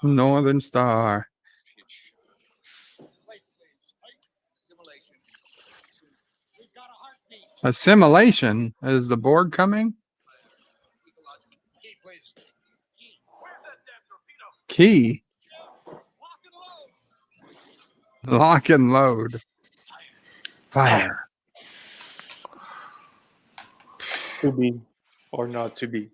Northern Star. Assimilation? Is the Borg coming? Key. Lock and load. Fire. To be or not to be.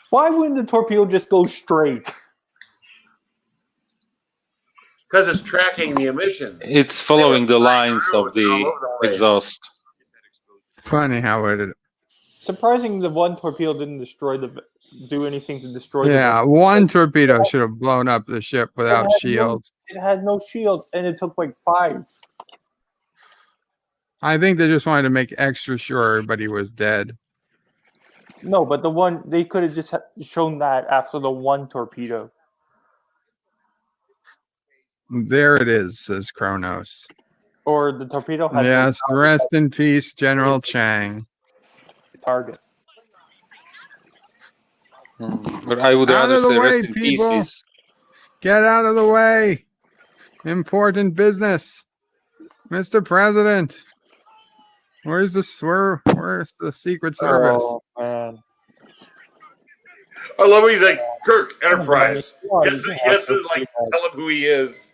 Why wouldn't the torpedo just go straight? Because it's tracking the emissions. It's following the lines of the exhaust. Funny how it. Surprising the one torpedo didn't do anything to destroy the Yeah, one torpedo should have blown up the ship without shields. It had no shields, and it took like 5. I think they just wanted to make extra sure everybody was dead. No, but the one, they could have just shown that after the one torpedo. There it is, says Kronos. Or the torpedo had yes, rest in peace, General Chang. Target. But I would rather say rest in pieces. Get out of the way. Important business. Mr. President. Where's the Secret Service? Oh, man. I love when he's like, Kirk, Enterprise. He has to like tell him who he is.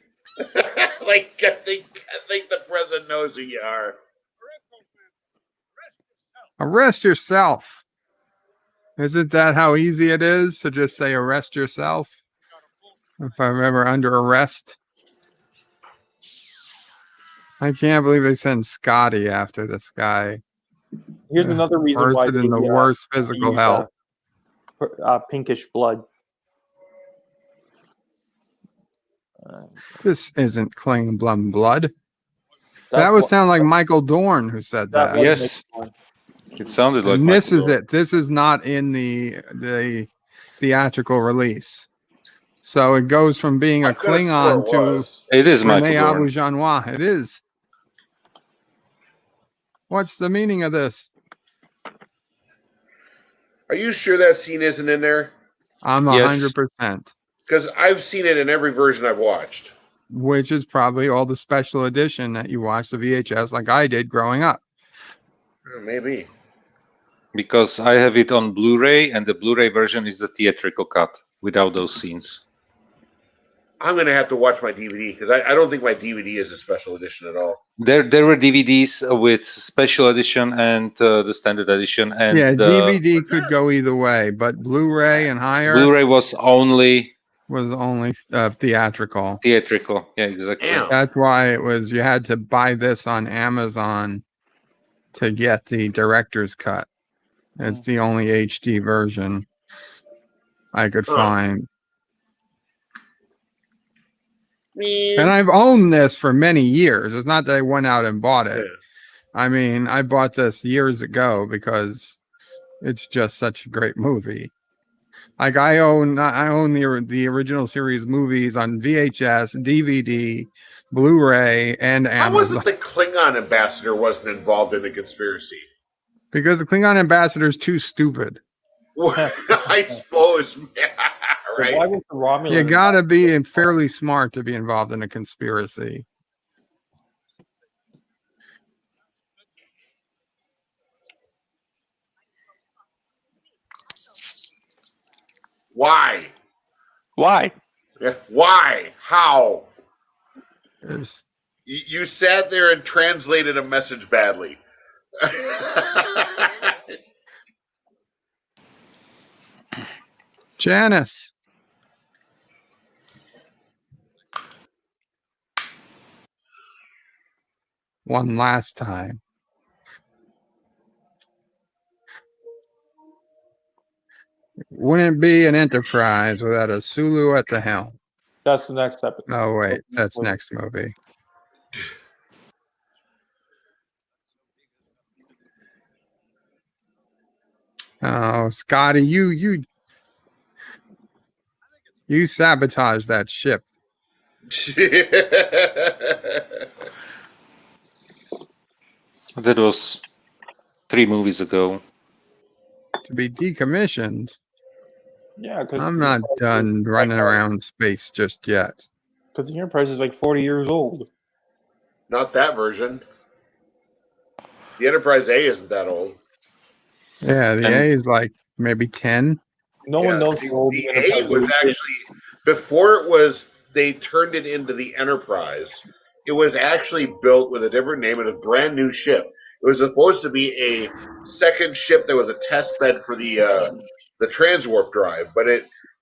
Like, I think the president knows who you are. Arrest yourself. Isn't that how easy it is to just say arrest yourself? If I'm ever under arrest. I can't believe they send Scotty after this guy. Here's another reason Or is why it in the worst physical use, health? Pinkish blood. This isn't Klingon blood. That would sound like Michael Dorn who said that. Yes. It sounded like And this Michael is Dorn. it. This is not in the theatrical release. So it goes from being a Klingon to It is Michael René Dorn. Auberjonois. It is. What's the meaning of this? Are you sure that scene isn't in there? I'm 100%. Because I've seen it in every version I've watched. Which is probably all the special edition that you watched the VHS like I did growing up. Maybe. Because I have it on Blu-ray, and the Blu-ray version is the theatrical cut without those scenes. I'm going to have to watch my DVD because I don't think my DVD is a special edition at all. There were DVDs with special edition and the standard edition, and yeah, DVD could go either way, but Blu-ray and higher. Blu-ray was only theatrical. Theatrical, yeah, exactly. That's why it was. You had to buy this on Amazon to get the director's cut. It's the only HD version I could find. And I've owned this for many years. It's not that I went out and bought it. I mean, I bought this years ago because it's just such a great movie. Like I own the original series movies on VHS, DVD, Blu-ray, and Amazon. How was it the Klingon ambassador wasn't involved in the conspiracy? Because the Klingon ambassador is too stupid. I suppose, right? Why was the Romulan? You gotta be fairly smart to be involved in a conspiracy. Why? Why? Yeah, why? How? There's... You sat there and translated a message badly. Janice. One last time. Wouldn't be an Enterprise without a Sulu at the helm. That's the next episode. Oh, wait. That's next movie. Oh, Scotty, you sabotaged that ship. That was 3 movies ago. To be decommissioned. Yeah, I'm not done running around space just yet. Because the Enterprise is like 40 years old. Not that version. The Enterprise A isn't that old. Yeah, the A is like maybe 10. No one knows the how old the Enterprise A was is. actually, before it was, they turned it into the Enterprise. It was actually built with a different name and a brand new ship. It was supposed to be a second ship that was a test bed for the transwarp drive, but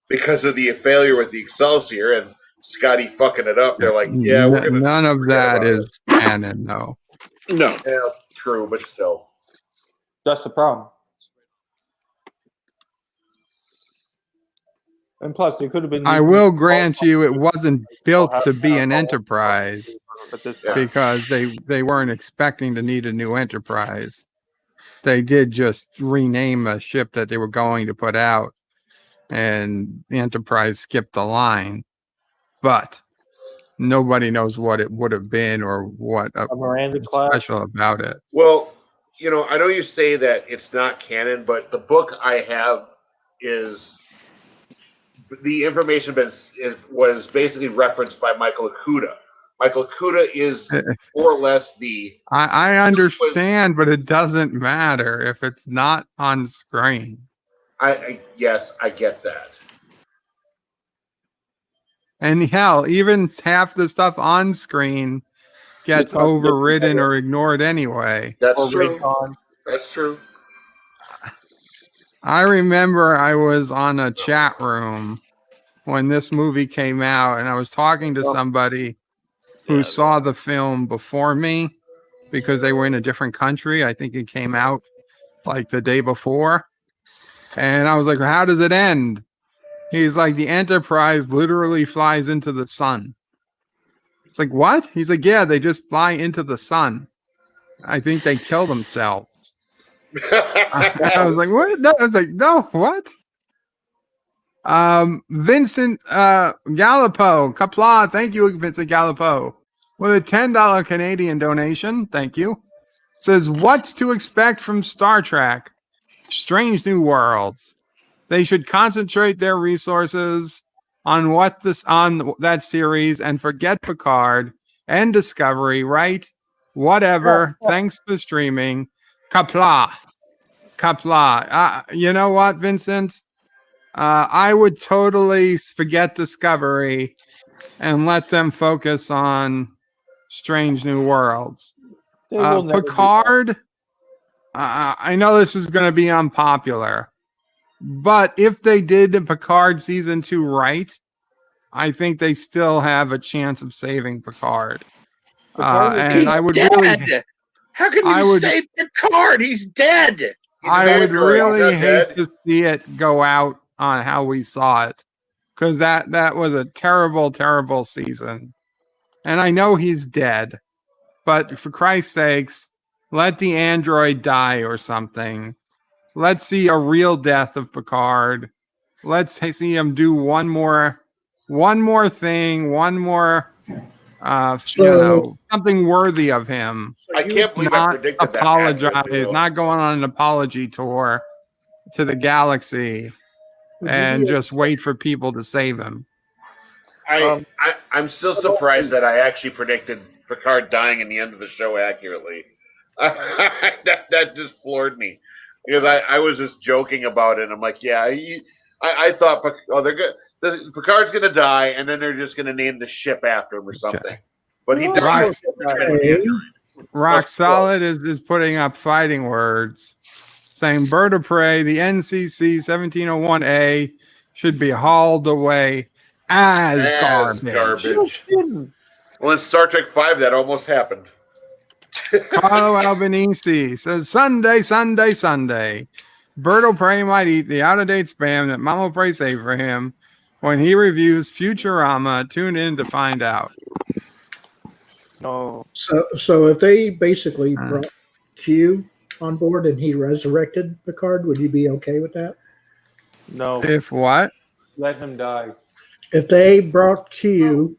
because of the failure with the Excelsior and Scotty fucking it up, they're like, yeah, we're gonna. None of that is canon, no. No. Yeah, true, but still. That's the problem. And plus, it could have been. I will grant you it wasn't built to be an Enterprise because they weren't expecting to need a new Enterprise. They did just rename a ship that they were going to put out, and the Enterprise skipped the line. But nobody knows what it would have been or what special about it. Well, I know you say that it's not canon, but the book I have is the information was basically referenced by Michael Uhura. Michael Uhura is more or less the. I understand, but it doesn't matter if it's not on screen. Yes, I get that. And hell, even half the stuff on screen gets overridden or ignored anyway. That's true. That's true. I remember I was on a chat room when this movie came out, and I was talking to somebody who saw the film before me because they were in a different country. I think it came out like the day before. And I was like, how does it end? He's like, the Enterprise literally flies into the sun. It's like, what? He's like, yeah, they just fly into the sun. I think they kill themselves. I was like, what? No, I was like, no, what? Vincent Gallipo, Qapla, thank you, Vincent Gallipo, with a $10 Canadian donation. Thank you. Says, what's to expect from Star Trek? Strange New Worlds. They should concentrate their resources on that series and forget Picard and Discovery, right? Whatever. Thanks for streaming. Qapla. You know what, Vincent? I would totally forget Discovery and let them focus on Strange New Worlds. Picard, I know this is going to be unpopular, but if they did Picard season 2 right, I think they still have a chance of saving Picard. And I would dead. really. How can you save Picard? He's dead. I would really hate to see it go out on how we saw it, because that was a terrible, terrible season. And I know he's dead, but for Christ's sakes, let the android die or something. Let's see a real death of Picard. Let's see him do one more thing, something worthy of him. I can't believe I predicted that. Apologize, not going on an apology tour to the galaxy and just wait for people to save him. I'm still surprised that I actually predicted Picard dying in the end of the show accurately. that just floored me, because I was just joking about it. I'm like, yeah, I thought, they're good. Picard's gonna die, and then they're just gonna name the ship after him or something. Okay. But he died. Rock Solid is putting up fighting words, saying Bird of Prey, the NCC 1701A should be hauled away as garbage. Well, in Star Trek 5, that almost happened. Carlo Albanese says, Sunday. Bird of Prey might eat the out-of-date spam that Mama Prey saved for him when he reviews Futurama. Tune in to find out. No. So if they basically brought Q on board and he resurrected Picard, would you be okay with that? No. If what? Let him die. If they brought Q.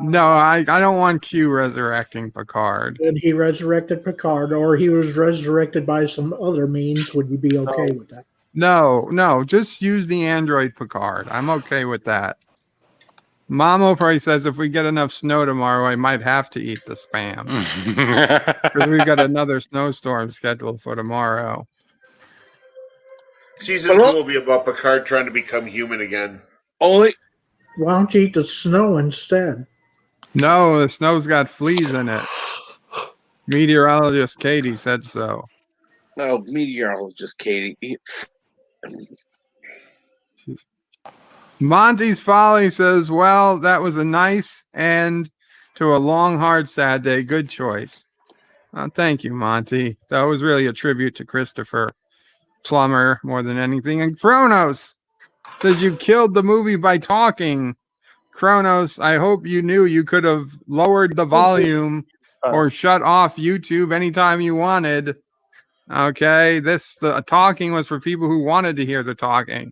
No, I don't want Q resurrecting Picard. And he resurrected Picard, or he was resurrected by some other means, would you be okay with that? No, just use the android Picard. I'm okay with that. Mamo probably says if we get enough snow tomorrow, I might have to eat the spam. Because we've got another snowstorm scheduled for tomorrow. Season 2 will be about Picard trying to become human again. Why don't you eat the snow instead? No, the snow's got fleas in it. Meteorologist Katie said so. Oh, meteorologist Katie. Monty's Folly says, well, that was a nice end to a long, hard, sad day. Good choice. Thank you, Monty. That was really a tribute to Christopher Plummer more than anything. And Kronos says, you killed the movie by talking. Kronos, I hope you knew you could have lowered the volume or shut off YouTube anytime you wanted. Okay, the talking was for people who wanted to hear the talking.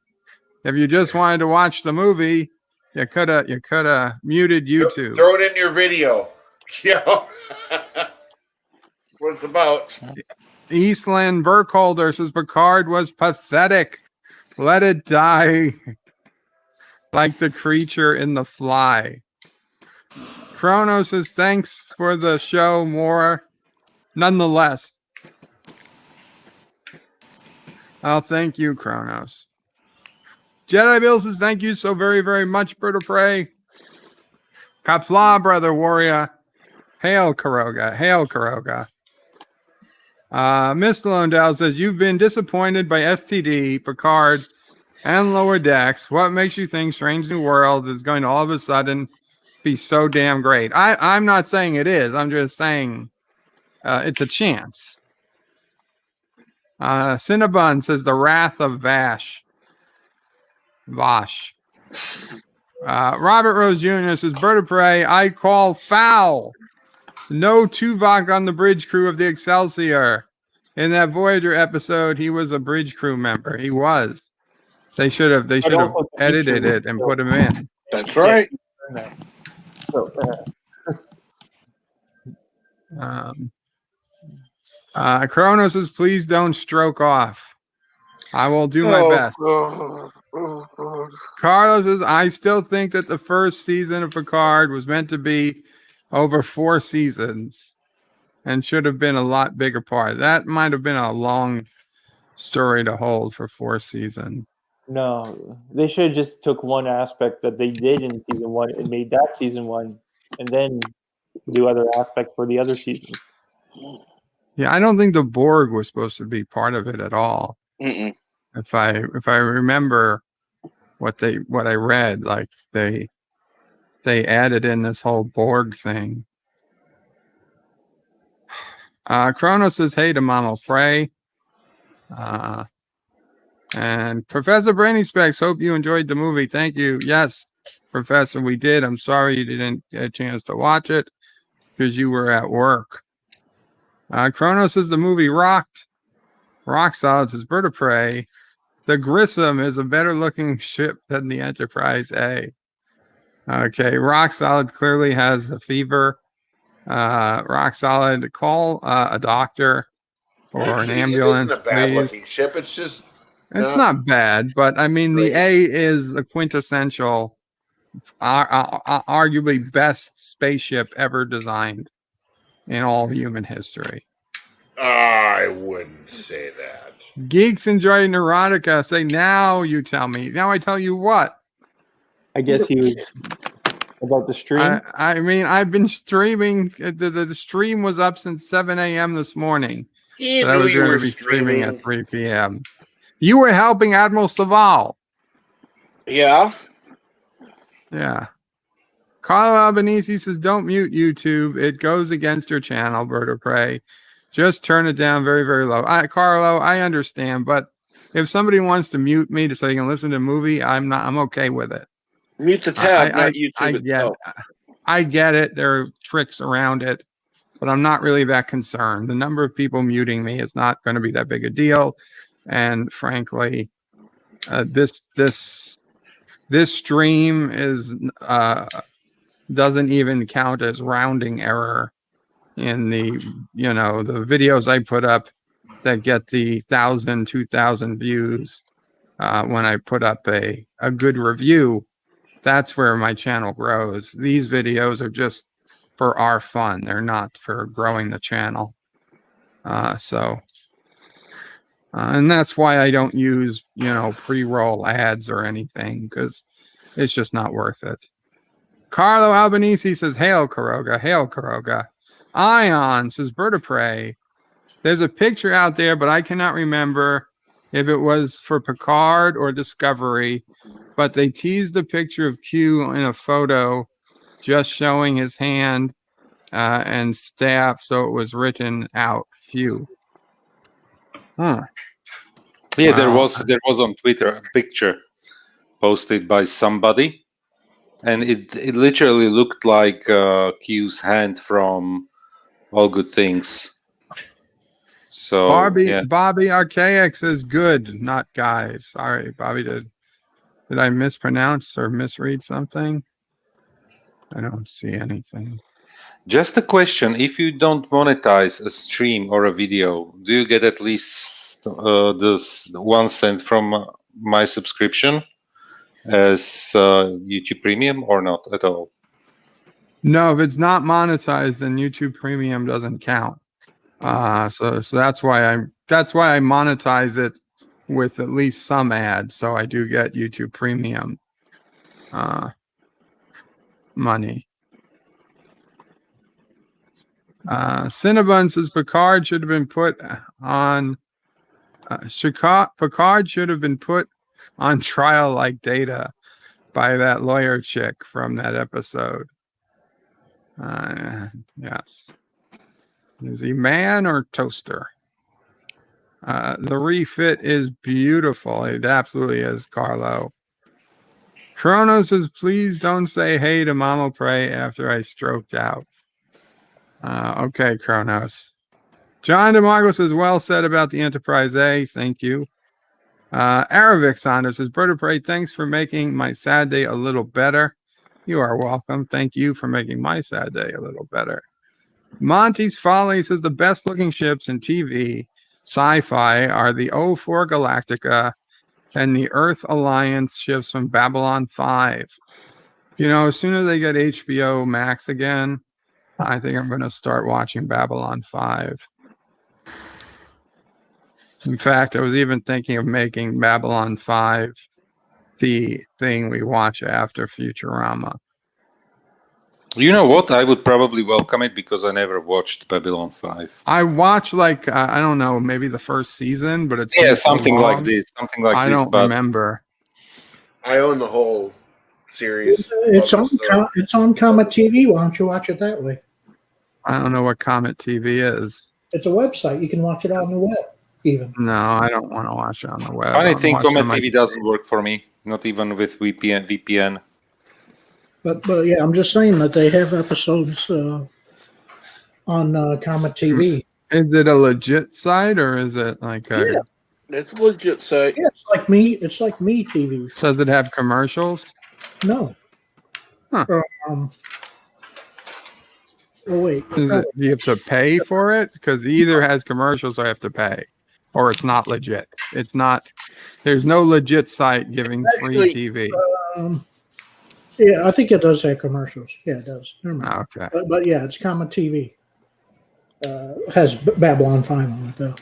If you just wanted to watch the movie, you could have muted YouTube. Throw it in your video. Yeah. What it's about. Eastland Burkholder says Picard was pathetic. Let it die like the creature in The Fly. Kronos says thanks for the show more. Nonetheless. Oh, thank you, Kronos. Jedi Bill says thank you so very, very much, Bird of Prey. Qapla, brother warrior. Hail, Karoga. Hail, Karoga. Mr. Londell says, you've been disappointed by STD, Picard, and Lower Decks. What makes you think Strange New Worlds is going to all of a sudden be so damn great? I'm not saying it is. I'm just saying it's a chance. Cinnabon says the Wrath of Vash. Vosh. Robert Rose Jr. says, Bird of Prey, I call foul. No Tuvok on the bridge crew of the Excelsior. In that Voyager episode, he was a bridge crew member. He was. They should have edited it and put him in. That's right. Kronos says, please don't stroke off. I will do my best. Carlos says, I still think that the first season of Picard was meant to be over 4 seasons and should have been a lot bigger part. That might have been a long story to hold for 4 seasons. No, they should have just took one aspect that they did in season 1 and made that season 1, and then do other aspects for the other seasons. Yeah, I don't think the Borg was supposed to be part of it at all. Mm-mm. If I remember what I read, like they added in this whole Borg thing. Kronos says, hey to Mama Frey. And Professor Brainy Specs, hope you enjoyed the movie. Thank you. Yes, Professor, we did. I'm sorry you didn't get a chance to watch it because you were at work. Kronos says the movie rocked. Rock Solid says Bird of Prey. The Grissom is a better looking ship than the Enterprise A. Okay, Rock Solid clearly has the fever. Rock Solid, call a doctor or an ambulance. It isn't a bad please. looking ship. It's just. It's not bad, but I mean, the A is the quintessential, arguably best spaceship ever designed in all human history. I wouldn't say that. Geeks enjoy Neurotica. Say, now you tell me. Now I tell you what? I guess he was about the stream. I mean, I've been streaming. The stream was up since 7 a.m. this morning. You I knew was you going were to be streaming streaming at 3 p.m. You were helping Admiral Saval. Yeah. Yeah. Carlo Albanese says, don't mute YouTube. It goes against your channel, Bird of Prey. Just turn it down very, very low. Carlo, I understand, but if somebody wants to mute me so they can listen to a movie, I'm okay with it. Mute the tab, not YouTube. I get it. There are tricks around it, but I'm not really that concerned. The number of people muting me is not going to be that big a deal. And frankly, this stream is doesn't even count as rounding error in the the videos I put up that get the 1,000, 2,000 views. When I put up a good review, that's where my channel grows. These videos are just for our fun. They're not for growing the channel. And that's why I don't use, pre-roll ads or anything, because it's just not worth it. Carlo Albanese says, hail Kuroga, hail Kuroga. Ion says, Bird of Prey. There's a picture out there, but I cannot remember if it was for Picard or Discovery, but they teased the picture of Q in a photo just showing his hand and staff, so it was written out, Q. Huh. Yeah, wow. There was on Twitter a picture posted by somebody, and it literally looked like Q's hand from All Good Things. So Bobby Archaic says good, not guys. Sorry, Bobby, did I mispronounce or misread something? I don't see anything. Just a question: if you don't monetize a stream or a video, do you get at least this 1 cent from my subscription as YouTube Premium, or not at all? No, if it's not monetized, then YouTube Premium doesn't count. So that's why I monetize it with at least some ads, so I do get YouTube Premium money. Cinnabon says Picard should have been put on trial like Data by that lawyer chick from that episode. Yes. Is he man or toaster? The refit is beautiful. It absolutely is, Carlo. Kronos says, please don't say hey to Mama Prey after I stroked out. Okay, Kronos. John DeMarco says, well said about the Enterprise A. Thank you. Aravic Saunders says, Bird of Prey, thanks for making my sad day a little better. You are welcome. Thank you for making my sad day a little better. Monty's Folly says, the best looking ships in TV sci-fi are the 04 Galactica and the Earth Alliance ships from Babylon 5. You know, as soon as they get HBO Max again, I think I'm going to start watching Babylon 5. In fact, I was even thinking of making Babylon 5 the thing we watch after Futurama. You know what? I would probably welcome it because I never watched Babylon 5. I watched like I don't know, maybe the first season, but it's something like this. I don't remember. I own the whole series. It's on Comet TV. Why don't you watch it that way? I don't know what Comet TV is. It's a website. You can watch it on the web. Even no, I don't want to watch it on the web. I think Comet TV doesn't work for me. Not even with VPN. But yeah, I'm just saying that they have episodes on Comet TV. Is it a legit site or is it like a? Yeah, it's a legit site. Yeah, it's like me. It's like me TV. Does it have commercials? No. Huh. Oh wait. Is it? Do you have to pay for it? Because it either has commercials or I have to pay, or it's not legit. It's not. There's no legit site giving free TV. Yeah, I think it does have commercials. Yeah, it does. Never mind. Okay. But yeah, it's Comet TV. Has Babylon 5 on it though.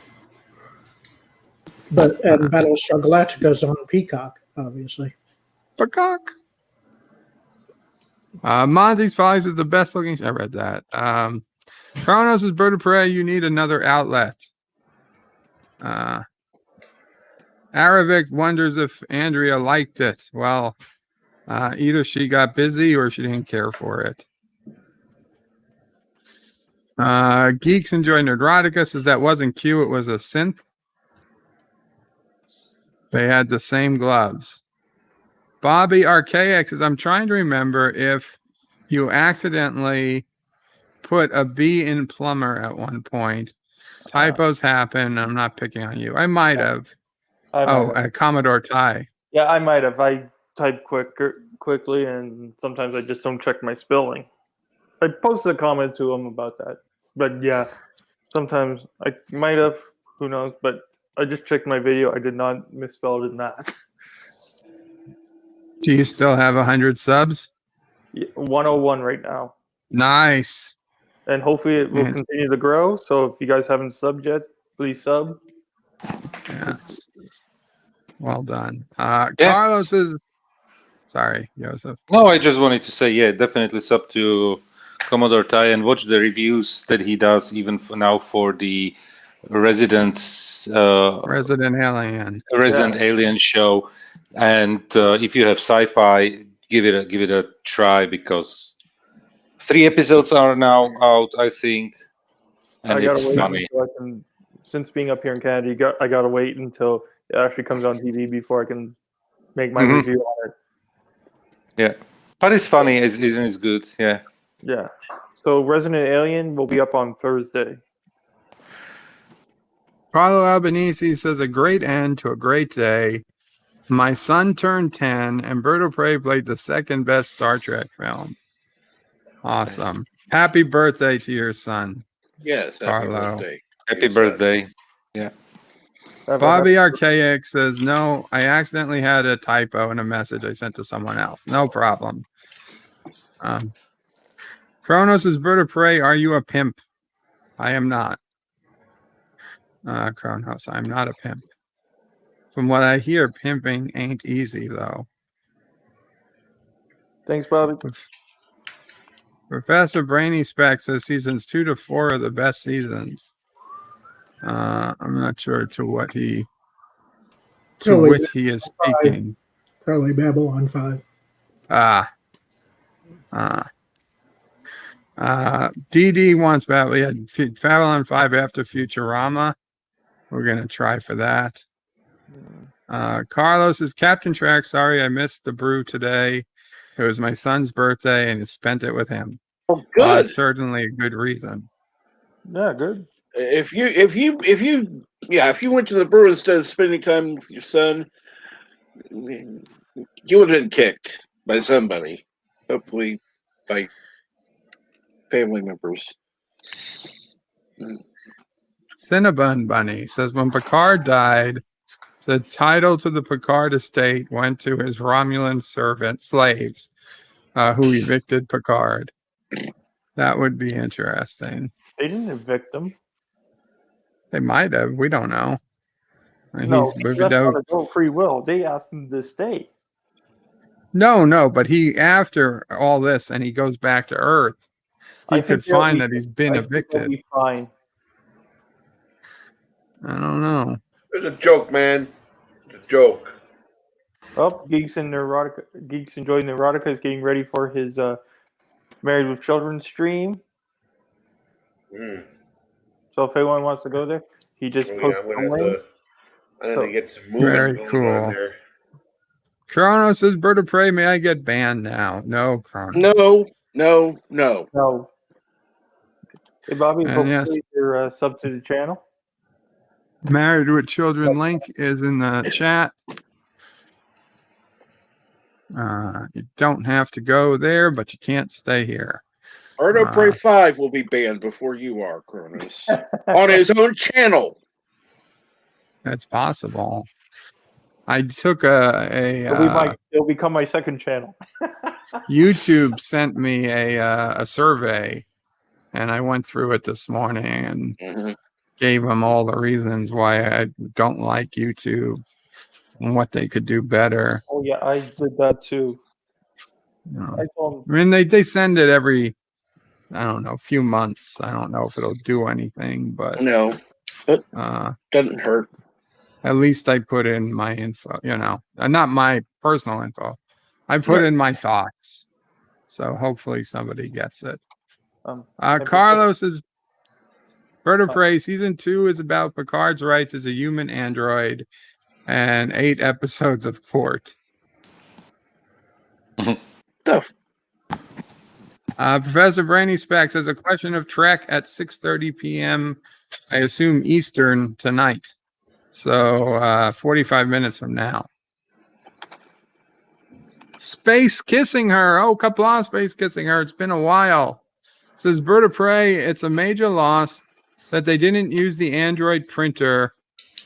But and Battlestar Galactica is on Peacock, obviously. Peacock. Monty's Follies is the best looking. I read that. Kronos is Bird of Prey. You need another outlet. Aravic wonders if Andrea liked it. Well, either she got busy or she didn't care for it. Geeks enjoy Nerdrotica says that wasn't Q, it was a synth. They had the same gloves. Bobby Archaic says, I'm trying to remember if you accidentally put a B in Plummer at one point. Typos happen. I'm not picking on you. I might have. Commodore Ty. Yeah, I might have. I type quickly, and sometimes I just don't check my spelling. I posted a comment to him about that. But yeah, sometimes I might have. Who knows? But I just checked my video. I did not misspell it in that. Do you still have 100 subs? 101 right now. Nice. And hopefully it will continue to grow. So if you guys haven't subbed yet, please sub. Yes. Well done. Carlos is... Sorry, Joseph. No, I just wanted to say, yeah, definitely sub to Commodore Ty and watch the reviews that he does even now for the Resident Alien show. And if you have sci-fi, give it a try because 3 episodes are now out, I think, and it's funny. Since being up here in Canada, I gotta wait until it actually comes on TV before I can make my review on it. Yeah, but it's funny. It's good. Yeah. Yeah. So Resident Alien will be up on Thursday. Carlo Albanese says, a great end to a great day. My son turned 10, and Bird of Prey played the second best Star Trek film. Awesome. Nice. Happy birthday to your son. Yes, Carlo. Happy birthday. Happy birthday. Yeah. Bobby Archaic says, no, I accidentally had a typo in a message I sent to someone else. No problem. Kronos is Bird of Prey. Are you a pimp? I am not. Kronos, I'm not a pimp. From what I hear, pimping ain't easy, though. Thanks, Bobby. Professor Brainy Spec says seasons 2 to 4 are the best seasons. I'm not sure to what he which he is speaking. Probably Babylon 5. DD wants badly. Babylon 5 after Futurama. We're going to try for that. Carlos is Captain Track. Sorry, I missed the brew today. It was my son's birthday, and I spent it with him. Oh, Well, good. that's certainly a good reason. Yeah, good. If you went to the brew instead of spending time with your son, you would have been kicked by somebody. Hopefully, by family members. Cinnabon Bunny says when Picard died, the title to the Picard estate went to his Romulan slaves, who evicted Picard. That would be interesting. They didn't evict him. They might have. We don't know. No, He's that's moved out. not a free will. They asked him to stay. No, but after all this, and he goes back to Earth, he could find that he's been evicted. Be fine. I don't know. It's a joke, man. It's a joke. Oh, Geeks Enjoying Neurotica is getting ready for his Married with Children stream. So if anyone wants to go there, he just posted a link. I'm going to get some movement Very going cool. on there. Kronos says, Bird of Prey, may I get banned now? No, Kronos. No. Hey, Bobby, And hopefully yes. you're sub to the channel. Married with Children link is in the chat. You don't have to go there, but you can't stay here. Bird of Prey 5 will be banned before you are, Kronos. On his own channel. That's possible. I took It'll become my second channel. YouTube sent me a survey, and I went through it this morning and gave them all the reasons why I don't like YouTube and what they could do better. Oh yeah, I did that too. I mean, they send it every, I don't know, few months. I don't know if it'll do anything, but no, it doesn't hurt. At least I put in my info, not my personal info. I put in my thoughts. So hopefully somebody gets it. Carlos is Bird of Prey season 2 is about Picard's rights as a human android and 8 episodes of court. Stuff. Professor Brainy Specs has a question of Trek at 6:30 p.m. I assume Eastern tonight. So 45 minutes from now. Space Kissing Her. Oh, Qapla Space Kissing Her. It's been a while. Says Bird of Prey, it's a major loss that they didn't use the Android printer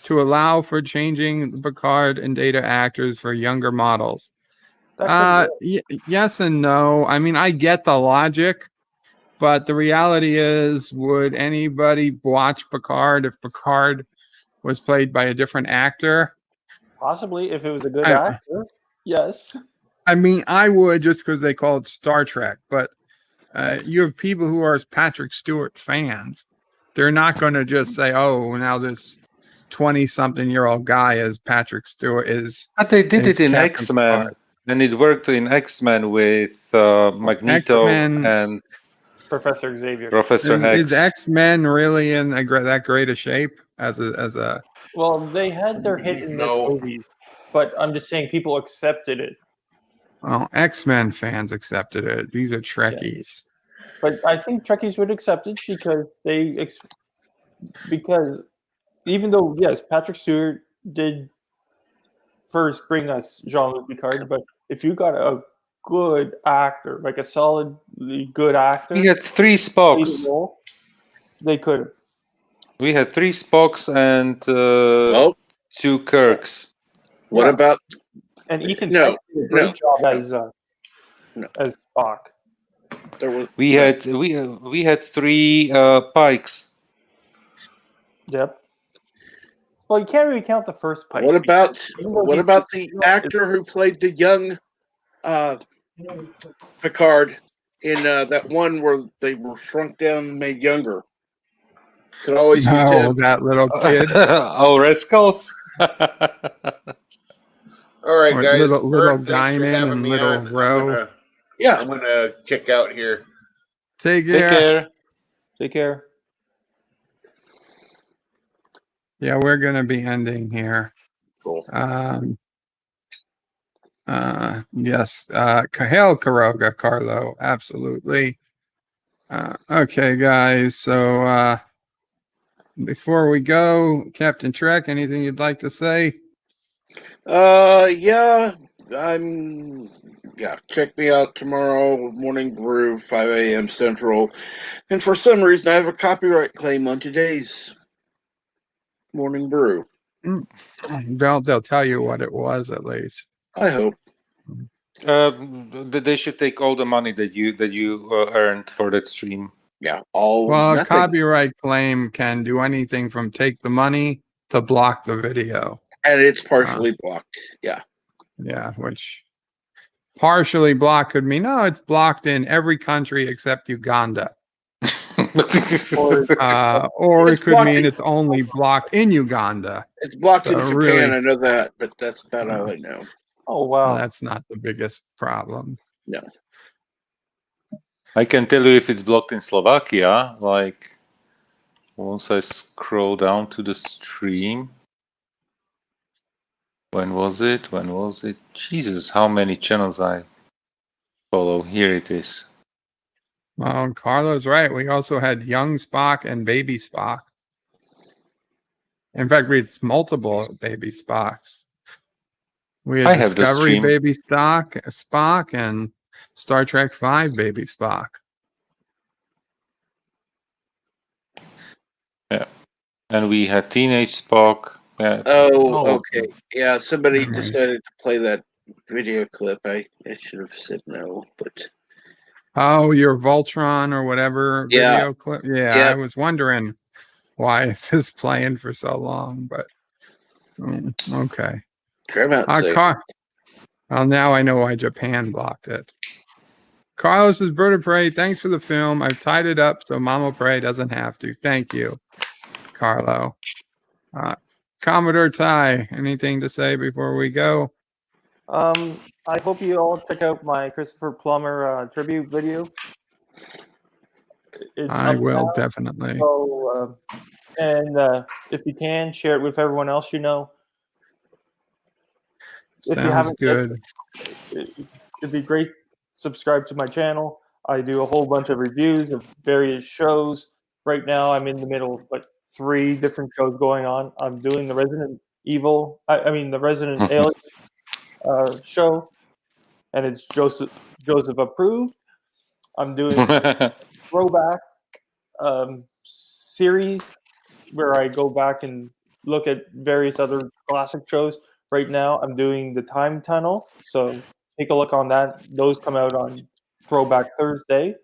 to allow for changing Picard and Data actors for younger models. Yes and no. I mean, I get the logic, but the reality is, would anybody watch Picard if Picard was played by a different actor? Possibly, if it was a good actor. Yes. I mean, I would, just because they call it Star Trek, but you have people who are Patrick Stewart fans. They're not going to just say, oh, now this 20-something-year-old guy is Patrick Stewart. But they did it in X-Men, and it worked in X-Men with Magneto and Professor Xavier. Professor X. Is X-Men really in that great a shape as a? Well, they had their hit in the movies, but I'm just saying people accepted it. Well, X-Men fans accepted it. These are Trekkies. Yeah. But I think Trekkies would accept it because even though, yes, Patrick Stewart did first bring us Jean-Luc Picard, but if you got a good actor, like a solidly good actor, we had 3 Spocks. They could have. We had 3 Spocks and 2 Kirks. What about? And Ethan did a great job as Spock. We had 3 Pikes. Yep. Well, you can't really count the first Pike. What about the actor who played the young Picard in that one where they were shrunk down and made younger? Could always use him. That little kid. Rescals. All right, guys. Little Diamond and little Row. I'm gonna kick out here. Take care. Take care. Take care. Yeah, we're going to be ending here. Cool. Yes. Hail Karoga, Carlo. Absolutely. Okay, guys. So before we go, Captain Trek, anything you'd like to say? Yeah, check me out tomorrow, Morning Brew, 5 a.m. Central. And for some reason, I have a copyright claim on today's Morning Brew. They'll tell you what it was at least. I hope. They should take all the money that you earned for that stream. Yeah, all. Well, nothing. a copyright claim can do anything from take the money to block the video. And it's partially blocked. Yeah. Yeah, which partially blocked could mean, no, it's blocked in every country except Uganda. Or it could mean it's only blocked in Uganda. It's blocked So in Japan, really, I know that, but that's about all I know. Oh, wow. That's not the biggest problem. No. I can tell you if it's blocked in Slovakia, like once I scroll down to the stream. When was it? Jesus, how many channels I follow. Here it is. Well, Carlo's right. We also had young Spock and baby Spock. In fact, it's multiple baby Spocks. We had I have the Discovery stream. baby Spock and Star Trek V baby Spock. Yeah. And we had Teenage Spock. Yeah. Oh, okay. Yeah, somebody decided to play that video clip. I should have said no, but Oh, your Voltron or whatever video clip. Yeah, Yeah. I was wondering why is this playing for so long, but okay. Well, now I know why Japan blocked it. Carlos is Bird of Prey. Thanks for the film. I've tied it up so Mama Prey doesn't have to. Thank you, Carlo. Commodore Ty, anything to say before we go? I hope you all check out my Christopher Plummer tribute video. I will definitely. So, and if you can, share it with everyone else you know. If you haven't, good. It'd be great. Subscribe to my channel. I do a whole bunch of reviews of various shows. Right now, I'm in the middle of like 3 different shows going on. I'm doing the Resident Evil, the Resident Alien show, and it's Joseph approved. I'm doing a throwback series where I go back and look at various other classic shows. Right now, I'm doing the Time Tunnel, so take a look on that. Those come out on Throwback Thursday.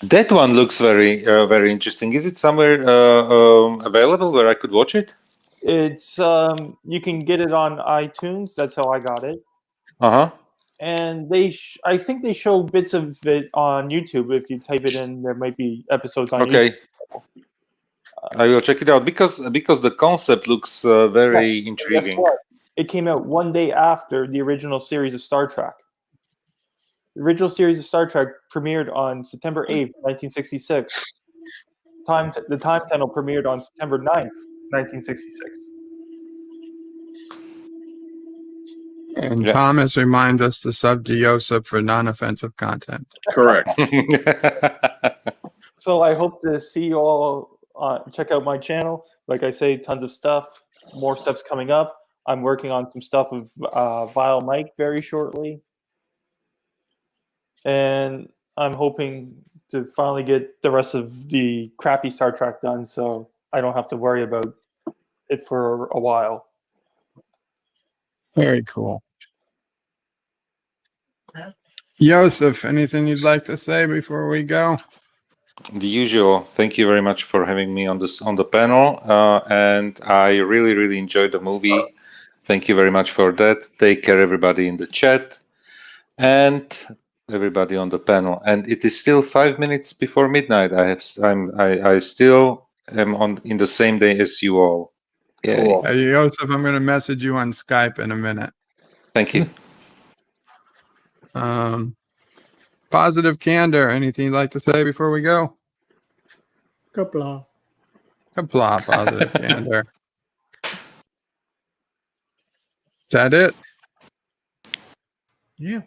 That one looks very very interesting. Is it somewhere available where I could watch it? It's you can get it on iTunes. That's how I got it. And I think they show bits of it on YouTube. If you type it in, there might be episodes on YouTube. I will check it out because the concept looks very intriguing. It came out one day after the original series of Star Trek. The original series of Star Trek premiered on September 8th, 1966. The Time Tunnel premiered on September 9th, 1966. And Thomas reminds us to sub to Joseph for non-offensive content. Correct. So I hope to see you all check out my channel. Like I say, tons of stuff. More stuff's coming up. I'm working on some stuff with Vile Mike very shortly. And I'm hoping to finally get the rest of the crappy Star Trek done so I don't have to worry about it for a while. Very cool. Joseph, anything you'd like to say before we go? The usual. Thank you very much for having me on the panel, and I really enjoyed the movie. Thank you very much for that. Take care, everybody in the chat, and everybody on the panel. And it is still 5 minutes before midnight. I still am in the same day as you all. Yeah. Cool. Hey, Joseph, I'm going to message you on Skype in a minute. Thank you. Positive Candor. Anything you'd like to say before we go? Qapla. Qapla, Positive Candor. Is that it? Yeah.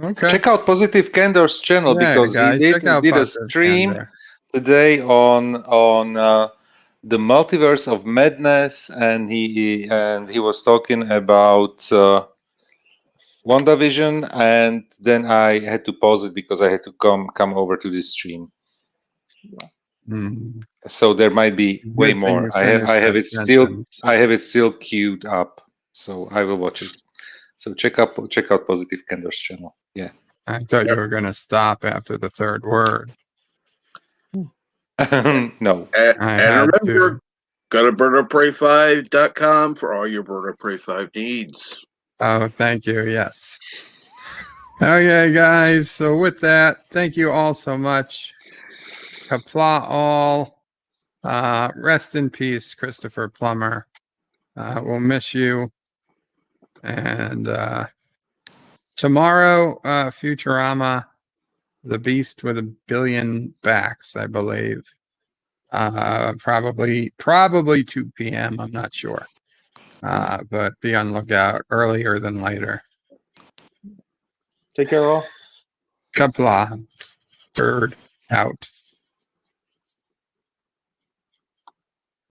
Okay. Check out Positive Candor's channel because guys, he check out did a Positive stream Candor. today on the multiverse of madness, and he was talking about WandaVision, and then I had to pause it because I had to come over to this stream. Hmm. So there might be way Good thing more. you I finished have that it still. sentence. I have it still queued up, so I will watch it. So check out Positive Candor's channel. Yeah. I thought you were going to stop after the third word. No. And I had remember, to. go to birdofprey5.com for all your Bird of Prey 5 needs. Oh, thank you. Yes. Okay, guys. So with that, thank you all so much. Qapla all. Rest in peace, Christopher Plummer. We'll miss you. And tomorrow, Futurama, The Beast with a Billion Backs, I believe. Probably 2 p.m. I'm not sure. But be on lookout earlier than later. Take care, all. Qapla, Bird out.